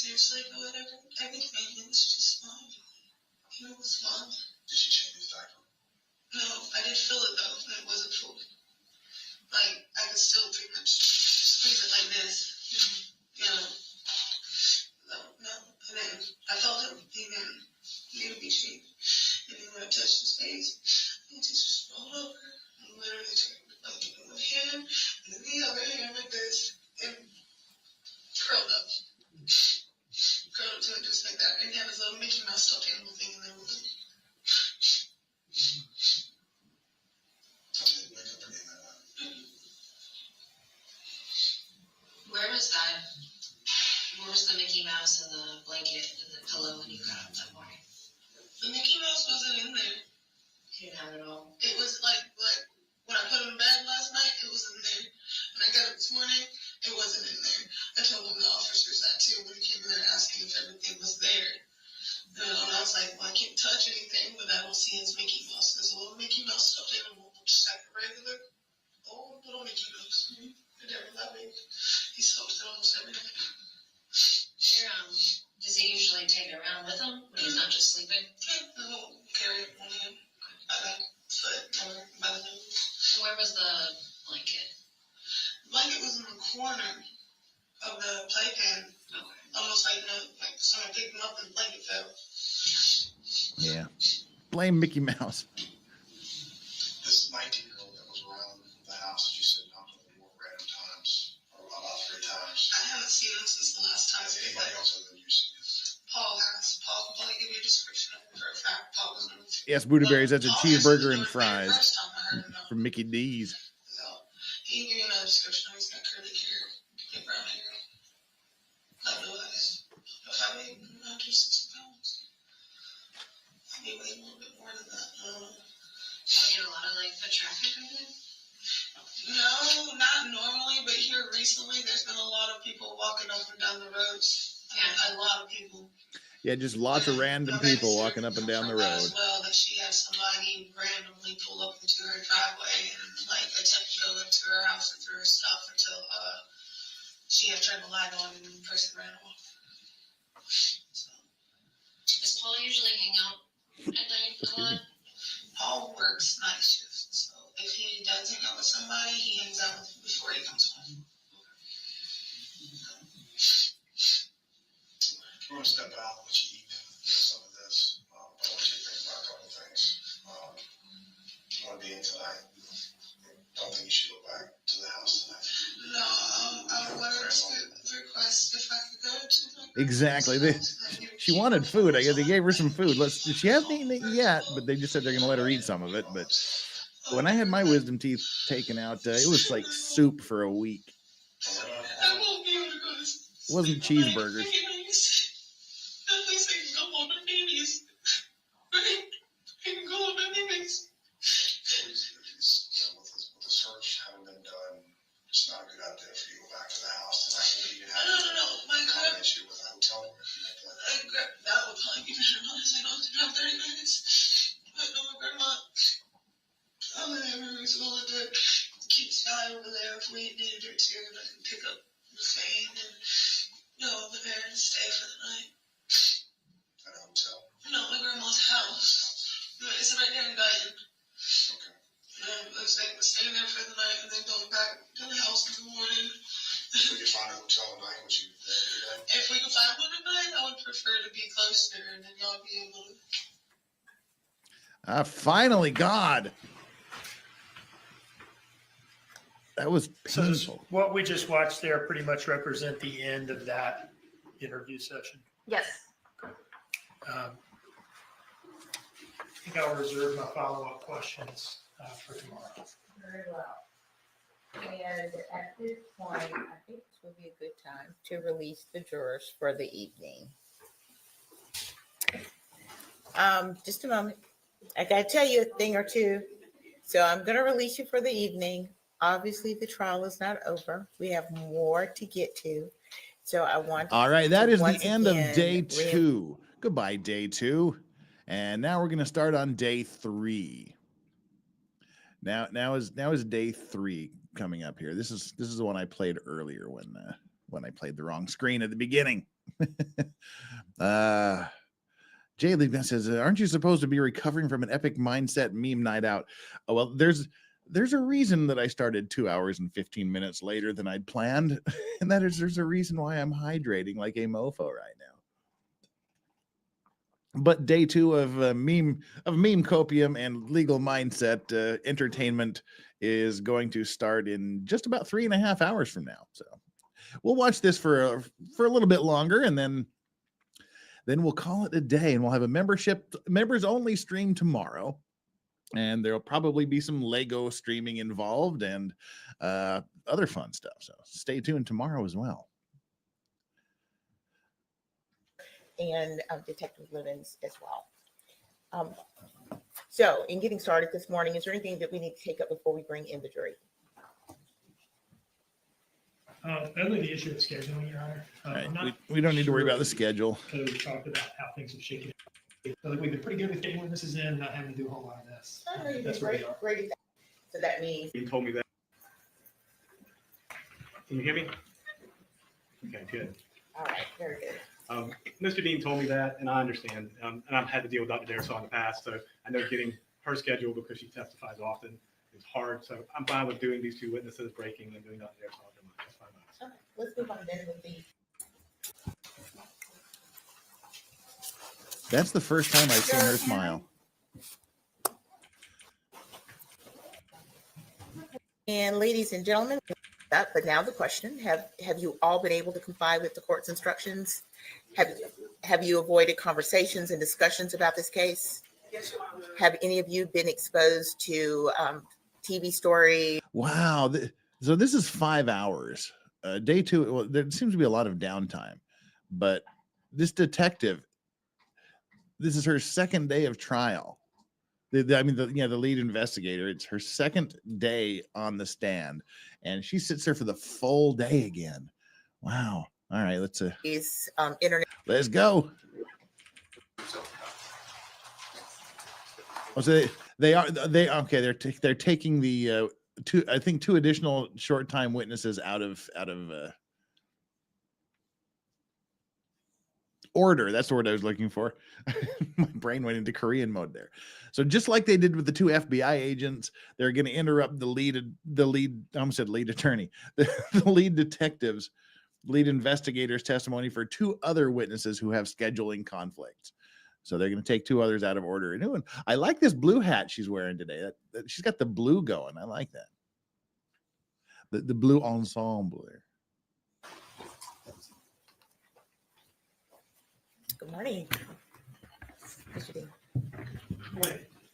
There's like whatever, everything. It was just fine. It was fine. Did she change his diaper? No, I did feel it though. It wasn't full. Like I could still pretty much squeeze it like this. You know. No. And then I felt him. He didn't be cheap. And then when I touched his face, he just rolled over and literally turned like one hand and then the other hand like this and curled up. Curled up to it just like that. And he had his little Mickey Mouse stuffed animal thing in there with him. Where was that? Where was the Mickey Mouse and the blanket and the pillow when you got up that morning? The Mickey Mouse wasn't in there. You didn't have it all. It was like when I put him in bed last night, it was in there. When I got up this morning, it wasn't in there. I told one of the officers that too when he came in there asking if everything was there. And I was like, well, I can't touch anything, but I don't see his Mickey Mouse. There's a little Mickey Mouse stuffed animal, just like a regular old little Mickey Mouse. It never that big. He stuffed it almost every night. Does he usually take it around with him when he's not just sleeping? Yeah, he'll carry it on him by the foot or by the nose. And where was the blanket? The blanket was in the corner of the playpen. Okay. Almost like someone picked him up and the blanket fell. Yeah. Blame Mickey Mouse. This 19-year-old that was around the house, you said knocked on the door random times, or about 3 times. I haven't seen him since the last time. Has anybody else other than you seen him? Paul has. Paul can probably give you a description of him for a fact. Paul was in the Yes, Booty Berries. That's a Paul cheeseburger and was the very fries first time I heard him, though. from Mickey D's. So he can give you another description. He's got curly hair, big brown hair, light blue eyes. If I weigh 160 pounds, I'd be weighing a little bit more than that. Do you get a lot of like foot traffic of it? No, not normally, but here recently, there's been a lot of people walking up and down the roads. Yeah. A lot of people. Yeah, just lots of random people walking up and down the road. As well, that she had somebody randomly pull up into her driveway and like attempt to go into her house and through her stuff until she had turned the light on and the person ran off. So, Does Paul usually hang out at night a lot? Paul works night shifts, so if he does hang out with somebody, he hangs out with them before he comes home. We're going to step out and let you eat some of this. I want you to think about a couple of things. You want to be in tonight. Don't think you should go back to the house tonight. No, I wanted to request if I could go to Exactly. She wanted food. I guess they gave her some food. She hasn't eaten it yet, but they just said they're going to let her eat some of it. But when I had my wisdom teeth taken out, it was like soup for a week. I won't be able to go to It wasn't cheeseburgers. At least I can go on my babies. Right? I can go on my babies. With the search having been done, it's not a good idea for you to go back to the house tonight. You can have No. My an issue with a hotel room. that would probably be better unless I don't have to drive 30 minutes. But no, my grandma, I'm in every reasonable to keep Sky over there if we needed her to, and I can pick up the fan and go over there and stay for the night. At a hotel. No, my grandma's house. It's right there in Guyton. Okay. And I was staying there for the night and then going back to the house in the morning. If we could find a hotel tonight, would you do that? If we could find one tonight, I would prefer to be closer and then y'all be able to. Finally, God. That was So painful. what we just watched there pretty much represent the end of that interview session. Yes. I think I'll reserve my follow-up questions for tomorrow. Very well. And at this point, I think this would be a good time to release the jurors for the evening. Just a moment. I gotta tell you a thing or two. So I'm gonna release you for the evening. Obviously, the trial is not over. We have more to get to. So I want. All right, that is the once end of again, day 2. Goodbye, day 2. And now we're going to start on day 3. Now is day 3 coming up here. This is the one I played earlier when I played the wrong screen at the beginning. Jay Lee says, aren't you supposed to be recovering from an epic mindset meme night out? Oh, well, there's a reason that I started 2 hours and 15 minutes later than I'd planned. And that is, there's a reason why I'm hydrating like a mofo right now. But day 2 of meme copium and legal mindset entertainment is going to start in just about 3.5 hours from now. So we'll watch this for a little bit longer, and then we'll call it a day, and we'll have a members only stream tomorrow. And there'll probably be some Lego streaming involved and other fun stuff. So stay tuned tomorrow as well. And Detective Livens as well. So in getting started this morning, is there anything that we need to take up before we bring in the jury? Only the issue of scheduling, Your Honor. Right. We don't need to worry about the schedule. So we talked about how things have shaken. So we've been pretty good with getting witnesses in, not having to do a whole lot of this. That's where we are. Great. So that means You told me that. Can you hear me? Okay, good. all right, very good. Mr. Dean told me that, and I understand. And I've had to deal with Dr. Darisaw in the past, so I know getting her schedule because she testifies often is hard. So I'm fine with doing these 2 witnesses, breaking and doing Dr. Darisaw. That's fine. Okay, let's move on then with the. That's the first time I've seen her smile. And ladies and gentlemen, but now the question: Have you all been able to comply with the court's instructions? Have you avoided conversations and discussions about this case? Have any of you been exposed to TV story? Wow. So this is 5 hours. Day 2, well, there seems to be a lot of downtime, but this detective, this is her second day of trial. The lead investigator, it's her second day on the stand, and she sits there for the full day again. Wow. All right, let's internet. Let's go. Oh, so they're taking the 2 additional short time witnesses out of order. That's the word I was looking for. My brain went into Korean mode there. So just like they did with the 2 FBI agents, they're going to interrupt the lead attorney, the lead detectives, lead investigators' testimony for 2 other witnesses who have scheduling conflicts. So they're going to take 2 others out of order. And I like this blue hat she's wearing today. She's got the blue going. I like that. The blue ensemble there. Good morning.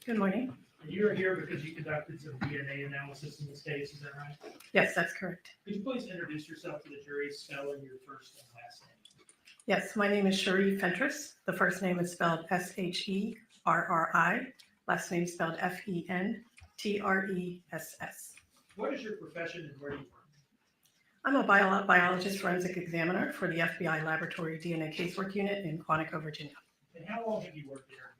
Good morning. You're here because you conducted some DNA analysis in this case, is that right? Yes, that's correct. Could you please introduce yourself to the jury, spelling your first and last name? Yes, my name is Cherie Fentress. The first name is spelled Sherrri. Last name spelled Fentress. What is your profession and where do you work? I'm a biologist forensic examiner for the FBI Laboratory DNA Casework Unit in Quantico, Virginia. And how long have you worked there?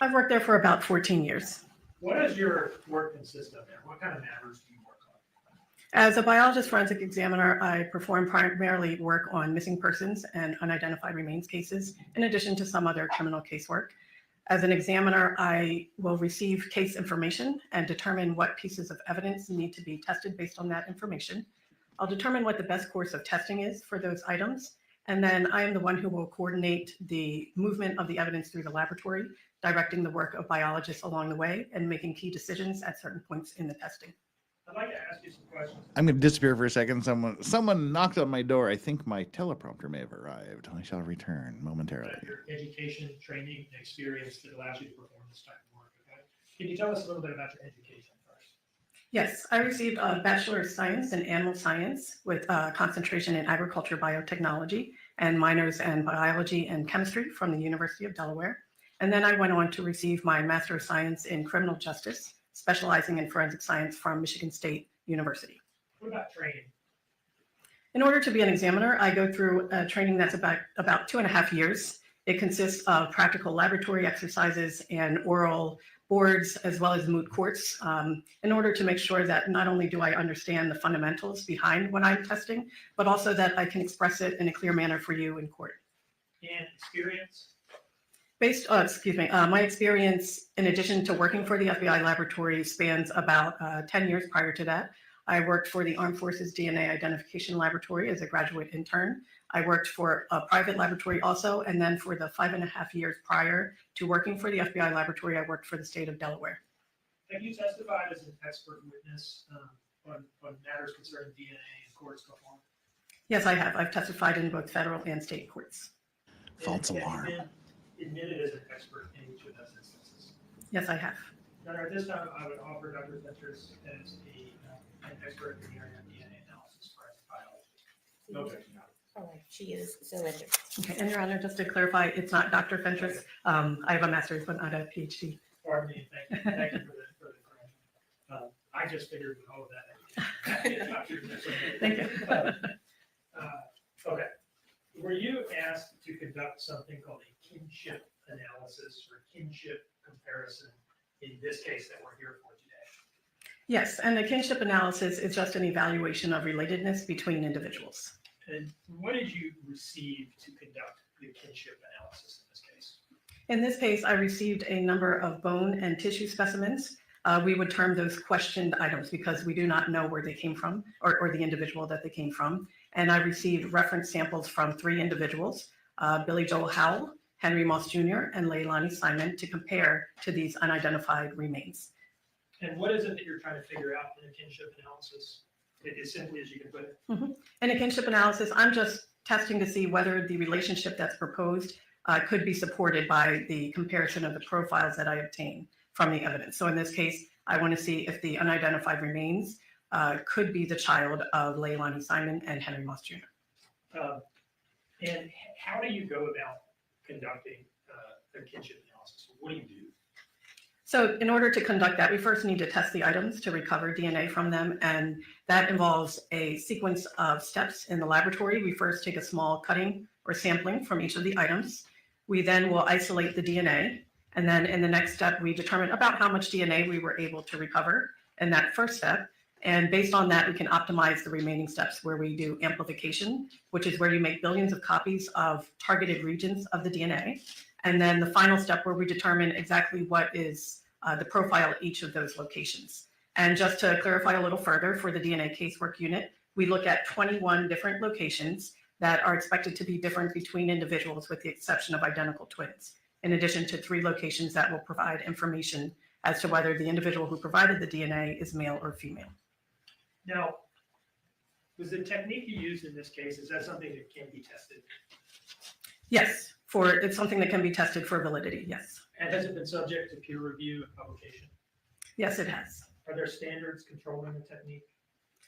I've worked there for about 14 years. What does your work consist of there? What kind of matters do you work on? As a biologist forensic examiner, I perform primarily work on missing persons and unidentified remains cases, in addition to some other criminal casework. As an examiner, I will receive case information and determine what pieces of evidence need to be tested based on that information. I'll determine what the best course of testing is for those items, and then I am the one who will coordinate the movement of the evidence through the laboratory, directing the work of biologists along the way and making key decisions at certain points in the testing. I'd like to ask you some questions. I'm going to disappear for a second. Someone knocked on my door. I think my teleprompter may have arrived. I shall return momentarily. Your education, training, and experience that allows you to perform this type of work. Okay? Can you tell us a little bit about your education first? Yes, I received a Bachelor of Science in Animal Science with a concentration in agriculture biotechnology and minors in biology and chemistry from the University of Delaware. And then I went on to receive my Master of Science in Criminal Justice, specializing in forensic science from Michigan State University. What about training? In order to be an examiner, I go through a training that's about 2.5 years. It consists of practical laboratory exercises and oral boards as well as moot courts in order to make sure that not only do I understand the fundamentals behind what I'm testing, but also that I can express it in a clear manner for you in court. And experience? My experience, in addition to working for the FBI laboratory, spans about 10 years prior to that. I worked for the Armed Forces DNA Identification Laboratory as a graduate intern. I worked for a private laboratory also, and then for the 5.5 years prior to working for the FBI laboratory, I worked for the state of Delaware. Have you testified as an expert witness on matters concerning DNA in courts before? Yes, I have. I've testified in both federal and state courts. False alarm. Have you been admitted as an expert in each of those instances? Yes, I have. At this time, I would offer Dr. Fentress as an expert in the area of DNA analysis for biology. No objection. All right, she is surrendered. Okay, and Your Honor, just to clarify, it's not Dr. Fentress. I have a master's, but not a PhD. Pardon me. Thank you for the correction. I just figured with all of that. Thank you. Okay. Were you asked to conduct something called a kinship analysis or kinship comparison in this case that we're here for today? Yes, and the kinship analysis is just an evaluation of relatedness between individuals. And what did you receive to conduct the kinship analysis in this case? In this case, I received a number of bone and tissue specimens. We would term those questioned items because we do not know where they came from or the individual that they came from. And I received reference samples from 3 individuals, Billy Joel Howell, Henry Moss Jr., and LEILANI Simon, to compare to these unidentified remains. And what is it that you're trying to figure out in a kinship analysis? As simply as you can put it. In a kinship analysis, I'm just testing to see whether the relationship that's proposed could be supported by the comparison of the profiles that I obtain from the evidence. So in this case, I want to see if the unidentified remains could be the child of LEILANI Simon and Henry Moss Jr. And how do you go about conducting a kinship analysis? What do you do? So in order to conduct that, we first need to test the items to recover DNA from them. And that involves a sequence of steps in the laboratory. We first take a small cutting or sampling from each of the items. We then will isolate the DNA. And then in the next step, we determine about how much DNA we were able to recover in that first step. And based on that, we can optimize the remaining steps where we do amplification, which is where you make billions of copies of targeted regions of the DNA. And then the final step where we determine exactly what is the profile at each of those locations. And just to clarify a little further, for the DNA casework unit, we look at 21 different locations that are expected to be different between individuals with the exception of identical twins, in addition to 3 locations that will provide information as to whether the individual who provided the DNA is male or female. Now, was the technique you used in this case, is that something that can be tested? Yes, it's something that can be tested for validity, yes. And has it been subject to peer review and publication? Yes, it has. Are there standards controlling the technique?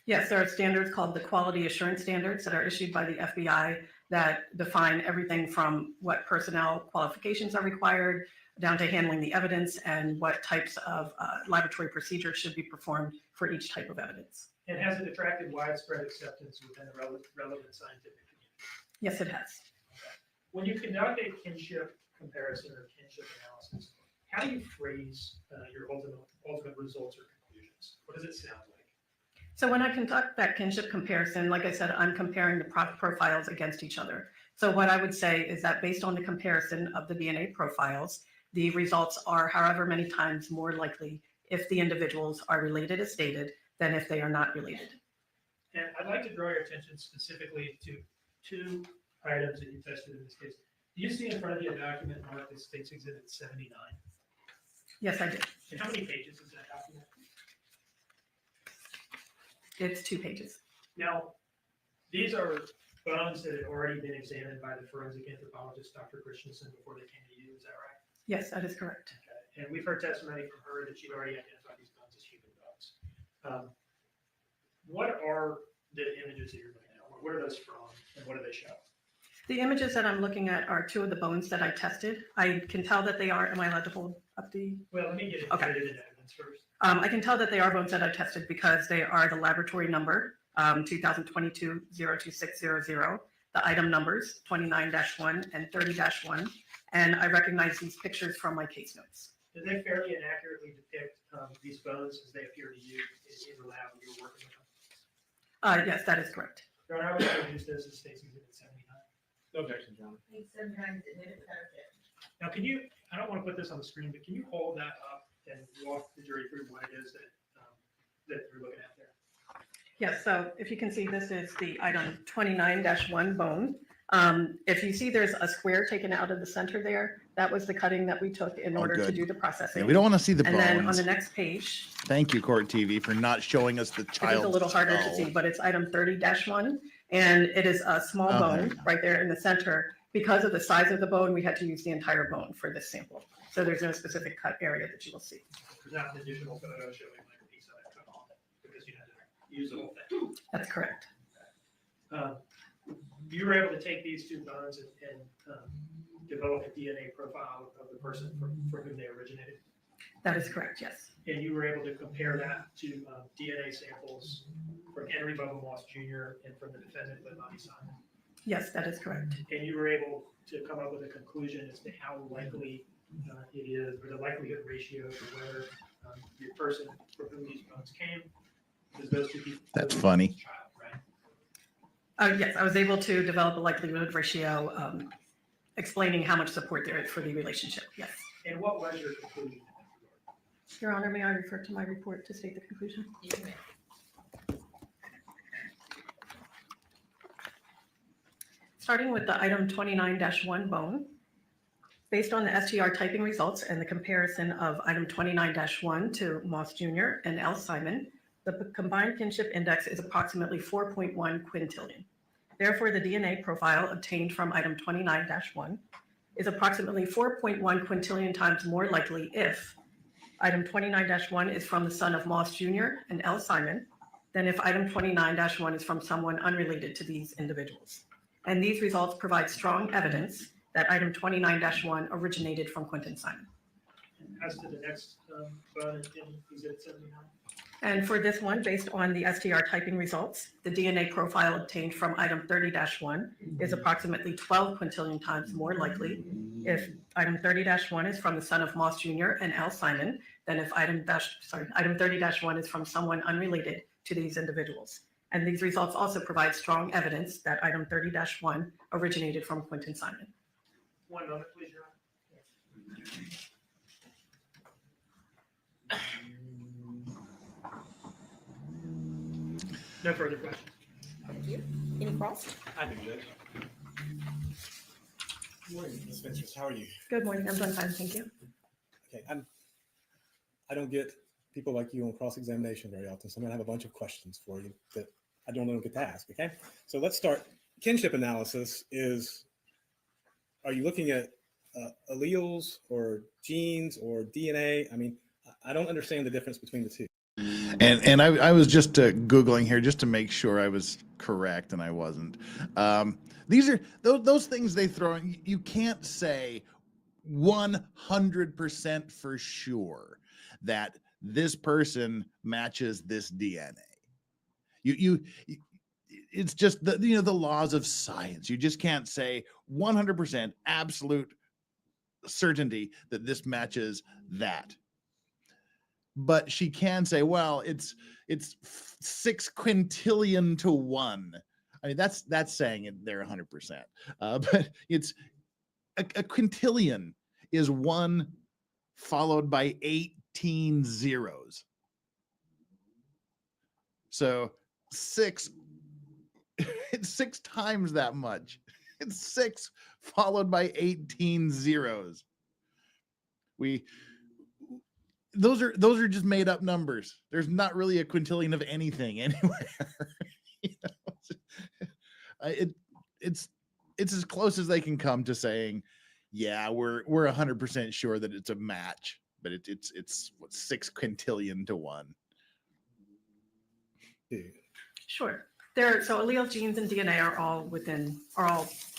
Yes, there are standards called the quality assurance standards that are issued by the FBI that define everything from what personnel qualifications are required down to handling the evidence and what types of laboratory procedures should be performed for each type of evidence. And has it attracted widespread acceptance within the relevant scientific community? Yes, it has. Okay. When you conduct a kinship comparison or kinship analysis, how do you phrase your ultimate results or conclusions? What does it sound like? So when I conduct that kinship comparison, like I said, I'm comparing the profiles against each other. So what I would say is that based on the comparison of the DNA profiles, the results are however many times more likely if the individuals are related as stated than if they are not related. And I'd like to draw your attention specifically to 2 items that you tested in this case. Do you see in front of you a document marked as States Exhibit 79? Yes, I did. And how many pages is that document? It's 2 pages. Now, these are bones that had already been examined by the forensic anthropologist, Dr. Christensen, before they came to you, is that right? Yes, that is correct. Okay. And we've heard testimony from her that she'd already identified these bones as human bones. What are the images that you're looking at? What are those from, and what do they show? The images that I'm looking at are 2 of the bones that I tested. I can tell that they are, am I allowed to hold up the? Well, let me get into evidence first. I can tell that they are bones that I tested because they are the laboratory number, 2022-02600, the item numbers, 29-1 and 30-1. And I recognize these pictures from my case notes. Did they fairly and accurately depict these bones as they appear to you in the lab when you were working with them? Yes, that is correct. Your Honor, I would introduce those as State's Exhibit 79. No objection, Your Honor. Now, can you, I don't want to put this on the screen, but can you hold that up and walk the jury through what it is that you're looking at there? Yes, so if you can see, this is the item 29-1 bone. If you see there's a square taken out of the center there, that was the cutting that we took in order to good. do the processing. Yeah, we don't want to see the And bones. then on the next page, Thank you, Court TV, for not showing us the it child. is a little harder to see, but it's item 30-1, and it is a small bone right there in the center. Because of the size of the bone, we had to use the entire bone for this sample. So there's no specific cut area that you will see. There's not an additional photo showing like a piece of it cut off because you had to use the whole thing. That's correct. You were able to take these two bones and develop a DNA profile of the person from whom they originated. That is correct, yes. And you were able to compare that to DNA samples from Henry Bubba Moss Jr. and from the defendant, LEILANI Simon. Yes, that is correct. And you were able to come up with a conclusion as to how likely it is, or the likelihood ratio of whether the person from whom these bones came, because those two people. That's funny. Child, right? Yes, I was able to develop a likelihood ratio explaining how much support there is for the relationship, yes. And what was your conclusion? Your Honor, may I refer to my report to state the conclusion? You may. Starting with the item 29-1 bone, based on the STR typing results and the comparison of item 29-1 to Moss Jr. and L. Simon, the combined kinship index is approximately 4.1 quintillion. Therefore, the DNA profile obtained from item 29-1 is approximately 4.1 quintillion times more likely if item 29-1 is from the son of Moss Jr. and L. Simon than if item 29-1 is from someone unrelated to these individuals. And these results provide strong evidence that item 29-1 originated from Quentin Simon. As to the next bone in Exhibit 79. And for this one, based on the STR typing results, the DNA profile obtained from item 30-1 is approximately 12 quintillion times more likely if item 30-1 is from the son of Moss Jr. and L. Simon than if item 30-1 is from someone unrelated to these individuals. And these results also provide strong evidence that item 30-1 originated from Quentin Simon. One moment, please, Your Honor. No further questions. Thank you. Any cross? I do, Judge. Good morning, Ms. Ventures. How are you? Good morning. I'm doing fine. Thank you. Okay, I don't get people like you on cross-examination very often, so I'm going to have a bunch of questions for you that I don't get to ask, okay? So let's start. Kinship analysis is, are you looking at alleles or genes or DNA? I mean, I don't understand the difference between the two. And I was just Googling here just to make sure I was correct, and I wasn't. These are those things they throw in. You can't say 100% for sure that this person matches this DNA. It's just the laws of science. You just can't say 100% absolute certainty that this matches that. But she can say, well, it's 6 quintillion to 1. I mean, that's saying it they're 100%. But it's a quintillion is 1 followed by 18 zeros. So 6, it's 6 times that much. It's 6 followed by 18 zeros. Those are just made up numbers. There's not really a quintillion of anything anywhere. It's as close as they can come to saying, yeah, we're 100% sure that it's a match, but it's what, 6 quintillion to 1. Sure. So allele, genes, and DNA are all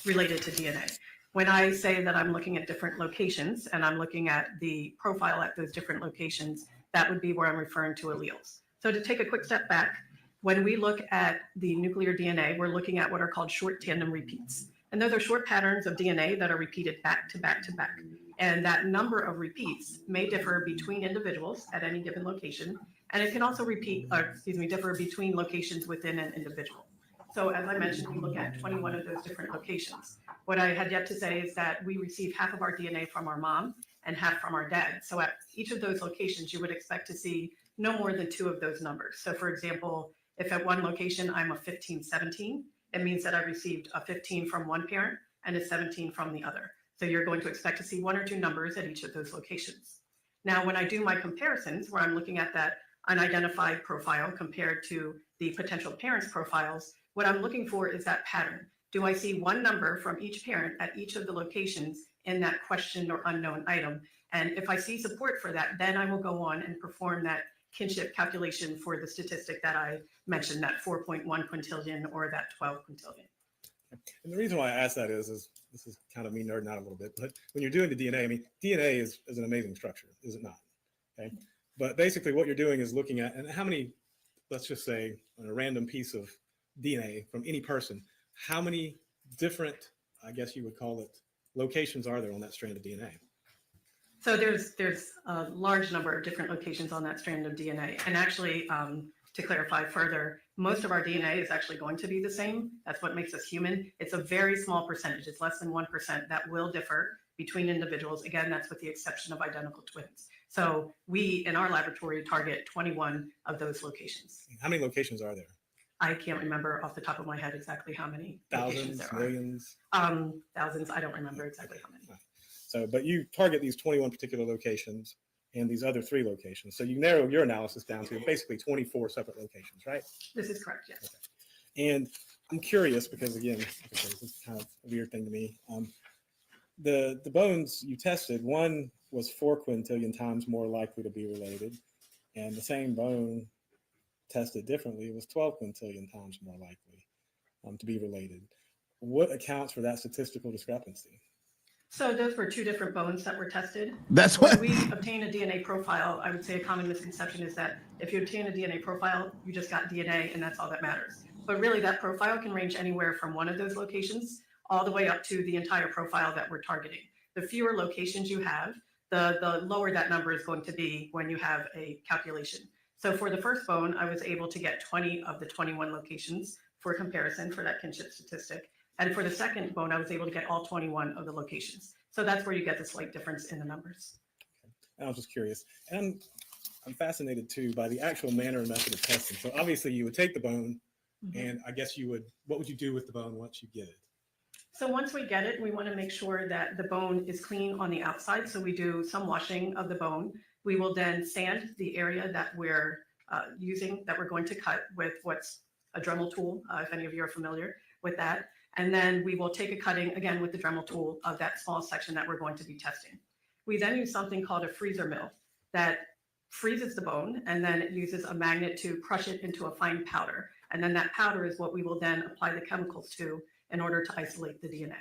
related to DNA. When I say that I'm looking at different locations and I'm looking at the profile at those different locations, that would be where I'm referring to alleles. So to take a quick step back, when we look at the nuclear DNA, we're looking at what are called short tandem repeats. And those are short patterns of DNA that are repeated back to back to back. And that number of repeats may differ between individuals at any given location. And it can also differ between locations within an individual. So as I mentioned, we look at 21 of those different locations. What I had yet to say is that we receive half of our DNA from our mom and half from our dad. So at each of those locations, you would expect to see no more than 2 of those numbers. So for example, if at one location I'm a 15-17, it means that I received a 15 from one parent and a 17 from the other. So you're going to expect to see 1 or 2 numbers at each of those locations. Now, when I do my comparisons, where I'm looking at that unidentified profile compared to the potential parents' profiles, what I'm looking for is that pattern. Do I see 1 number from each parent at each of the locations in that questioned or unknown item? And if I see support for that, then I will go on and perform that kinship calculation for the statistic that I mentioned, that 4.1 quintillion or that 12 quintillion. And the reason why I ask that is this is kind of me nerding out a little bit, but when you're doing the DNA, I mean, DNA is an amazing structure, is it not? Okay. But basically what you're doing is looking at, and how many, let's just say on a random piece of DNA from any person, how many different, I guess you would call it, locations are there on that strand of DNA? So there's a large number of different locations on that strand of DNA. And actually, to clarify further, most of our DNA is actually going to be the same. That's what makes us human. It's a very small percentage. It's less than 1% that will differ between individuals. Again, that's with the exception of identical twins. So we, in our laboratory, target 21 of those locations. How many locations are there? I can't remember off the top of my head exactly how many locations Thousands, there millions? are. Thousands. I don't remember exactly how many. So, but you target these 21 particular locations and these other 3 locations. So you narrow your analysis down to basically 24 separate locations, right? This is correct, yes. Okay. And I'm curious because, again, this is kind of a weird thing to me. The bones you tested, one was 4 quintillion times more likely to be related, and the same bone tested differently was 12 quintillion times more likely to be related. What accounts for that statistical discrepancy? So those were 2 different bones that were tested. That's when what we obtain a DNA profile. I would say a common misconception is that if you obtain a DNA profile, you just got DNA and that's all that matters. But really that profile can range anywhere from one of those locations all the way up to the entire profile that we're targeting. The fewer locations you have, the lower that number is going to be when you have a calculation. So for the first bone, I was able to get 20 of the 21 locations for comparison for that kinship statistic. And for the second bone, I was able to get all 21 of the locations. So that's where you get the slight difference in the numbers. Okay. I was just curious. And I'm fascinated too by the actual manner and method of testing. So obviously you would take the bone and I guess what would you do with the bone once you get it? So once we get it, we want to make sure that the bone is clean on the outside. So we do some washing of the bone. We will then sand the area that we're using, that we're going to cut with what's a Dremel tool, if any of you are familiar with that. And then we will take a cutting, again, with the Dremel tool of that small section that we're going to be testing. We then use something called a freezer mill that freezes the bone, and then it uses a magnet to crush it into a fine powder. And then that powder is what we will then apply the chemicals to in order to isolate the DNA.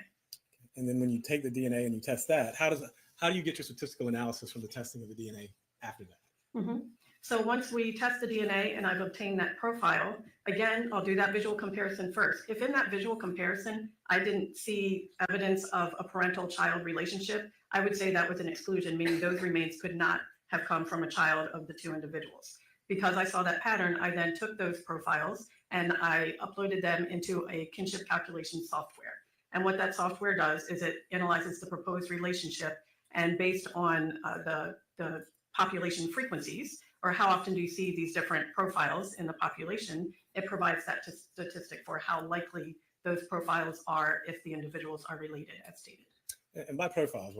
And then when you take the DNA and you test that, how do you get your statistical analysis from the testing of the DNA after that? So once we test the DNA and I've obtained that profile, again, I'll do that visual comparison first. If in that visual comparison, I didn't see evidence of a parental-child relationship, I would say that was an exclusion, meaning those remains could not have come from a child of the 2 individuals. Because I saw that pattern, I then took those profiles and I uploaded them into a kinship calculation software. And what that software does is it analyzes the proposed relationship, and based on the population frequencies, or how often do you see these different profiles in the population, it provides that statistic for how likely those profiles are if the individuals are related, as stated. And by profiles,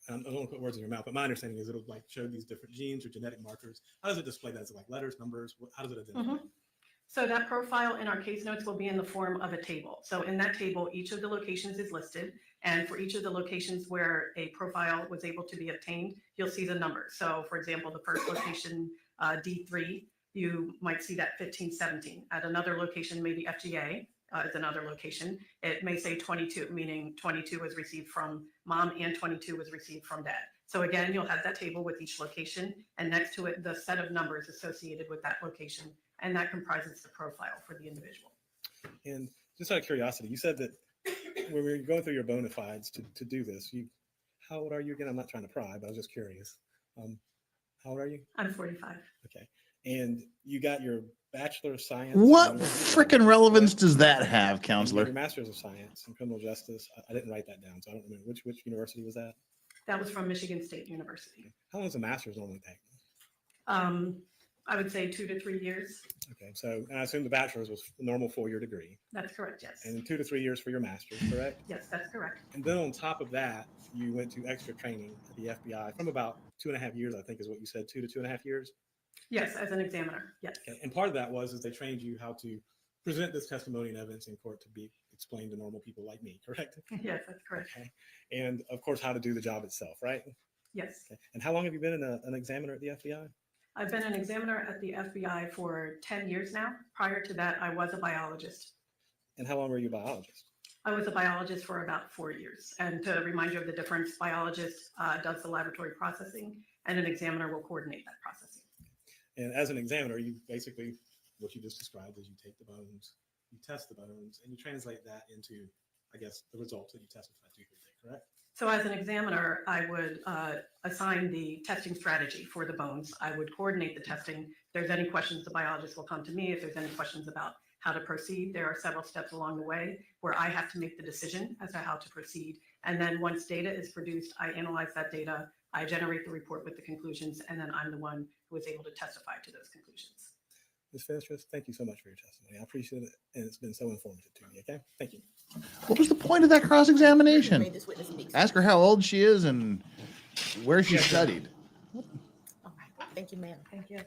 I don't want to put words in your mouth, but my understanding is it'll like show these different genes or genetic markers. How does it display that? Is it like letters, numbers? How does it identify? So that profile in our case notes will be in the form of a table. So in that table, each of the locations is listed. And for each of the locations where a profile was able to be obtained, you'll see the numbers. So for example, the first location, D3, you might see that 1517. At another location, maybe FGA is another location. It may say 22, meaning 22 was received from mom and 22 was received from dad. So again, you'll have that table with each location, and next to it, the set of numbers associated with that location, and that comprises the profile for the individual. And just out of curiosity, you said that when we were going through your bona fides to do this, how old are you again? I'm not trying to pry, but I was just curious. How old are you? I'm 45. Okay. And you got your Bachelor of Science. What freaking relevance does that have, And counselor? your Master's of Science in Criminal Justice. I didn't write that down, so I don't remember which university was that. That was from Michigan State University. How long does a Master's normally take? I would say 2 to 3 years. Okay, so and I assume the Bachelor's was a normal 4-year degree. That's correct, yes. And 2 to 3 years for your Master's, correct? Yes, that's correct. And then on top of that, you went to extra training at the FBI from about 2.5 years, I think is what you said, 2 to 2.5 years. Yes, as an examiner, yes. Okay. And part of that was they trained you how to present this testimony and evidence in court to be explained to normal people like me, correct? Yes, that's correct. Okay. And of course, how to do the job itself, right? Yes. Okay. And how long have you been an examiner at the FBI? I've been an examiner at the FBI for 10 years now. Prior to that, I was a biologist. And how long were you a biologist? I was a biologist for about 4 years. And to remind you of the difference, biologist does the laboratory processing, and an examiner will coordinate that processing. And as an examiner, you basically, what you just described is you take the bones, you test the bones, and you translate that into, I guess, the results that you testify to here today, correct? So as an examiner, I would assign the testing strategy for the bones. I would coordinate the testing. If there's any questions, the biologist will come to me. If there's any questions about how to proceed, there are several steps along the way where I have to make the decision as to how to proceed. And then once data is produced, I analyze that data, I generate the report with the conclusions, and then I'm the one who is able to testify to those conclusions. Ms. Fenstress, thank you so much for your testimony. I appreciate it, and it's been so informative to me, okay? Thank you. What was the point of that cross-examination? Ask her how old she is and where she studied. Thank you, ma'am. Thank you.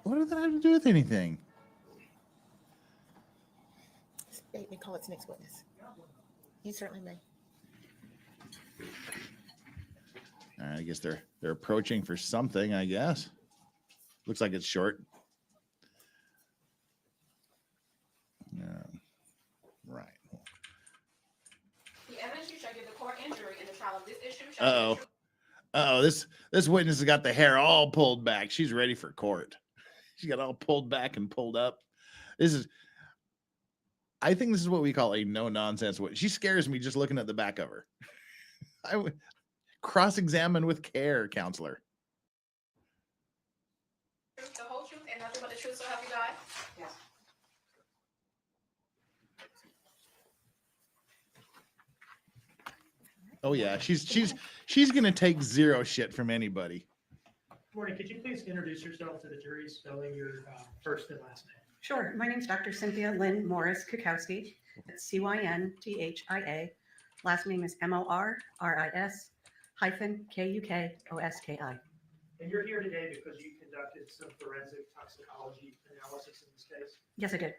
What does that have to do with anything? Let me call its next witness. You certainly may. All right, I guess they're approaching for something, I guess. Looks like it's short. Right. The evidence you shall give the court and jury in the trial of this issue shall Uh-oh. Uh-oh, this witness has got the hair all pulled back. She's ready for court. She got all pulled back and pulled up. I think this is what we call a no-nonsense witness. She scares me just looking at the back of her. I would cross-examine with care, counselor. the whole truth and nothing but the truth, so help you God? Yes. Oh yeah, she's gonna take zero shit from anybody. Morning, could you please introduce yourself to the jury, spelling your first and last name? Sure. My name's Dr. Cynthia Lynn Morris Kukowski. It's Cynthia. Last name is Morris-Kukoski. And you're here today because you conducted some forensic toxicology analysis in this case. Yes, I did.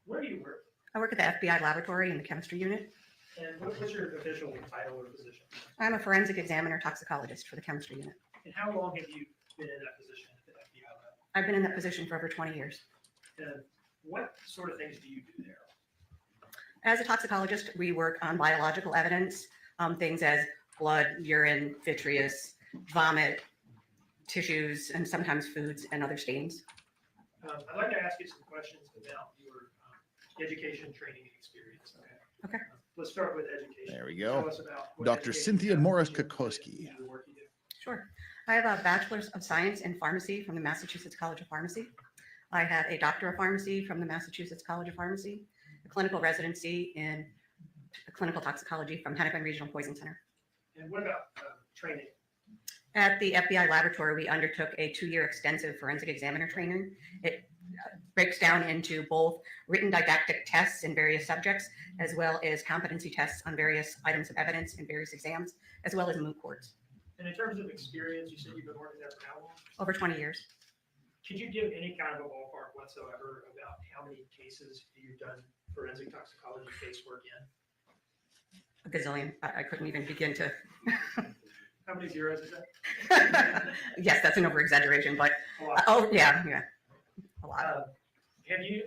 Where do you work? I work at the FBI laboratory in the chemistry unit. And what's your official title or position? I'm a forensic examiner toxicologist for the chemistry unit. And how long have you been in that position at the FBI lab? I've been in that position for over 20 years. And what sort of things do you do there? As a toxicologist, we work on biological evidence, things as blood, urine, vitreous, vomit, tissues, and sometimes foods and other stains. I'd like to ask you some questions about your education, training, and experience. Okay. Let's start with education. There we go. Tell us about what Dr. education Cynthia you Morris do, Kukoski. the work you do. Sure. I have a bachelor's of science in pharmacy from the Massachusetts College of Pharmacy. I have a doctor of pharmacy from the Massachusetts College of Pharmacy, a clinical residency in clinical toxicology from Hennepin Regional Poison Center. And what about training? At the FBI laboratory, we undertook a 2-year extensive forensic examiner training. It breaks down into both written didactic tests in various subjects, as well as competency tests on various items of evidence in various exams, as well as moot courts. And in terms of experience, you said you've been working there for how long? Over 20 years. Could you give any kind of a ballpark whatsoever about how many cases you've done forensic toxicology casework in? A gazillion. I couldn't even begin to. How many zeros is that? Yes, that's an over exaggeration, but A lot. oh yeah, a lot. Have you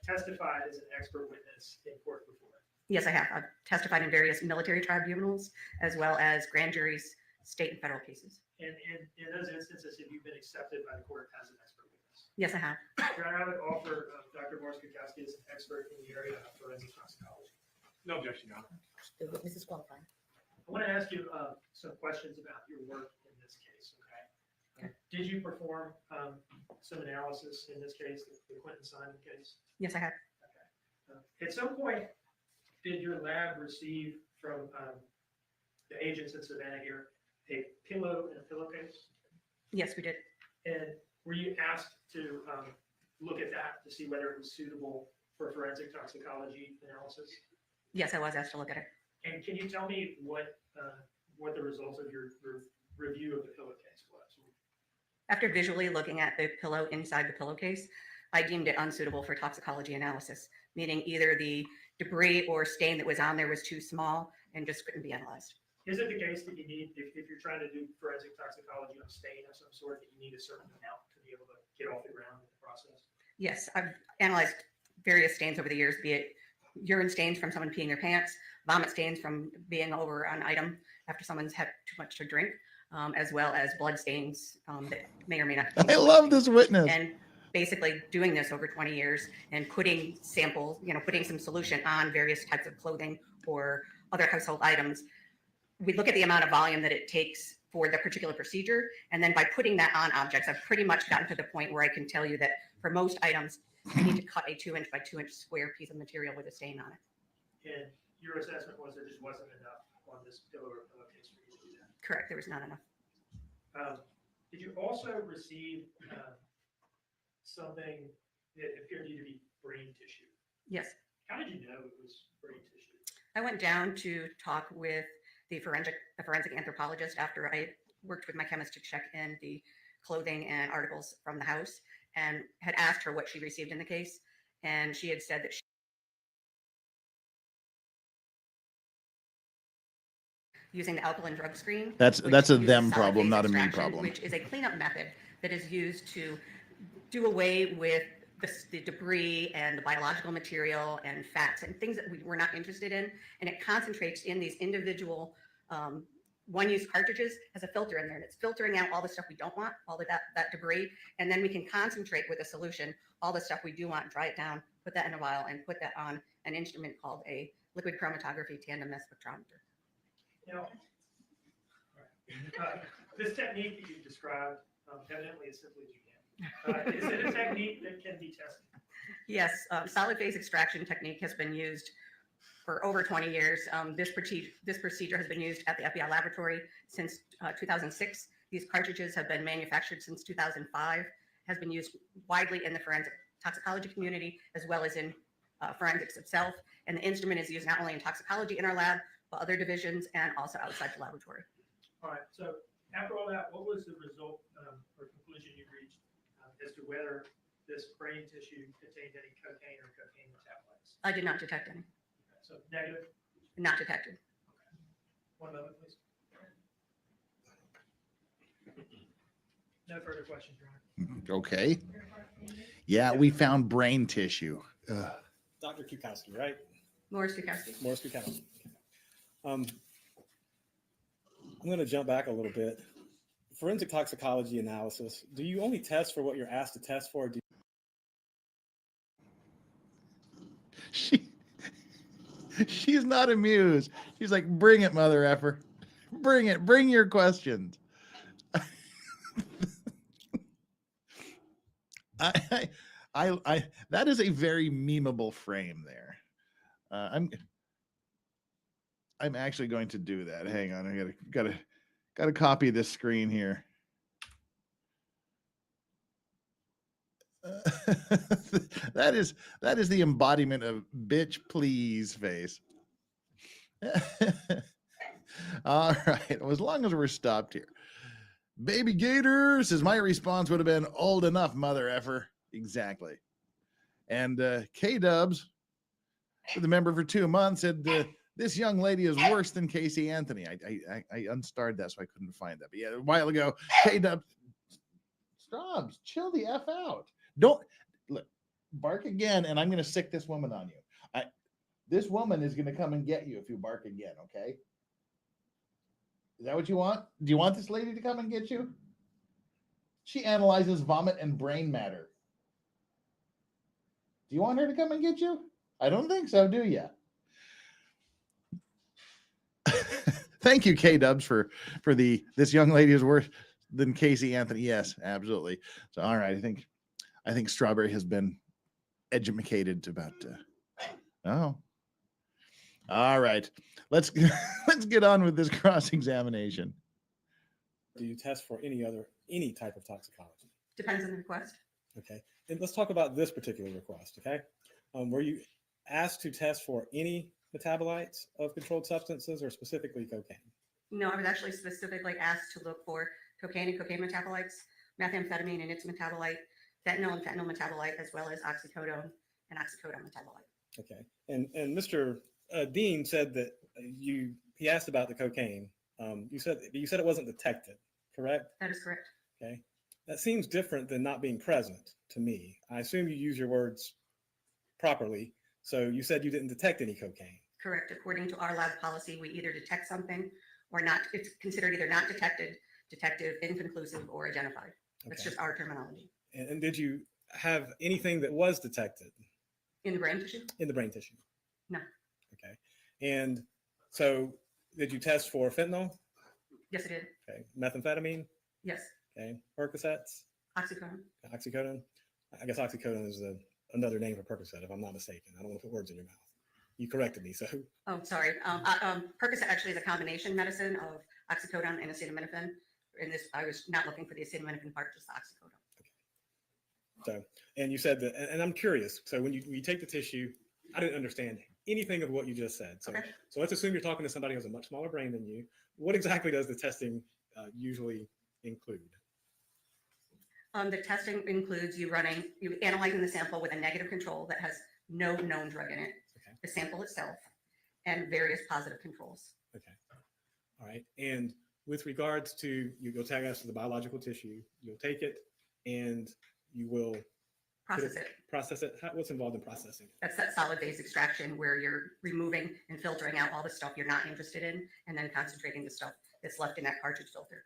testified as an expert witness in court before? Yes, I have. I've testified in various military tribunals as well as grand juries, state and federal cases. And in those instances, have you been accepted by the court as an expert witness? Yes, I have. Your Honor, I would offer Dr. Morris Kukoski as an expert in the area of forensic toxicology. No objection, Your Honor. The witness is qualified. I want to ask you some questions about your work in this case, okay? Did you perform some analysis in this case, the Quentin Simon case? Yes, I have. At some point, did your lab receive from the agents in Savannah here a pillow and a pillowcase? Yes, we did. And were you asked to look at that to see whether it was suitable for forensic toxicology analysis? Yes, I was asked to look at it. And can you tell me what the results of your review of the pillowcase was? After visually looking at the pillow inside the pillowcase, I deemed it unsuitable for toxicology analysis, meaning either the debris or stain that was on there was too small and just couldn't be analyzed. Is it the case that you need, if you're trying to do forensic toxicology on a stain of some sort, that you need a certain amount to be able to get off the ground in the process? Yes, I've analyzed various stains over the years, be it urine stains from someone peeing their pants, vomit stains from being over an item after someone's had too much to drink, as well as blood stains that may or may not. I love this witness. And basically doing this over 20 years and putting samples, putting some solution on various types of clothing or other household items. We look at the amount of volume that it takes for the particular procedure. And then by putting that on objects, I've pretty much gotten to the point where I can tell you that for most items, I need to cut a 2-inch by 2-inch square piece of material with a stain on it. And your assessment was there just wasn't enough on this pillow or pillowcase for you to do that? Correct, there was not enough. Did you also receive something that appeared to you to be brain tissue? Yes. How did you know it was brain tissue? I went down to talk with the forensic anthropologist after I worked with my chemist to check in the clothing and articles from the house, and had asked her what she received in the case. And she had said that using the alkaline drug screen. That's a them solid problem, phase not a me extraction, problem. Which is a cleanup method that is used to do away with the debris and the biological material and fats and things that we were not interested in. And it concentrates in these individual one-use cartridges, has a filter in there, and it's filtering out all the stuff we don't want, all of that debris. And then we can concentrate with a solution all the stuff we do want, dry it down, put that in a vial, and put that on an instrument called a liquid chromatography tandem mass spectrometer. Now, this technique that you described, evidently as simply as you can, is it a technique that can be tested? Yes, solid phase extraction technique has been used for over 20 years. This procedure has been used at the FBI laboratory since 2006. These cartridges have been manufactured since 2005, has been used widely in the forensic toxicology community, as well as in forensics itself. And the instrument is used not only in toxicology in our lab, but other divisions and also outside the laboratory. All right, so after all that, what was the result or conclusion you reached as to whether this brain tissue contained any cocaine or cocaine metabolites? I did not detect any. Okay, so negative? Not detected. Okay. One moment, please. No further questions, Your Honor. Okay. Yeah, we found brain tissue. Ugh. Dr. Kukowski, right? Morris Kukowski. Morris Kukowski. I'm going to jump back a little bit. Forensic toxicology analysis. Do you only test for what you're asked to test for? She's not amused. She's like, bring it, mother effer. Bring it. Bring your questions. I that is a very memeable frame there. I'm actually going to do that. Hang on, I gotta copy this screen here. That is the embodiment of bitch please face. All right, well, as long as we're stopped here. Baby Gator says my response would have been old enough, mother effer. Exactly. And K-Dubs, the member for 2 months, said this young lady is worse than Casey Anthony. I unstarred that, so I couldn't find that. But yeah, a while ago, K-Dubs, Strobs, chill the F out. Don't look, bark again, and I'm going to sick this woman on you. This woman is going to come and get you if you bark again, okay? Is that what you want? Do you want this lady to come and get you? She analyzes vomit and brain matter. Do you want her to come and get you? I don't think so, do you? Thank you, K Dubs, for this young lady is worse than Casey Anthony. Yes, absolutely. So all right, I think Strawberry has been educated about oh. All right. Let's get on with this cross-examination. Do you test for any type of toxicology? Depends on the request. Okay. And let's talk about this particular request, okay? Were you asked to test for any metabolites of controlled substances or specifically cocaine? No, I was actually specifically asked to look for cocaine and cocaine metabolites, methamphetamine and its metabolite, fentanyl and fentanyl metabolite, as well as oxycodone and oxycodone metabolite. Okay. And Mr. Dean said that he asked about the cocaine. You said it wasn't detected, correct? That is correct. Okay. That seems different than not being present to me. I assume you use your words properly. So you said you didn't detect any cocaine. Correct. According to our lab policy, we either detect something or not. It's considered either not detected, detective, inconclusive, or identified. That's Okay. just our terminology. And did you have anything that was detected? In the brain tissue? In the brain tissue? No. Okay. And so did you test for fentanyl? Yes, I did. Okay. Methamphetamine? Yes. Okay. Percocets? Oxycodone? Oxycodone? I guess oxycodone is another name for Percocet, if I'm not mistaken. I don't want to put words in your mouth. You corrected me, so. Oh, sorry. Percocet actually is a combination medicine of oxycodone and acetaminophen. In this, I was not looking for the acetaminophen part, just the oxycodone. So, and you said that, and I'm curious. So when you take the tissue, I didn't understand anything of what you just said. So, so let's assume you're talking to somebody who has a much smaller brain than you. What exactly does the testing usually include? The testing includes you analyzing the sample with a negative control that has no known drug in it, the sample itself, and various positive controls. Okay. All right. And with regards to, you'll tag us to the biological tissue, you'll take it and you will Process it. Process it. What's involved in processing it? That's that solid phase extraction where you're removing and filtering out all the stuff you're not interested in, and then concentrating the stuff that's left in that cartridge filter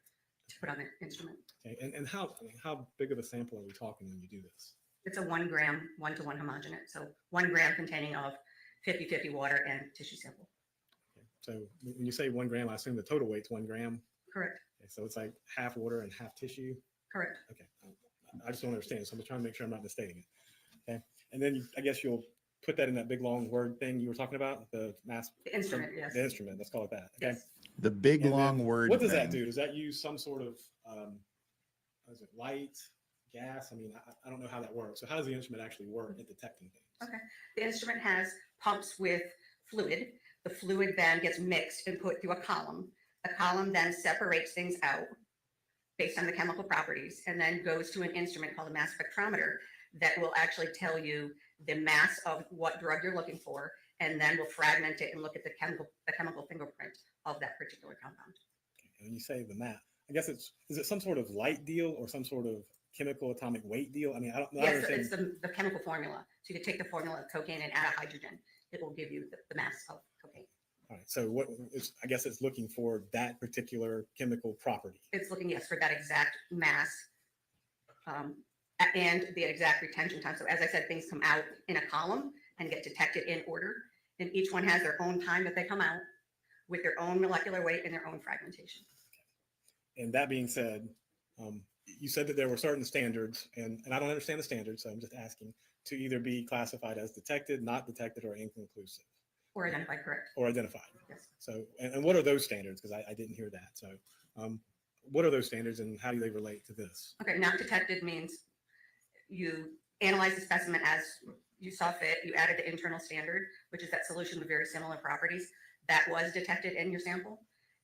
to put on the instrument. Okay. And how big of a sample are we talking when you do this? It's a 1 gram, 1-to-1 homogenate. So 1 gram containing of 50-50 water and tissue sample. Okay. So when you say 1 gram, I assume the total weight's 1 gram. Correct. Okay. So it's like half water and half tissue. Correct. Okay. I just don't understand. So I'm trying to make sure I'm not misstating it. Okay. And then I guess you'll put that in that big long word thing you were talking about, the mass. The instrument, yes. The instrument. Let's call it that. Okay. Yes. The big long word. What does that do? Does that use some sort of is it light, gas? I mean, I don't know how that works. So how does the instrument actually work at detecting things? Okay. The instrument has pumps with fluid. The fluid then gets mixed and put through a column. The column then separates things out based on the chemical properties, and then goes to an instrument called a mass spectrometer that will actually tell you the mass of what drug you're looking for, and then we'll fragment it and look at the chemical fingerprint of that particular compound. Okay. And when you say the mass, I guess is it some sort of light deal or some sort of chemical atomic weight deal? I mean, I don't know. Yes, it's the chemical formula. So you can take the formula of cocaine and add a hydrogen. It will give you the mass of cocaine. All right. So I guess it's looking for that particular chemical property. It's looking, yes, for that exact mass and the exact retention time. So as I said, things come out in a column and get detected in order. And each one has their own time that they come out with their own molecular weight and their own fragmentation. Okay. And that being said, you said that there were certain standards, and I don't understand the standards, so I'm just asking to either be classified as detected, not detected, or inconclusive. Or identified, correct. Or identified. Yes. So, and what are those standards? Because I didn't hear that. So, what are those standards and how do they relate to this? Okay, not detected means you analyze the specimen as you saw fit. You added the internal standard, which is that solution with very similar properties that was detected in your sample,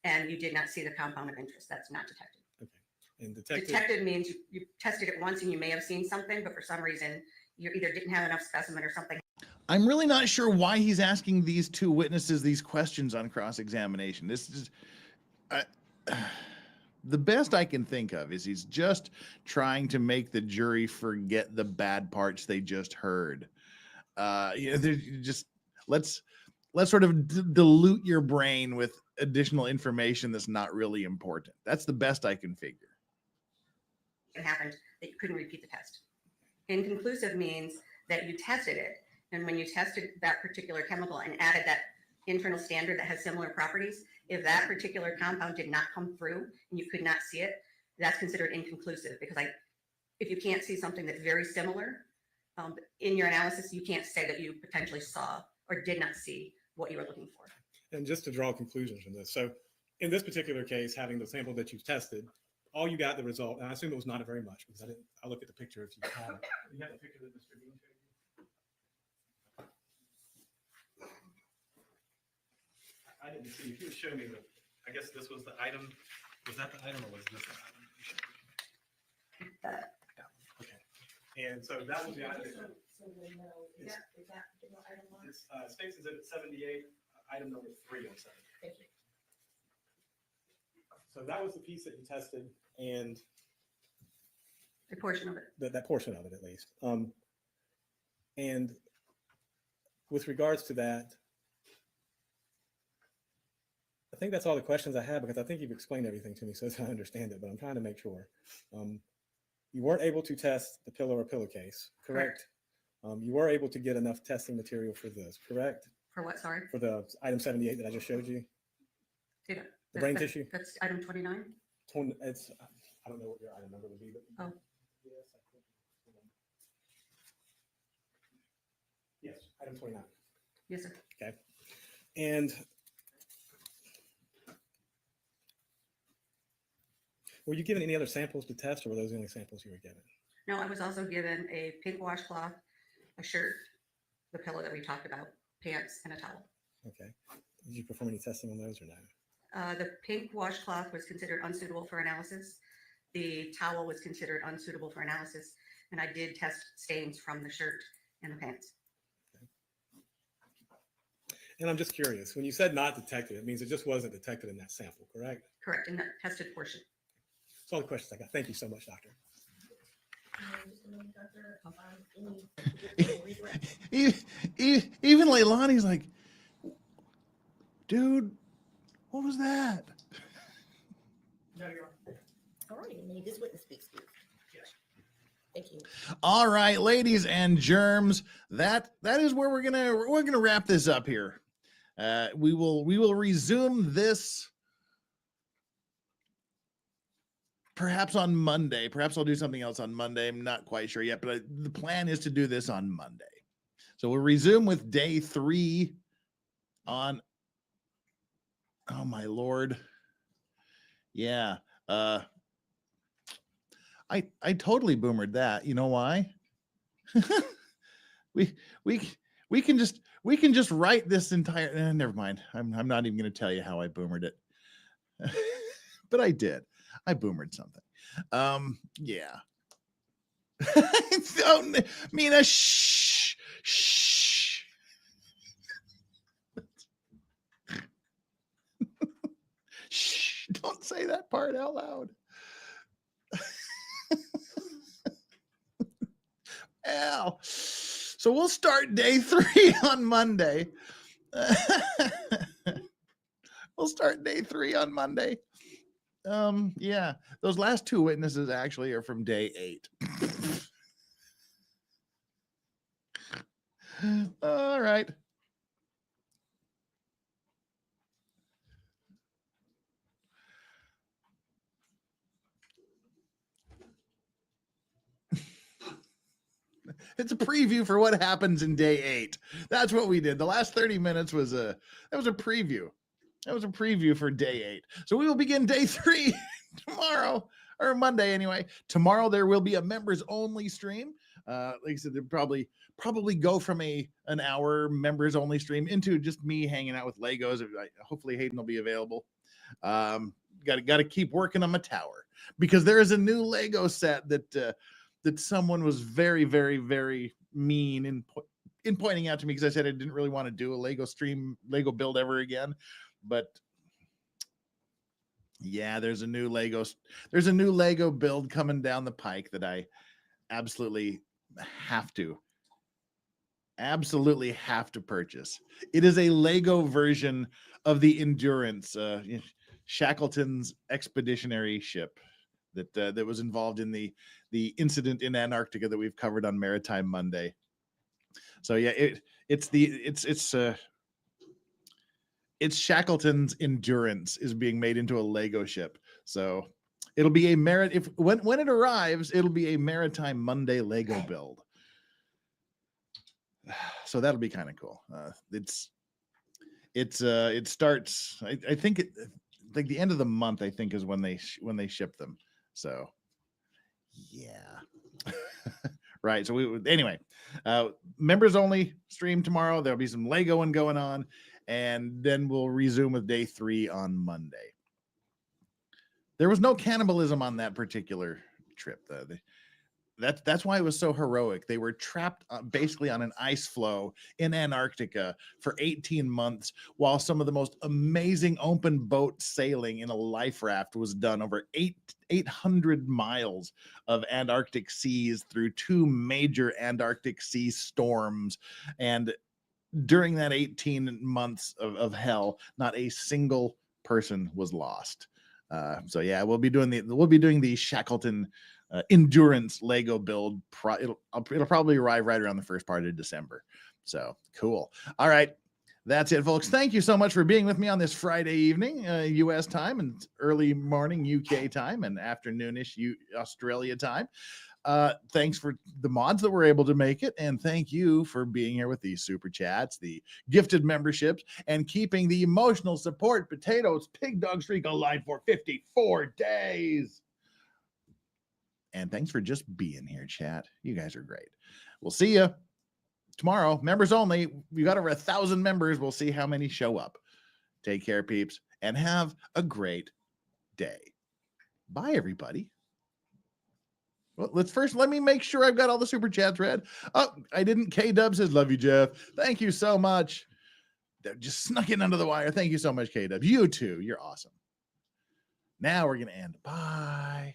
and you did not see the compound of interest. That's not detected. Okay. And Detected means you tested it once and you may have seen something, but for some reason you either didn't have enough specimen or something. I'm really not sure why he's asking these two witnesses these questions on cross-examination. This is the best I can think of is he's just trying to make the jury forget the bad parts they just heard. Just let's sort of dilute your brain with additional information that's not really important. That's the best I can figure. It happened that you couldn't repeat the test. Inconclusive means that you tested it. And when you tested that particular chemical and added that internal standard that has similar properties. If that particular compound did not come through and you could not see it, that's considered inconclusive, because if you can't see something that's very similar in your analysis, you can't say that you potentially saw or did not see what you were looking for. And just to draw conclusions from this, so in this particular case, having the sample that you've tested, all you got the result, and I assume it was not very much because I looked at the picture if you have it. You have the picture that Mr. Dean showed you? I didn't see. If you would show me I guess this was the item. Was that the item or was this the item? That one. Okay. And so that was the item. So we know, is that particular item one? It's State's Exhibit 78, item number 3 on 7. Thank you. So that was the piece that you tested, and A portion of it. that portion of it at least. And with regards to that, I think that's all the questions I have, because I think you've explained everything to me so that I understand it, but I'm trying to make sure. You weren't able to test the pillow or pillowcase, correct? You were able to get enough testing material for this, correct? For what, sorry? For the item 78 that I just showed you? Yeah. The brain tissue? That's item 29. It's, I don't know what your item number would be, but Oh. yes, I think. Yes, item 29. Yes, sir. Okay. And were you given any other samples to test, or were those the only samples you were given? No, I was also given a pink washcloth, a shirt, the pillow that we talked about, pants, and a towel. Okay. Did you perform any testing on those or no? The pink washcloth was considered unsuitable for analysis. The towel was considered unsuitable for analysis. And I did test stains from the shirt and the pants. And I'm just curious, when you said not detected, it means it just wasn't detected in that sample, correct? Correct, in the tested portion. That's all the questions I got. Thank you so much, doctor. Even Leilani's like, dude, what was that? All right, you need this witness speaks. Yes. Thank you. All right, ladies and germs, that is where we're gonna wrap this up here. We will resume this perhaps on Monday. Perhaps I'll do something else on Monday. I'm not quite sure yet, but the plan is to do this on Monday. So we'll resume with day 3 on. Oh my Lord. Yeah. I totally boomered that. You know why? we can just write this entire. Never mind. I'm not even going to tell you how I boomered it. But I did. I boomered something. Yeah. Oh, Mina, shh. Shh. Don't say that part out loud. Ow. So we'll start day 3 on Monday. We'll start day 3 on Monday. Yeah, those last 2 witnesses actually are from day 8. All right. It's a preview for what happens in day 8. That's what we did. The last 30 minutes was a preview. That was a preview for day 8. So we will begin day 3 tomorrow, or Monday anyway. Tomorrow there will be a members only stream. Like I said, they'll probably go from an hour members only stream into just me hanging out with Legos. Hopefully Hayden will be available. Got to keep working on my tower, because there is a new Lego set that someone was very, very, very mean in pointing out to me, because I said I didn't really want to do a Lego build ever again. But yeah, there's a new Lego build coming down the pike that I absolutely have to purchase. It is a Lego version of the Endurance, Shackleton's expeditionary ship that was involved in the incident in Antarctica that we've covered on Maritime Monday. So yeah, it's it's Shackleton's Endurance is being made into a Lego ship. So it'll be a when it arrives, it'll be a Maritime Monday Lego build. So that'll be kind of cool. It starts. I think like the end of the month. I think is when they ship them. So yeah. Right. So anyway, members only stream tomorrow. There'll be some Legoing going on, and then we'll resume with day 3 on Monday. There was no cannibalism on that particular trip, though. That's why it was so heroic. They were trapped basically on an ice floe in Antarctica for 18 months while some of the most amazing open boat sailing in a life raft was done over 800 miles of Antarctic seas through 2 major Antarctic sea storms. And during that 18 months of hell, not a single person was lost. So yeah, we'll be doing the Shackleton Endurance Lego build. It'll probably arrive right around the first part of December. So cool. All right, that's it, folks. Thank you so much for being with me on this Friday evening, U.S. time, and early morning UK time, and afternoonish Australia time. Thanks for the mods that were able to make it, and thank you for being here with the super chats, the gifted memberships, and keeping the emotional support potatoes pig dog streak alive for 54 days. And thanks for just being here, chat. You guys are great. We'll see you tomorrow. Members only. We got over 1,000 members. We'll see how many show up. Take care, peeps, and have a great day. Bye, everybody. Well, let me make sure I've got all the super chats read. Oh, I didn't. K-Dub says, love you, Jeff. Thank you so much. That just snuck in under the wire. Too. You too. You're awesome. Now we're going to end. Bye.